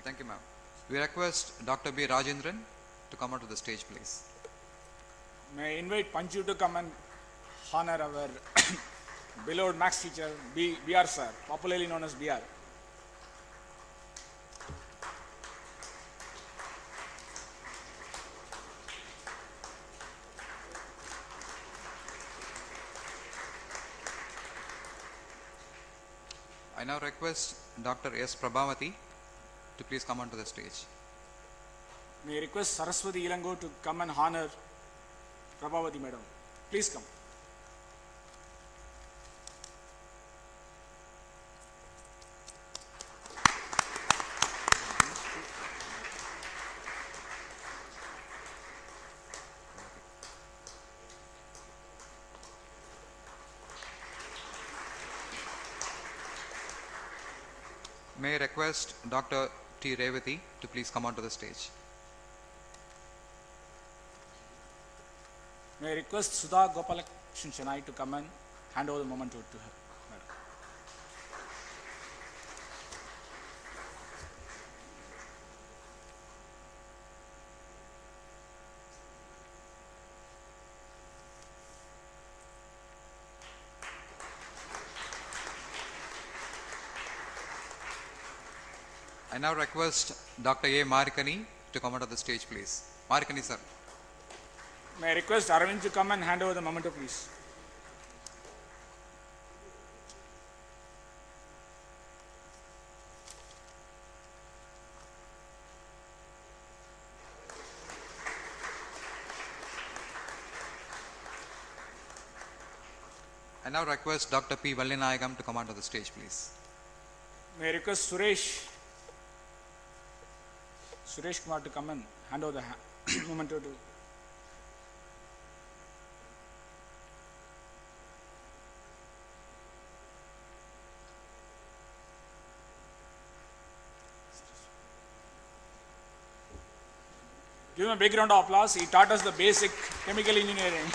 Thank you, ma'am. We request Dr. B. Rajendran to come onto the stage, please. May I invite Panchu to come and honor our beloved maths teacher, BR sir, popularly known as BR. I now request Dr. S. Prabhavati to please come onto the stage. May I request Saraswati Ilango to come and honor Prabhavati Madam. Please come. May I request Dr. T. Revati to please come onto the stage. May I request Sudha Gopalakrishnan Chennai to come and hand over the memento to her. Madam. I now request Dr. A. Marikani to come onto the stage, please. Marikani, sir. May I request Arvind to come and hand over the memento, please. I now request Dr. P. Vallinayagam to come onto the stage, please. May I request Suresh Kumar to come and hand over the memento to. Give him a big round of applause. He taught us the basic chemical engineering.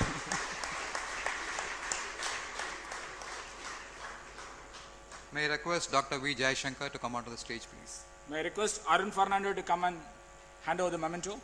May I request Dr. V. Jayashankar to come onto the stage, please. May I request Arun Fernando to come and hand over the memento?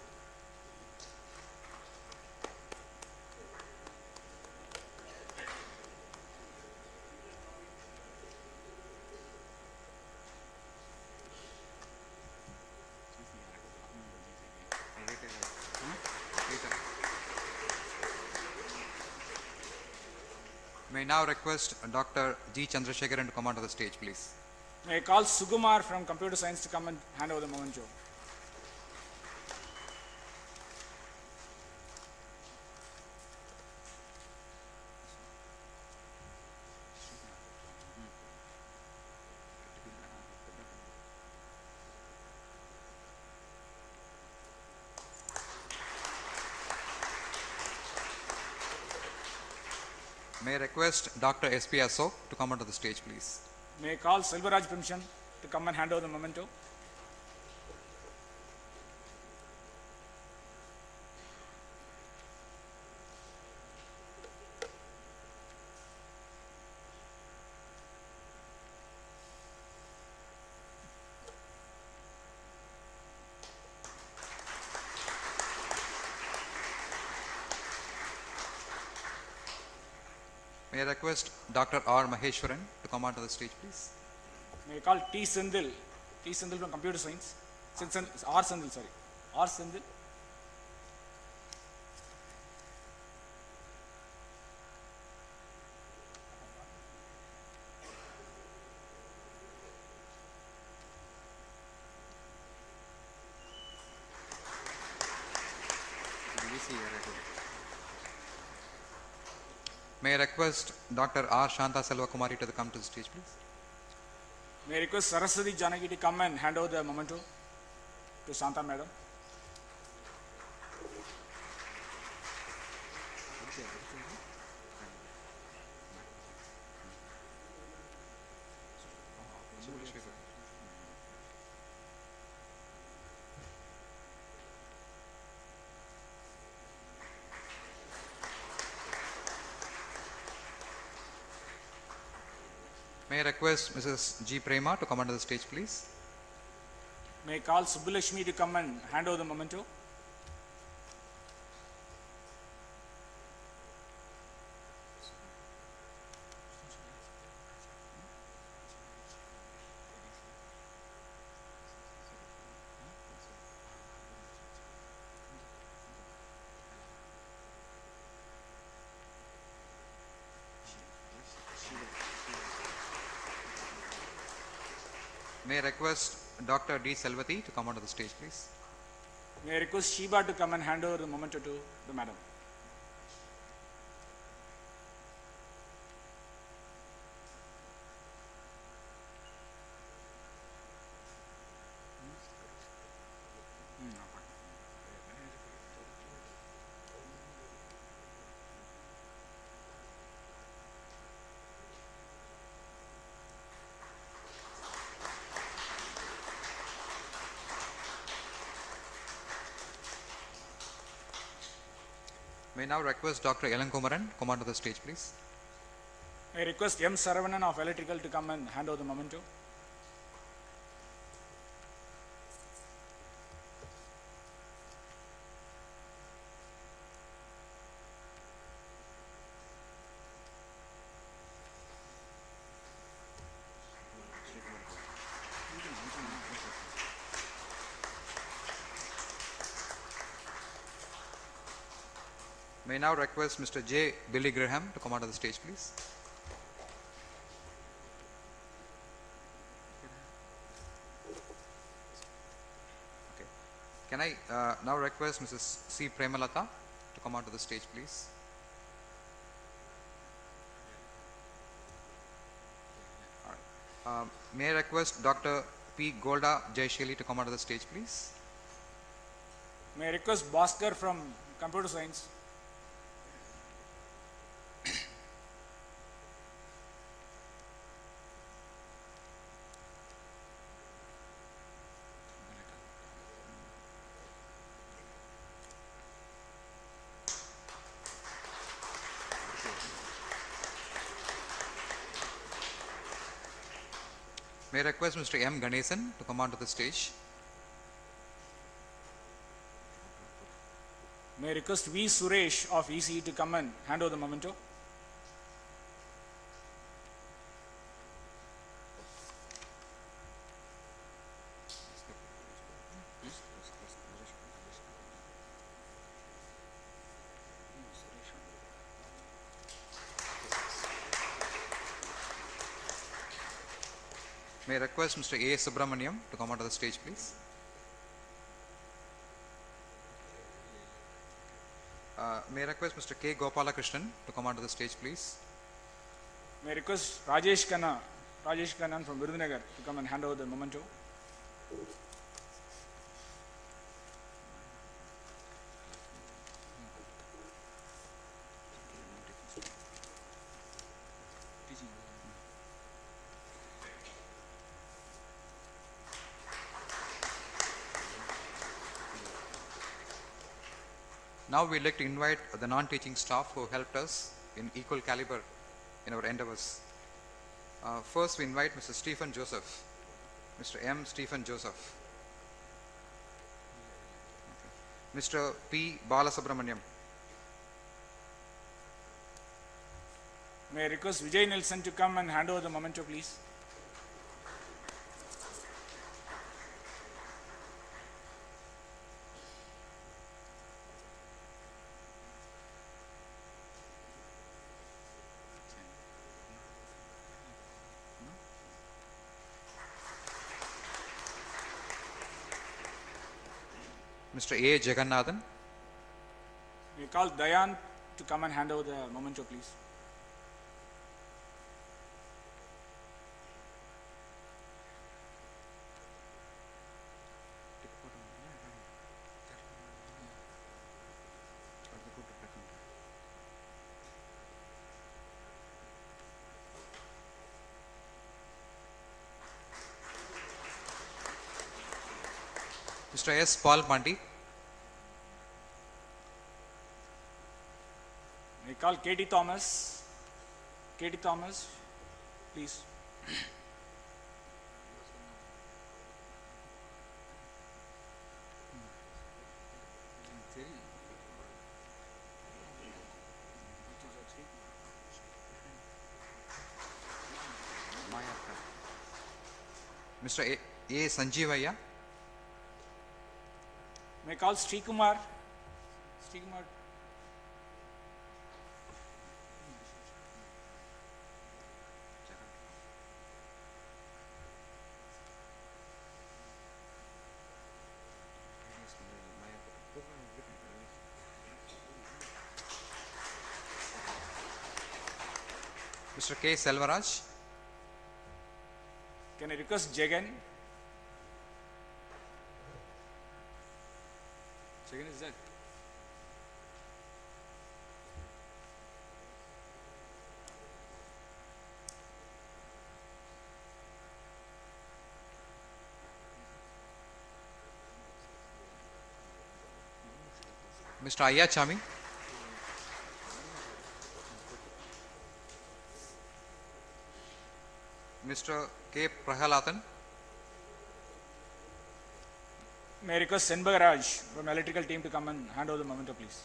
May I now request Dr. G. Chandrasekharan to come onto the stage, please. May I call Sugumar from Computer Science to come and hand over the memento? May I request Dr. S.P. Asok to come onto the stage, please. May I call Selvaraj Primshan to come and hand over the memento? May I request Dr. R. Maheshwaran to come onto the stage, please? May I call T. Sindil from Computer Science. R. Sindil, sorry. R. Sindil. May I request Dr. R. Shanta Selvakumari to come to the stage, please? May I request Saraswati Janaki to come and hand over the memento to Shanta Madam. May I request Mrs. G. Prema to come onto the stage, please? May I call Subbulakshmi to come and hand over the memento. May I request Dr. D. Selvati to come onto the stage, please? May I request Sheba to come and hand over the memento to the madam. May I now request Dr. Elankumaran to come onto the stage, please? May I request M. Saravanan of Electrical to come and hand over the memento. May I now request Mr. J. Billy Graham to come onto the stage, please? Okay. Can I now request Mrs. C. Premalata to come onto the stage, please? All right. May I request Dr. P. Golda Jayashili to come onto the stage, please? May I request Bhaskar from Computer Science. May I request Mr. M. Ganesan to come onto the stage? May I request V. Suresh of ECE to come and hand over the memento. May I request Mr. A. Subramaniam to come onto the stage, please? May I request Mr. K. Gopalakrishnan to come onto the stage, please? May I request Rajesh Kannan from Virudhunagar to come and hand over the memento. Now we'd like to invite the non-teaching staff who helped us in equal caliber in our endeavors. First, we invite Mr. Stephen Joseph, Mr. M. Stephen Joseph, Mr. P. Balasubramaniam, May I request Vijay Nelson to come and hand over the memento, please. Mr. A. Jagannathan. We call Dayan to come and hand over the memento, please. Mr. S. Paul Pandi. We call Katie Thomas. Katie Thomas, please. Mr. A. Sanjeevaya. May I call Sri Kumar? Sri Kumar. Mr. K. Selvaraj. Can I request Jagan? Jagan is there. Mr. Ayachami. Mr. K. Prahalathan. May I request Senbagaraj from electrical team to come and hand over the memento, please.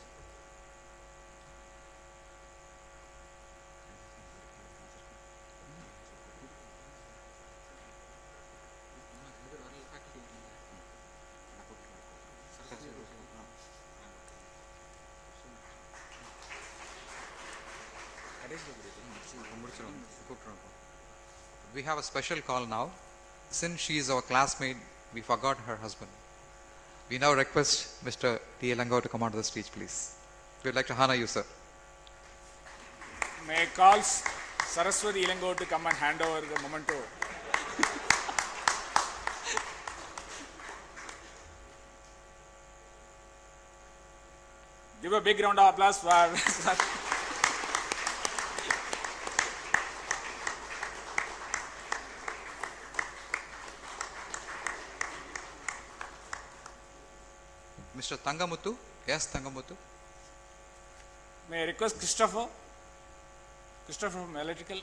We have a special call now. Since she is our classmate, we forgot her husband. We now request Mr. T. Langau to come onto the stage, please. We would like to honor you, sir. May I call Saraswati Ilango to come and hand over the memento. Give a big round of applause for Mr. Tangamuthu. Yes, Tangamuthu. May I request Christopher? Christopher from electrical.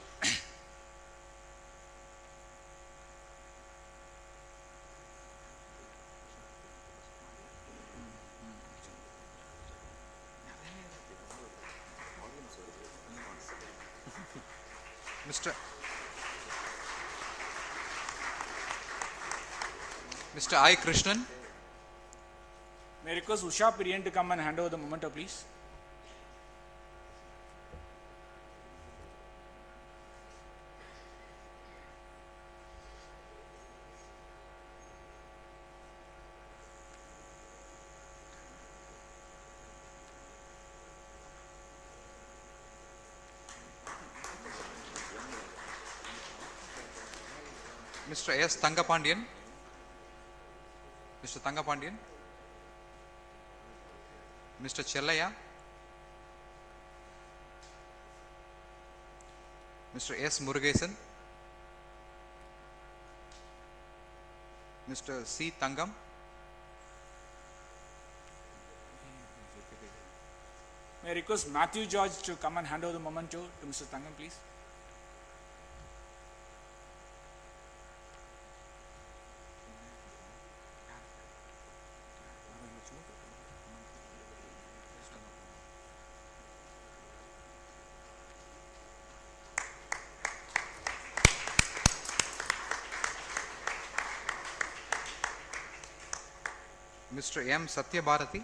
Mr. I. Krishnan. May I request Usha Piriyan to come and hand over the memento, please. Mr. S. Tangapandian. Mr. Tangapandian. Mr. Chellaya. Mr. S. Murugesan. Mr. C. Tangam. May I request Matthew George to come and hand over the memento to Mr. Tangam, please. Mr. M. Satyabharati.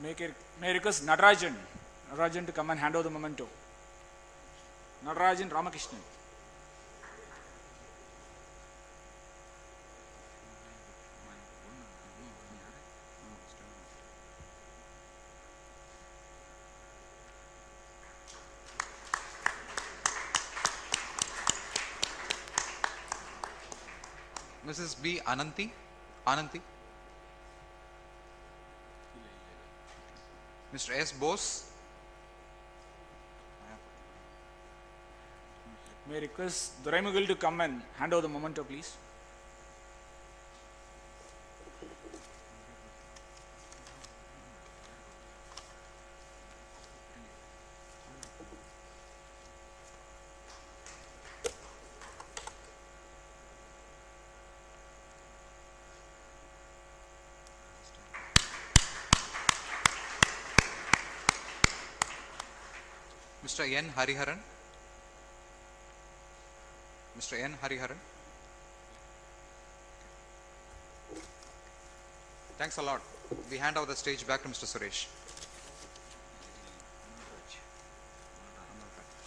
May I request Natarajan to come and hand over the memento. Natarajan Ramakrishnan. Mrs. B. Ananthi. Mr. S. Bose. May I request Doraimugil to come and hand over the memento, please. Mr. N. Hariharan. Mr. N. Hariharan. Thanks a lot. We hand over the stage back to Mr. Suresh.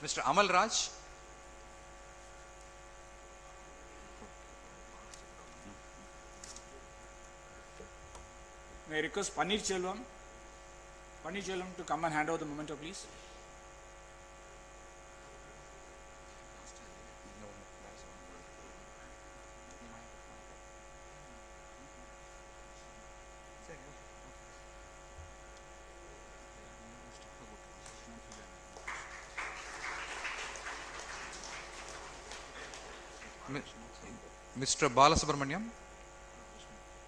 Mr. Amal Raj. May I request Paneerchelvam to come and hand over the memento, please. Mr. Balasubramaniam.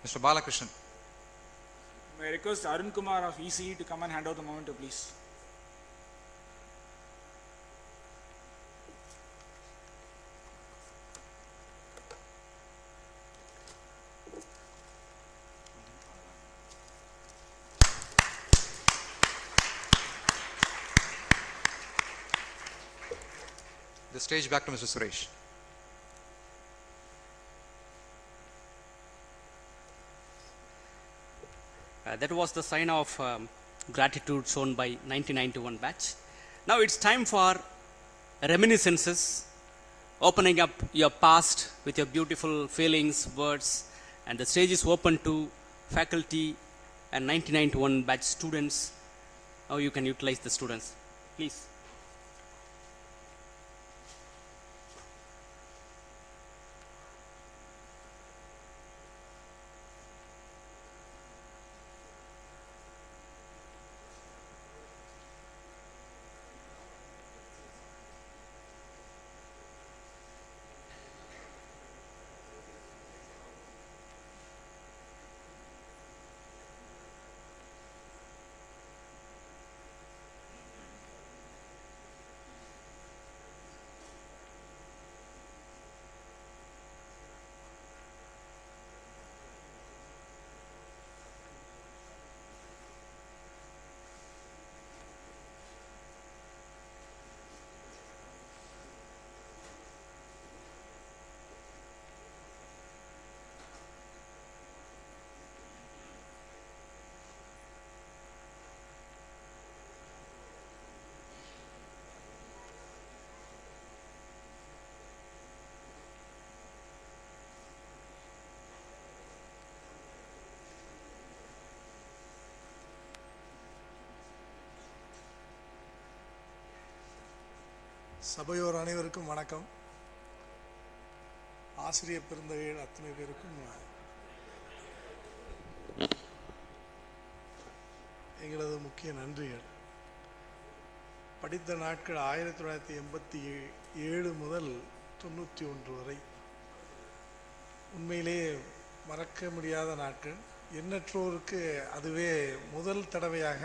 Mr. Balakrishnan. May I request Arun Kumar of ECE to come and hand over the memento, please. The stage back to Mr. Suresh. That was the sign of gratitude shown by 1991 batch. Now it's time for reminiscences, opening up your past with your beautiful feelings, words, and the stage is open to faculty and 1991 batch students. Now you can utilize the students, please. சபையோர் அனைவருக்கும் வணக்கம். ஆசிரியர் பெருந்தகைகள் அத்தனை பேருக்கும் எங்களது முக்கிய நன்றிகள். படித்த நாட்கள் 1987 முதல் 91 வரை உண்மையிலே மறக்க முடியாத நாட்கள். எண்ணற்றோருக்கு அதுவே முதல் தடவையாக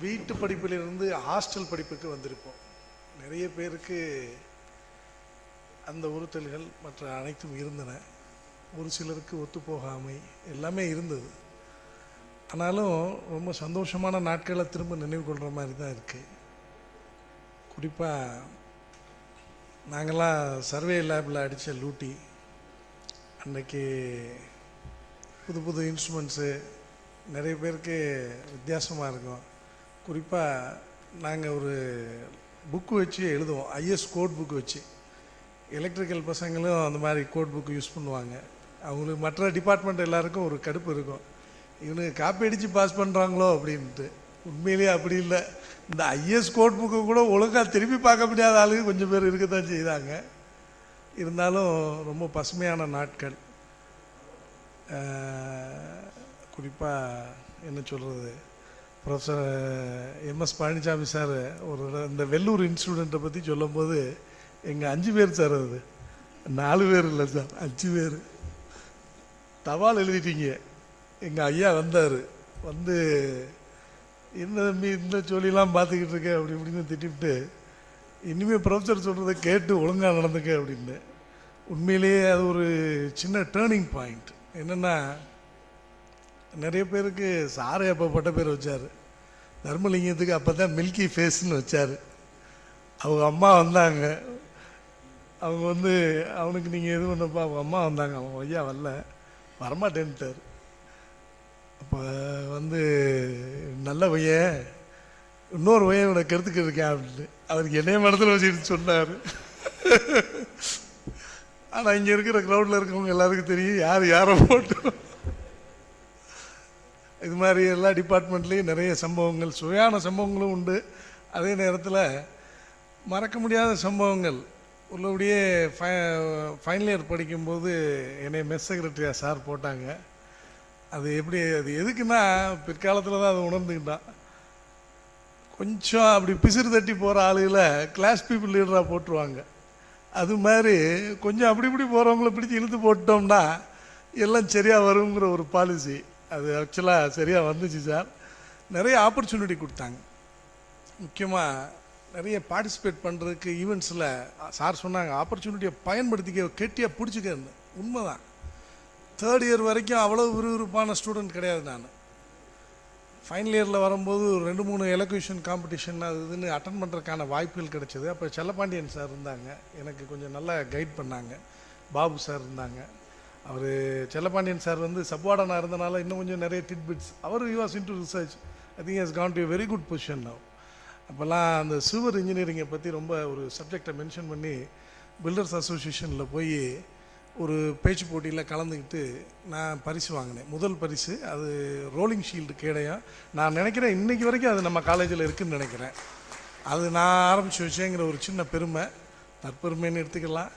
வீட்டு படிப்பிலிருந்து ஹாஸ்டல் படிப்புக்கு வந்திருப்போம். நிறைய பேருக்கு அந்த உறுத்தல்கள் மற்ற அனைத்தும் இருந்தன. ஒரு சிலருக்கு ஒத்துப்போகாமை எல்லாமே இருந்தது. ஆனாலும் ரொம்ப சந்தோஷமான நாட்களை திரும்ப நினைவு கொள்கிற மாதிரி தான் இருக்குது. குறிப்பாக நாங்கள்லாம் சர்வே லேபில் அடித்த லூட்டி, அன்றைக்கி புது புது இன்ஸ்ட்ருமெண்ட்ஸு நிறைய பேருக்கு வித்தியாசமாக இருக்கும். குறிப்பாக நாங்கள் ஒரு புக்கு வச்சு எழுதுவோம், ஐஎஸ் கோட் புக்கு வச்சு. எலக்ட்ரிக்கல் பசங்களும் அந்த மாதிரி கோட் புக்கு யூஸ் பண்ணுவாங்க. அவங்களுக்கு மற்ற டிபார்ட்மெண்ட் எல்லாருக்கும் ஒரு கடுப்பு இருக்கும், இவனுக்கு காப்பி அடித்து பாஸ் பண்ணுறாங்களோ அப்படின்ட்டு. உண்மையிலேயே அப்படி இல்லை. இந்த ஐஎஸ் கோட் புக்கு கூட ஒழுங்காக திருப்பி பார்க்க முடியாத ஆளுங்க கொஞ்சம் பேர் இருக்க தான் செய்தாங்க. இருந்தாலும் ரொம்ப பசுமையான நாட்கள். குறிப்பாக என்ன சொல்கிறது, ப்ரொஃபஸர் எம்எஸ் பழனிசாமி சார் ஒரு இந்த வெள்ளூர் இன்ஸ்டியூடண்ட்டை பற்றி சொல்லும்போது, எங்கள் 5 பேர் சார், அது 4 பேர் இல்லை சார், 5 பேர். தபால் எழுதிட்டீங்க. எங்கள் ஐயா வந்தார், வந்து என்ன தம்பி இந்த சொல்லிலாம் பார்த்துக்கிட்டு இருக்கேன் அப்படி இப்படின்னு திட்டிவிட்டு, இனிமேல் ப்ரொஃபஸர் சொல்கிறத கேட்டு ஒழுங்காக நடந்துக்க அப்படின்னு. உண்மையிலேயே அது ஒரு சின்ன டேர்னிங் பாயிண்ட். என்னென்னா, நிறைய பேருக்கு சாரை அப்போ பட்ட பேர் வச்சார், தர்மலிங்கத்துக்கு அப்போ தான் மில்கி ஃபேஸ்ன்னு வச்சார். அவங்க அம்மா வந்தாங்க, அவங்க வந்து அவனுக்கு நீங்கள் எது பண்ணப்பா, அவங்க அம்மா வந்தாங்க, அவங்க ஐயா வரல, வரமாட்டேன்ட்டார். அப்போ வந்து நல்ல பையன், இன்னொரு பையன் இவனை கெடுத்துக்க இருக்கேன் அப்படின்னு அவருக்கு என்னைய மனத்தில் வச்சுட்டு சொன்னார். ஆனால் இங்கே இருக்கிற க்ரௌடில் இருக்கவங்க எல்லாருக்கும் தெரியும் யார் யாரை போட்டோம். இது மாதிரி எல்லா டிபார்ட்மெண்ட்லேயும் நிறைய சம்பவங்கள், சுவையான சம்பவங்களும் உண்டு. அதே நேரத்தில் மறக்க முடியாத சம்பவங்கள். உள்ளபடியே ஃபைனல் இயர் படிக்கும்போது என்னை மெஸ் செக்ரட்டரியாக சார் போட்டாங்க. அது எப்படி, அது எதுக்குன்னா பிற்காலத்தில் தான் அதை உணர்ந்துக்கிட்டான். கொஞ்சம் அப்படி பிசிறு தட்டி போகிற ஆளுகளை கிளாஸ் பீப்புள் லீடராக போட்டுருவாங்க. அது மாதிரி கொஞ்சம் அப்படி இப்படி போகிறவங்கள பிடிச்சி இழுத்து போட்டோம்னா எல்லாம் சரியாக வருங்கிற ஒரு பாலிசி. அது ஆக்சுவலாக சரியாக வந்துச்சு சார். நிறைய ஆப்பர்ச்சுனிட்டி கொடுத்தாங்க. முக்கியமாக நிறைய பார்ட்டிசிபேட் பண்ணுறதுக்கு ஈவெண்ட்ஸில் சார் சொன்னாங்க, ஆப்பர்ச்சுனிட்டியை பயன்படுத்திக்க, கெட்டியாக பிடிச்சிக்கன்னு. உண்மைதான். 3rd இயர் வரைக்கும் அவ்வளோ விறுவிறுப்பான ஸ்டூடெண்ட் கிடையாது நான். ஃபைனல் இயரில் வரும்போது 2-3 எலக்யூஷன் காம்படிஷன் அது இதுன்னு அட்டன் பண்ணுறதுக்கான வாய்ப்புகள் கிடைச்சிது. அப்போ செல்லப்பாண்டியன் சார் இருந்தாங்க, எனக்கு கொஞ்சம் நல்லா கைட் பண்ணாங்க. பாபு சார் இருந்தாங்க. அவர் செல்லப்பாண்டியன் சார் வந்து சப்வார்டனாக இருந்தனால இன்னும் கொஞ்சம் நிறைய டிட்பிட்ஸ். அவர் you was into research. I think has gone to a very good position now. அப்போல்லாம் அந்த சிவர் இன்ஜினியரிங்கை பற்றி ரொம்ப ஒரு சப்ஜெக்டை மென்ஷன் பண்ணி பில்டர்ஸ் அசோசியேஷனில் போய் ஒரு பேச்சு போட்டியில் கலந்துக்கிட்டு நான் பரிசு வாங்கினேன். முதல் பரிசு அது ரோலிங் ஷீல்டு கேடையாக. நான் நினைக்கிறேன் இன்றைக்கி வரைக்கும் அது நம்ம காலேஜில் இருக்குதுன்னு நினைக்கிறேன். அது நான் ஆரம்பித்து வச்சேங்கிற ஒரு சின்ன பெருமை, தற்பெருமைன்னு எடுத்துக்கலாம்.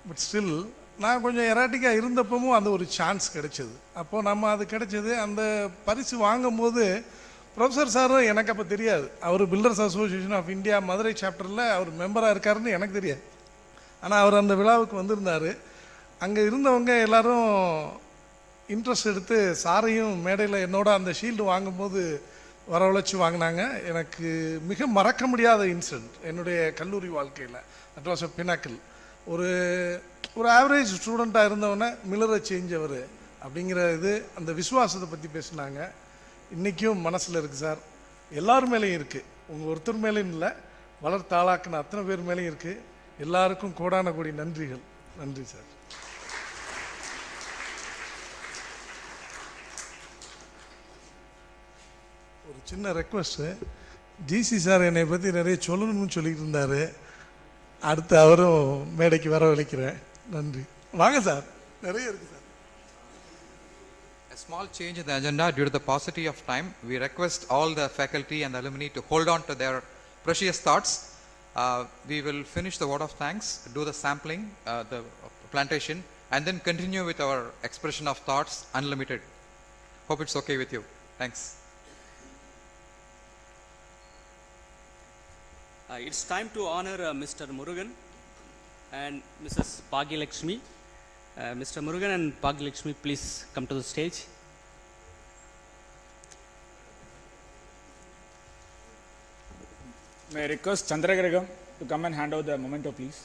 பட் ஸ்டில் நான் கொஞ்சம் எராட்டிக்காக இருந்தப்பவும் அந்த ஒரு சான்ஸ் கிடைச்சது. அப்போது நம்ம அது கிடைச்சது. அந்த பரிசு வாங்கும்போது ப்ரொஃபஸர் சாரும் எனக்கு அப்போ தெரியாது. அவர் builders association of India Madurai சாப்டரில் அவர் மெம்பராக இருக்காருன்னு எனக்கு தெரியாது. ஆனால் அவர் அந்த விழாவுக்கு வந்திருந்தார். அங்கே இருந்தவங்க எல்லோரும் இன்ட்ரெஸ்ட் எடுத்து சாரையும் மேடையில் என்னோட அந்த ஷீல்டு வாங்கும்போது வரவழைச்சி வாங்கினாங்க. எனக்கு மிக மறக்க முடியாத இன்சிடென்ட் என்னுடைய கல்லூரி வாழ்க்கையில். That was a pinnacle. ஒரு ஆவரேஜ் ஸ்டூடெண்ட்டாக இருந்தவொடனே மிளரை செஞ்சவர் அப்படிங்கிற இது, அந்த விசுவாசத்தை பற்றி பேசினாங்க. இன்றைக்கும் மனசில் இருக்குது சார். எல்லார் மேலேயும் இருக்குது, உங்கள் ஒருத்தர் மேலேயும் இல்லை, வளர்த்தாளாக்குன அத்தனை பேர் மேலேயும் இருக்குது. எல்லாருக்கும் கோடான கோடி நன்றிகள். நன்றி சார். ஒரு சின்ன ரெக்வஸ்ட்டு, ஜிசி சார் என்னை பற்றி நிறைய சொல்லணும்னு சொல்லிட்டு இருந்தார். அடுத்து அவரும் மேடைக்கு வரவழைக்கிறேன். நன்றி. வாங்க சார், நிறைய இருக்குது sir. A small change in the agenda due to the paucity of time. We request all the faculty and the alumni to hold on to their precious thoughts. We will finish the vote of thanks, do the sampling, the plantation, and then continue with our expression of thoughts unlimited. Hope it's okay with you. Thanks. It's time to honor Mr. Murugan and Mrs. Bhagyalakshmi. Mr. Murugan and Bhagyalakshmi, please come to the stage. May I request Chandragraham to come and hand over the memento, please.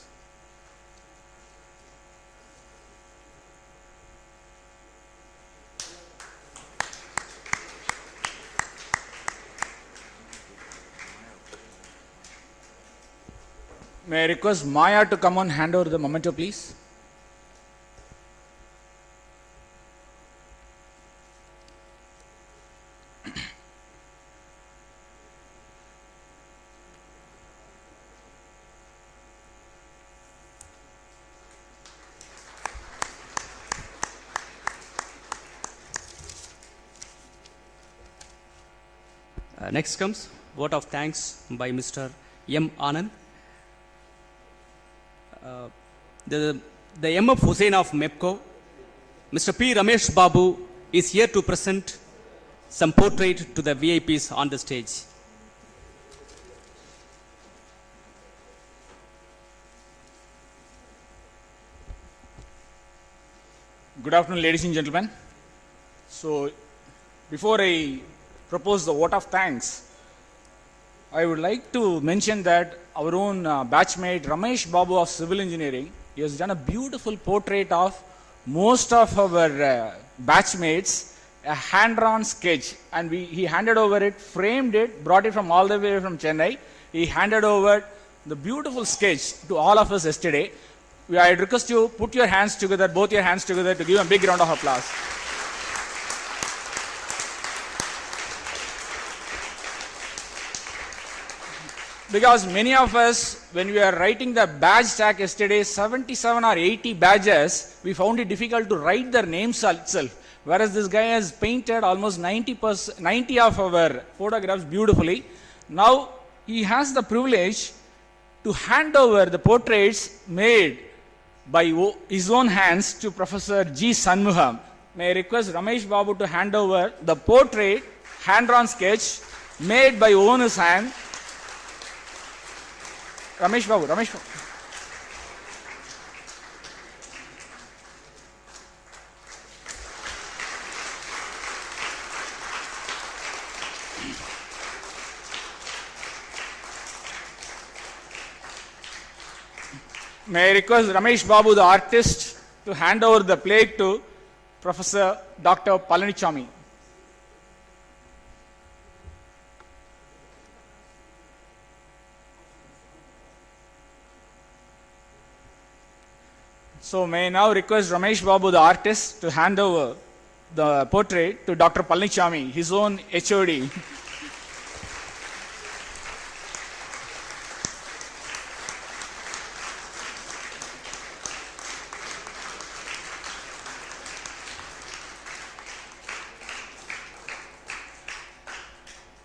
May I request Maya to come on hand over the memento, please? Next comes vote of thanks by Mr. M. Anand. The MF Hussain of MEPCO, Mr. P. Ramesh Babu is here to present some portrait to the VIPs on the stage. Good afternoon, ladies and gentlemen. So, before I propose the vote of thanks, I would like to mention that our own batchmate Ramesh Babu of Civil Engineering, he has done a beautiful portrait of most of our batchmates, a hand-drawn sketch, and he handed over it, framed it, brought it from all the way from Chennai. He handed over the beautiful sketch to all of us yesterday. I request you put your hands together, both your hands together, to give a big round of applause. Because many of us, when we are writing the badge stack yesterday, 77 or 80 badges, we found it difficult to write their names itself. Whereas this guy has painted almost 90 of our photographs beautifully. Now he has the privilege to hand over the portraits made by his own hands to Professor G. Sanmuham. May I request Ramesh Babu to hand over the portrait, hand-drawn sketch, made by own his hand. Ramesh Babu. May I request Ramesh Babu, the artist, to hand over the plate to Professor Dr. Palanichami. So may I now request Ramesh Babu, the artist, to hand over the portrait to Dr. Palanichami, his own HOD.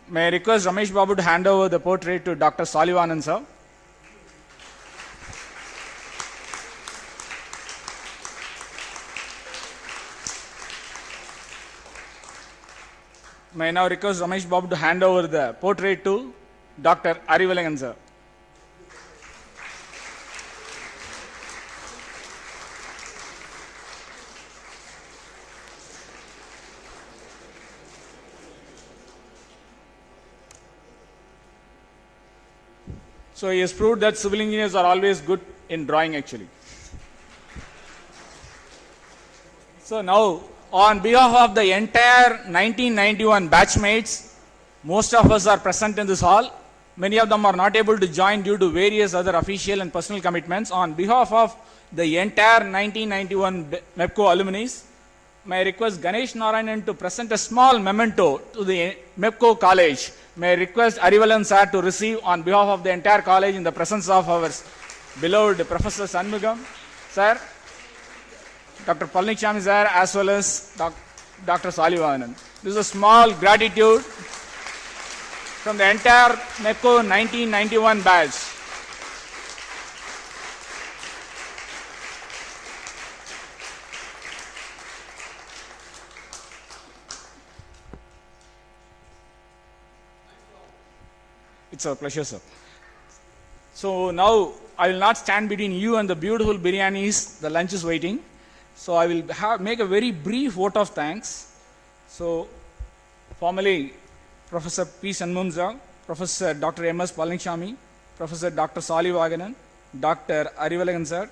May I request Ramesh Babu to hand over the portrait to Dr. Salivanand, sir. May I now request Ramesh Babu to hand over the portrait to Dr. Arivalangan, sir. So he has proved that civil engineers are always good in drawing actually. So now, on behalf of the entire 1991 batchmates, most of us are present in this hall. Many of them are not able to join due to various other official and personal commitments. On behalf of the entire 1991 MEPCO alumni, may I request Ganesh Narayanan to present a small memento to the MEPCO college. May I request Arivalan sir to receive on behalf of the entire college in the presence of our beloved Professor Sanmugam sir, Dr. Palanichami sir, as well as Dr. Salivanand. This is a small gratitude from the entire MEPCO 1991 batch. It's a pleasure, sir. So now I will not stand between you and the beautiful biryanis. The lunch is waiting. So I will make a very brief vote of thanks. So formally, Professor P. Sanmumza, Professor Dr. M.S. Palanichami, Professor Dr. Salivaganan, Dr. Arivalagan sir,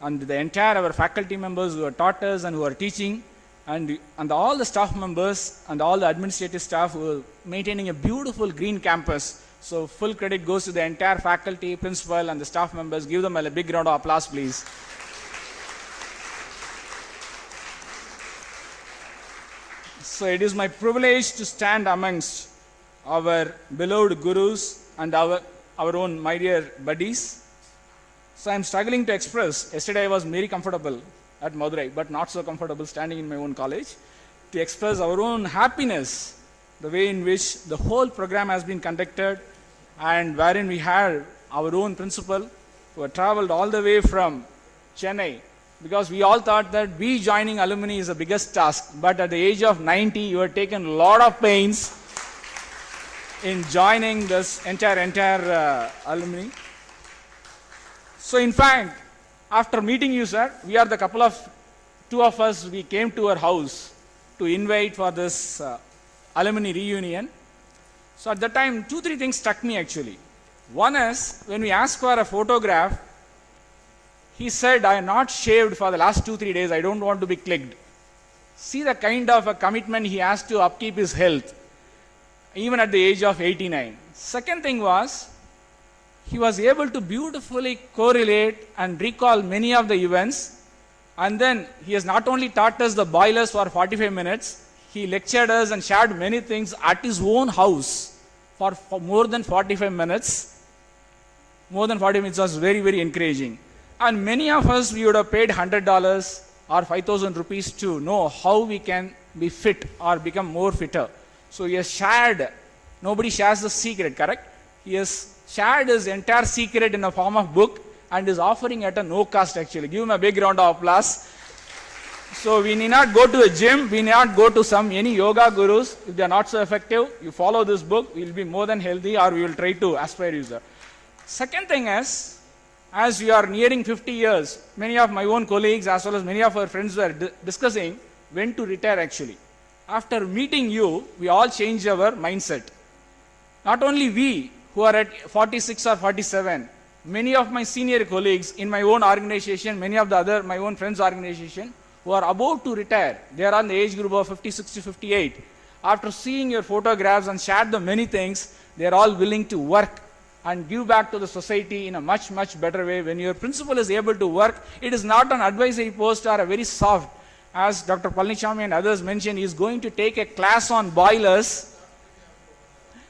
and the entire our faculty members who are taught us and who are teaching, and all the staff members and all the administrative staff who are maintaining a beautiful green campus So full credit goes to the entire faculty, principal, and the staff members. Give them a big round of applause, please. So it is my privilege to stand amongst our beloved gurus and our own my dear buddies. So I am struggling to express. Yesterday I was very comfortable at Madurai, but not so comfortable standing in my own college, to express our own happiness, the way in which the whole program has been conducted, and wherein we had our own principal who had traveled all the way from Chennai, because we all thought that we joining alumni is the biggest task, but at the age of 90, you had taken a lot of pains in joining this entire alumni. So in fact, after meeting you, sir, we are two of us, we came to our house to invite for this alumni reunion. So at that time, 2-3 things struck me actually. One is, when we asked for a photograph, he said, I am not shaved for the last 2-3 days, I don't want to be clicked. See the kind of a commitment he has to upkeep his health, even at the age of 89. Second thing was, he was able to beautifully correlate and recall many of the events, and then he has not only taught us the boilers for 45 minutes, he lectured us and shared many things at his own house for more than 45 minutes. More than 40 minutes was very, very encouraging. And many of us, we would have paid $100 or 5,000 rupees to know how we can be fit or become more fitter. So he has shared, nobody shares the secret, correct? He has shared his entire secret in a form of book and is offering at a no cost actually. Give him a big round of applause. So we need not go to a gym, we need not go to any yoga gurus. If they are not so effective, you follow this book, we will be more than healthy, or we will try to aspire you, sir. Second thing is, as we are nearing 50 years, many of my own colleagues as well as many of our friends were discussing when to retire actually. After meeting you, we all changed our mindset. Not only we who are at 46 or 47, many of my senior colleagues in my own organization, many of the other my own friends' organization, who are about to retire, they are on the age group of 56 to 58. After seeing your photographs and shared the many things, they are all willing to work and give back to the society in a much, much better way. When your principal is able to work, it is not an advisory post or a very soft. As Dr. Palnichami and others mentioned, he is going to take a class on boilers.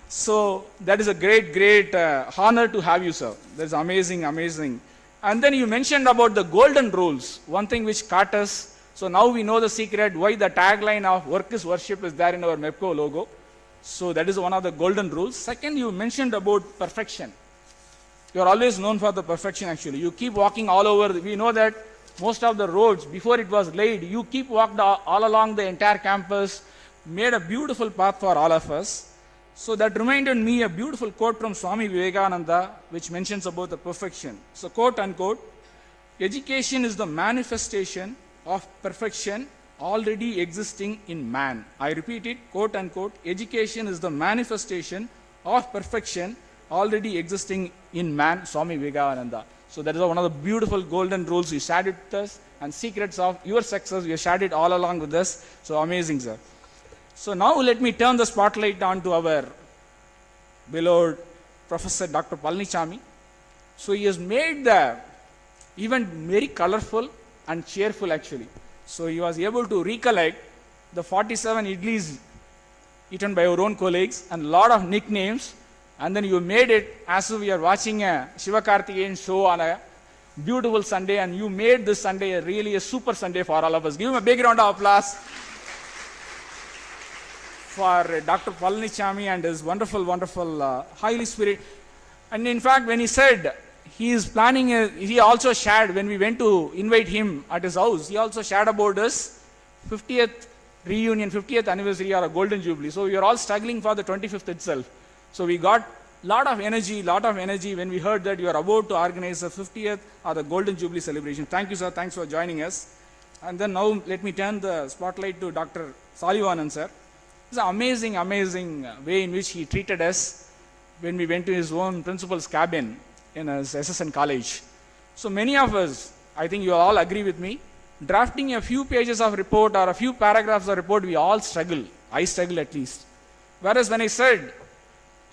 So that is a great, great honor to have you, sir. That is amazing, amazing. And then you mentioned about the golden rules, one thing which caught us. So now we know the secret why the tagline of work is worship is there in our MEPCO logo. So that is one of the golden rules. Second, you mentioned about perfection. You are always known for the perfection actually. You keep walking all over. We know that most of the roads, before it was laid, you keep walked all along the entire campus, made a beautiful path for all of us. So that reminded me a beautiful quote from Swami Vivekananda, which mentions about the perfection. So quote unquote, education is the manifestation of perfection already existing in man. I repeat it, quote unquote, education is the manifestation of perfection already existing in man, Swami Vivekananda. So that is one of the beautiful golden rules you shared it with us, and secrets of your success, you shared it all along with us. So amazing, sir. So now let me turn the spotlight on to our beloved Professor Dr. Palnichami. So he has made the event very colorful and cheerful actually. So he was able to recollect the 47 idlis eaten by our own colleagues and a lot of nicknames, and then you made it as if we are watching a Shiva Karthikeyan show on a beautiful Sunday, and you made this Sunday really a super Sunday for all of us. Give him a big round of applause for Dr. Palnichami and his wonderful, wonderful, highly spirit. And in fact, when he said he is planning, he also shared, when we went to invite him at his house, he also shared about his 50th reunion, 50th anniversary or a golden jubilee. So we are all struggling for the 25th itself. So we got lot of energy when we heard that you are about to organize the 50th or the golden jubilee celebration. Thank you, sir. Thanks for joining us. And then now let me turn the spotlight to Dr. Salivanan, sir. It's an amazing, amazing way in which he treated us when we went to his own principal's cabin in his SSN college. So many of us, I think you all agree with me, drafting a few pages of report or a few paragraphs of report, we all struggle. I struggle at least. Whereas when I said,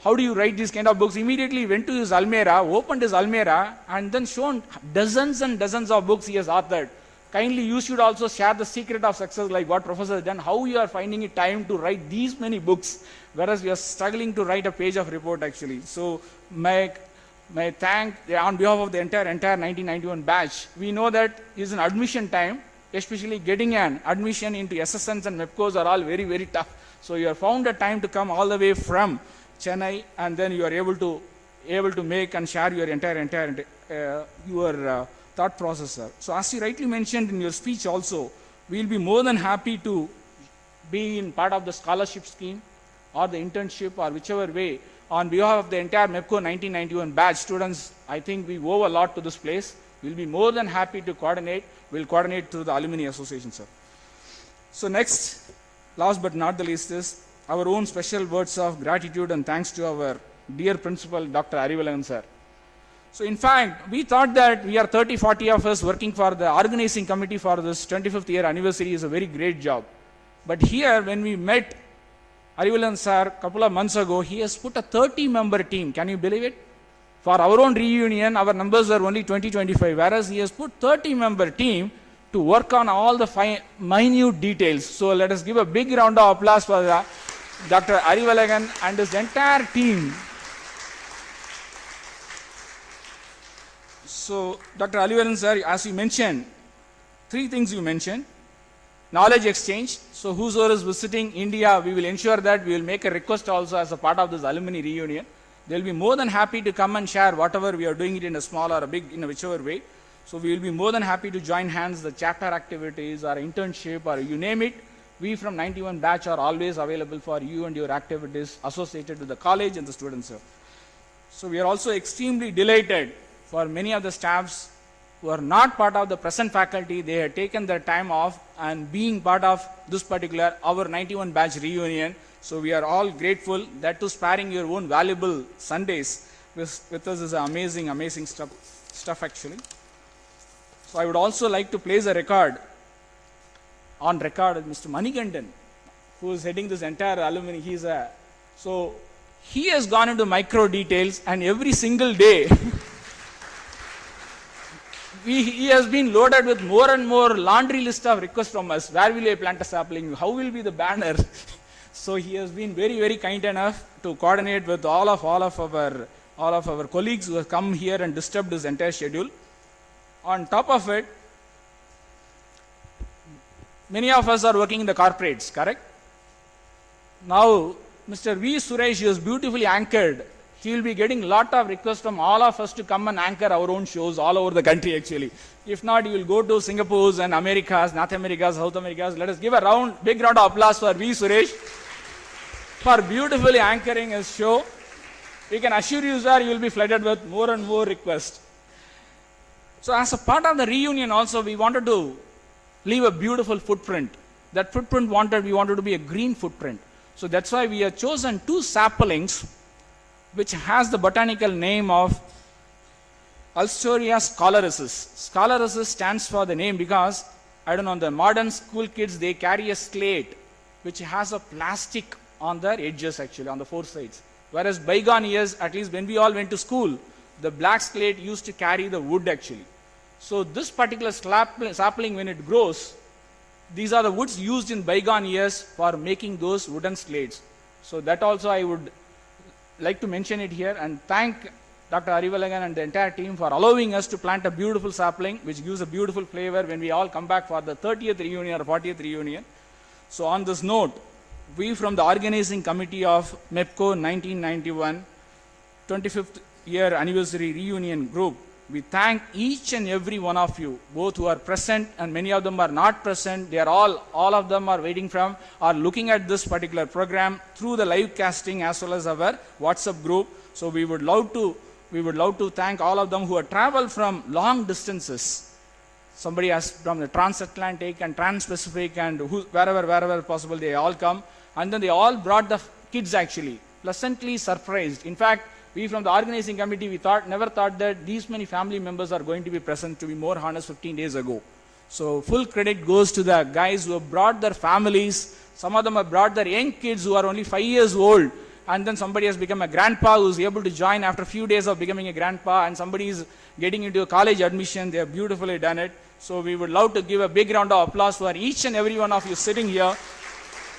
how do you write these kind of books? Immediately went to his Almera, opened his Almera, and then shown dozens and dozens of books he has authored. Kindly, you should also share the secret of success like what Professor has done, how you are finding it time to write these many books, whereas we are struggling to write a page of report actually. So, may thank, on behalf of the entire 1991 batch, we know that is an admission time, especially getting an admission into SSNs and MEPCOs are all very, very tough. So, you have found a time to come all the way from Chennai, and then you are able to make and share your entire thought process, sir. So as you rightly mentioned in your speech also, we will be more than happy to be in part of the scholarship scheme or the internship or whichever way. On behalf of the entire MEPCO 1991 batch students, I think we owe a lot to this place. We will be more than happy to coordinate. We will coordinate through the Alumni Association, sir. So next, last but not the least is our own special words of gratitude and thanks to our dear principal, Dr. Arivalagan, sir. So in fact, we thought that we are 30-40 of us working for the organizing committee for this 25th year anniversary is a very great job. But here, when we met Arivalagan sir a couple of months ago, he has put a 30-member team. Can you believe it? For our own reunion, our numbers are only 20-25, whereas he has put 30-member team to work on all the minute details. So let us give a big round of applause for Dr. Arivalagan and his entire team. So, Dr. Arivalagan sir, as you mentioned, three things you mentioned. Knowledge exchange. So, whosoever is visiting India, we will ensure that we will make a request also as a part of this alumni reunion. They will be more than happy to come and share whatever we are doing it in a small or a big, in a whichever way. So, we will be more than happy to join hands, the chapter activities or internship or you name it. We from 91 batch are always available for you and your activities associated with the college and the students, sir. So, we are also extremely delighted for many of the staffs who are not part of the present faculty, they had taken their time off and being part of this particular, our 91 batch reunion. So we are all grateful that to sparing your own valuable Sundays with us is amazing, amazing stuff actually. So I would also like to place a record on record with Mr. Manikandan, who is heading this entire alumni. So he has gone into micro details and every single day he has been loaded with more and more laundry list of requests from us. Where will I plant a sapling? How will be the banner? So he has been very, very kind enough to coordinate with all of our colleagues who have come here and disturbed his entire schedule. On top of it, many of us are working in the corporates, correct? Now, Mr. V. Suresh is beautifully anchored. He will be getting a lot of requests from all of us to come and anchor our own shows all over the country actually. If not, you will go to Singapore's and Americas, North Americas, South Americas. Let us give a big round of applause for V. Suresh for beautifully anchoring his show. We can assure you, sir, you will be flooded with more and more requests. So as a part of the reunion also, we wanted to leave a beautiful footprint. That footprint we wanted to be a green footprint. So that's why we have chosen 2 saplings which has the botanical name of Alstoria scholarensis. Scholarensis stands for the name because, I don't know, the modern school kids, they carry a slate which has a plastic on their edges actually, on the 4 sides. Whereas bygone years, at least when we all went to school, the black slate used to carry the wood actually. So this particular sapling, when it grows, these are the woods used in bygone years for making those wooden slates. So that also I would like to mention it here and thank Dr. Arivalagan and the entire team for allowing us to plant a beautiful sapling which gives a beautiful flavor when we all come back for the 30th reunion or 40th reunion. So on this note, we from the organizing committee of MEPCO 1991 25th year anniversary reunion group, we thank each and every one of you, both who are present and many of them are not present. They are all of them are are looking at this particular program through the live casting as well as our WhatsApp group. So we would love to thank all of them who have traveled from long distances. Somebody has from the transatlantic and trans-Pacific and wherever possible, they all come. And then they all brought the kids actually, pleasantly surprised. In fact, we from the organizing committee, we never thought that these many family members are going to be present, to be more honest, 15 days ago. So full credit goes to the guys who have brought their families. Some of them have brought their young kids who are only 5 years old and then somebody has become a grandpa who's able to join after a few days of becoming a grandpa, and somebody is getting into a college admission. They have beautifully done it. So we would love to give a big round of applause for each and every one of you sitting here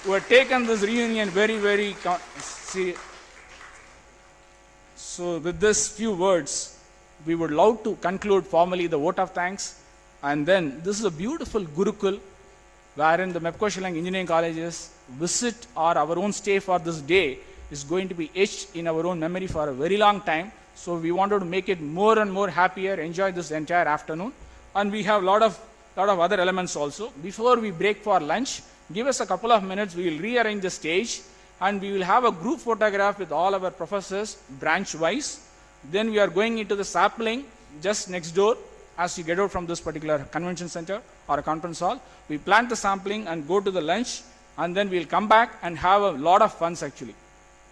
who have taken this reunion very, very serious. So with this few words, we would love to conclude formally the vote of thanks. And then this is a beautiful Gurukul wherein the Mepco Shillong Engineering College's visit or our own stay for this day is going to be etched in our own memory for a very long time. So we wanted to make it more and more happier, enjoy this entire afternoon. And we have a lot of other elements also. Before we break for lunch, give us a couple of minutes, we will rearrange the stage and we will have a group photograph with all our professors branch wise. Then we are going into the sapling just next door as you get out from this particular convention center or a conference hall. We plant the sampling and go to the lunch, and then we'll come back and have a lot of fun actually.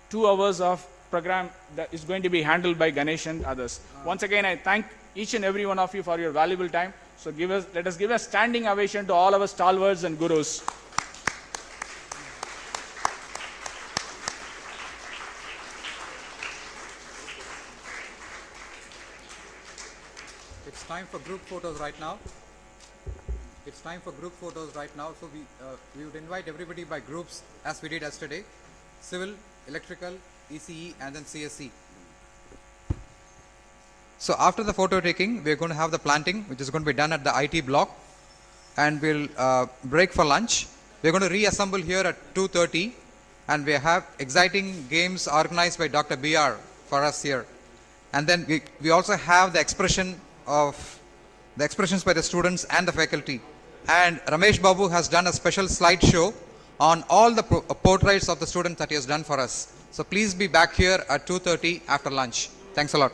2 hours of program that is going to be handled by Ganesh and others. Once again, I thank each and every one of you for your valuable time. So let us give a standing ovation to all our stalwarts and gurus. It's time for group photos right now. It's time for group photos right now. So we would invite everybody by groups as we did yesterday. Civil, electrical, ECE and then CSE. So after the photo taking, we're going to have the planting, which is going to be done at the IT block, and we'll break for lunch. We're going to reassemble here at 2:30, and we have exciting games organized by Dr. BR for us here. And then we also have the expressions by the students and the faculty. And Ramesh Babu has done a special slideshow on all the portraits of the students that he has done for us. So please be back here at 2:30 after lunch. Thanks a lot.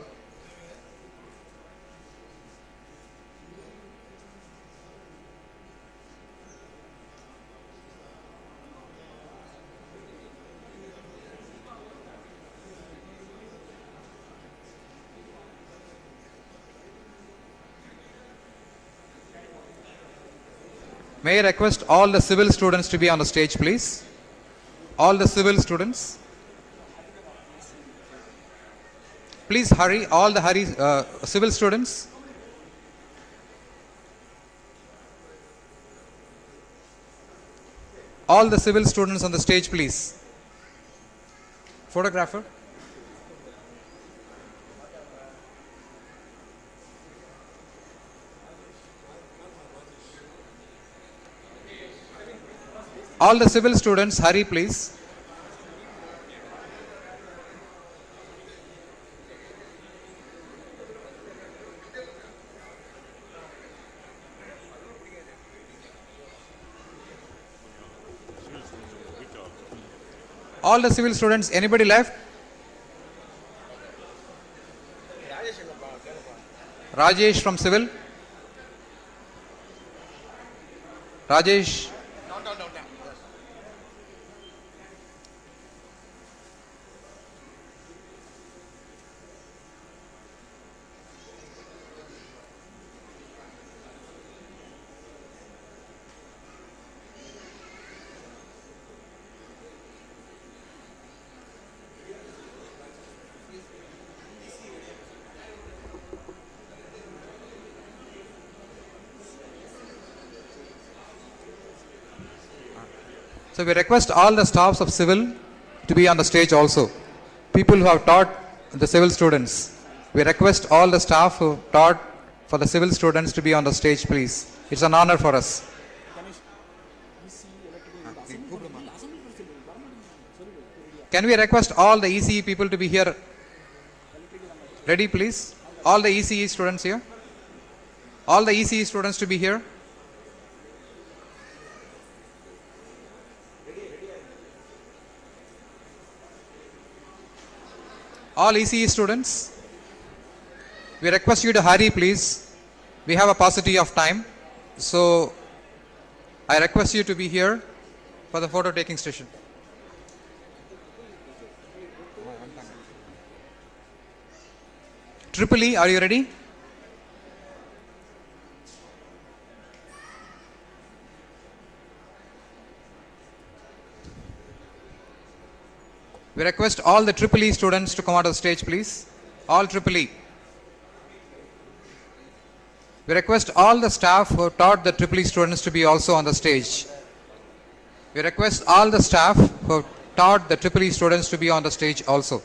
May I request all the civil students to be on the stage, please? All the civil students. Please hurry, all the civil students. All the civil students on the stage, please. Photographer. All the civil students, hurry please. All the civil students, anybody left? Rajesh from civil. Rajesh. So we request all the staffs of civil to be on the stage also. People who have taught the civil students. We request all the staff who taught for the civil students to be on the stage, please. It's an honor for us. Can we request all the ECE people to be here? Ready, please? All the ECE students here? All the ECE students to be here? All ECE students, we request you to hurry please. We have a paucity of time. So I request you to be here for the photo taking session. Triple E, are you ready? We We request all the Triple E students to come out of the stage, please. All Triple E. We request all the staff who taught the Triple E students to be also on the stage. We request all the staff who taught the Triple E students to be on the stage also.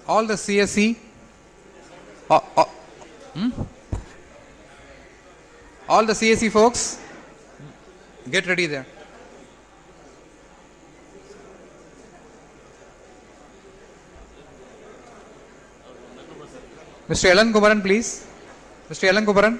All the CSE, all the CSE folks, get ready there. Mr. Elan Kumaran, please. Mr. Elan Kumaran.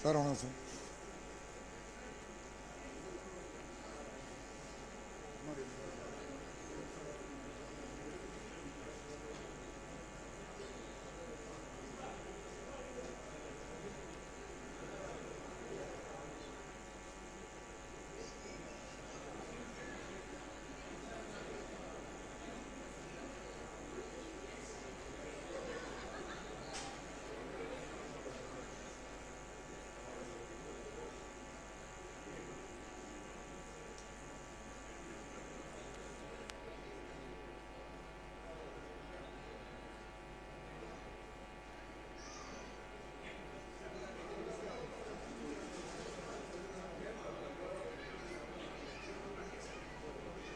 Sir வணக்கம் sir.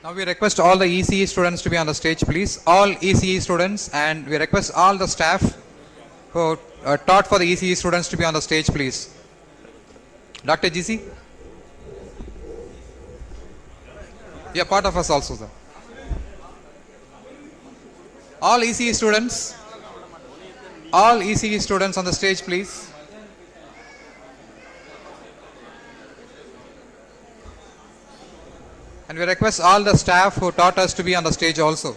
Now we request all the ECE students to be on the stage, please. All ECE students, and we request all the staff who taught for the ECE students to be on the stage, please. Dr. GC? Yeah, part of us also, sir. All ECE students on the stage, please. And we request all the staff who taught us to be on the stage also.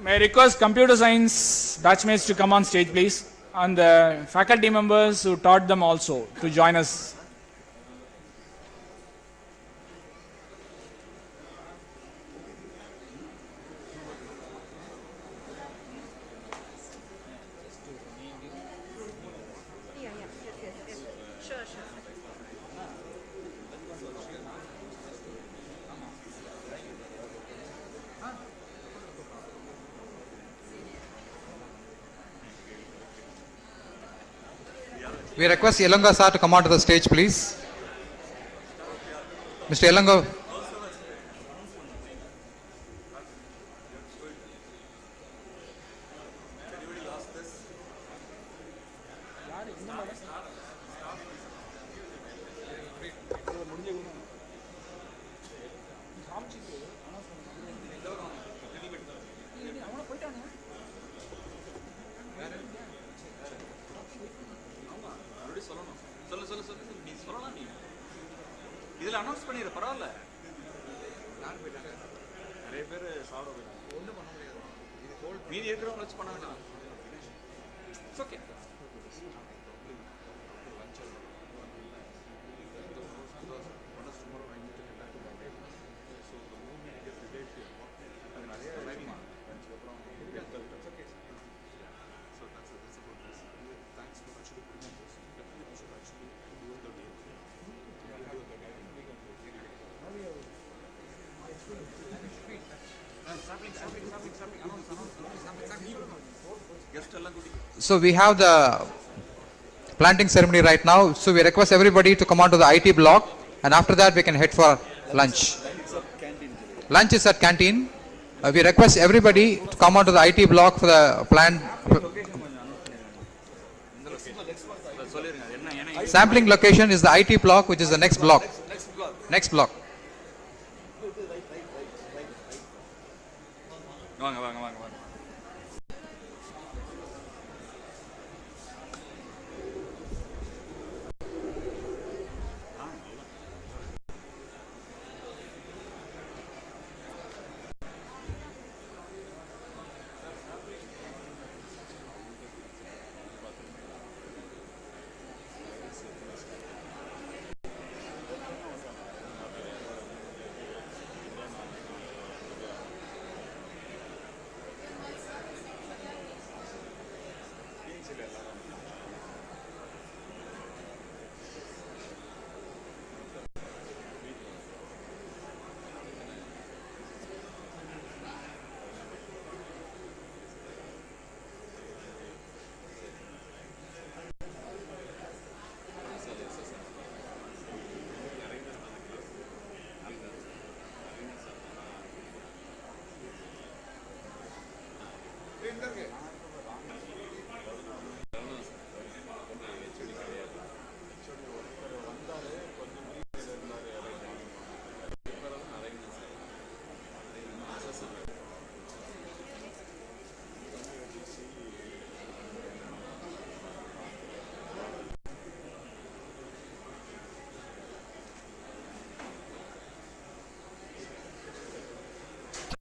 May I request computer science batchmates to come on stage, please, and the faculty members who taught them also to join us. We request Yelanga sir to come onto the stage, please. Mr. Yelanga. இதில் announce பண்ணிடுற பரவாயில்ல நிறைய பேர் சாப்பிட ஒன்றும் பண்ண முடியாது மீதி இருக்கிறவங்க வச்சு பண்ண வேண்டாம் it's okay So we have the planting ceremony right now. So we request everybody to come on to the IT block, and after that we can head for lunch. Lunch is at canteen. We request everybody to come on to the IT block for the plant. Sampling location is the IT block, which is the next block. Next block. வாங்க வாங்க வாங்க வாங்க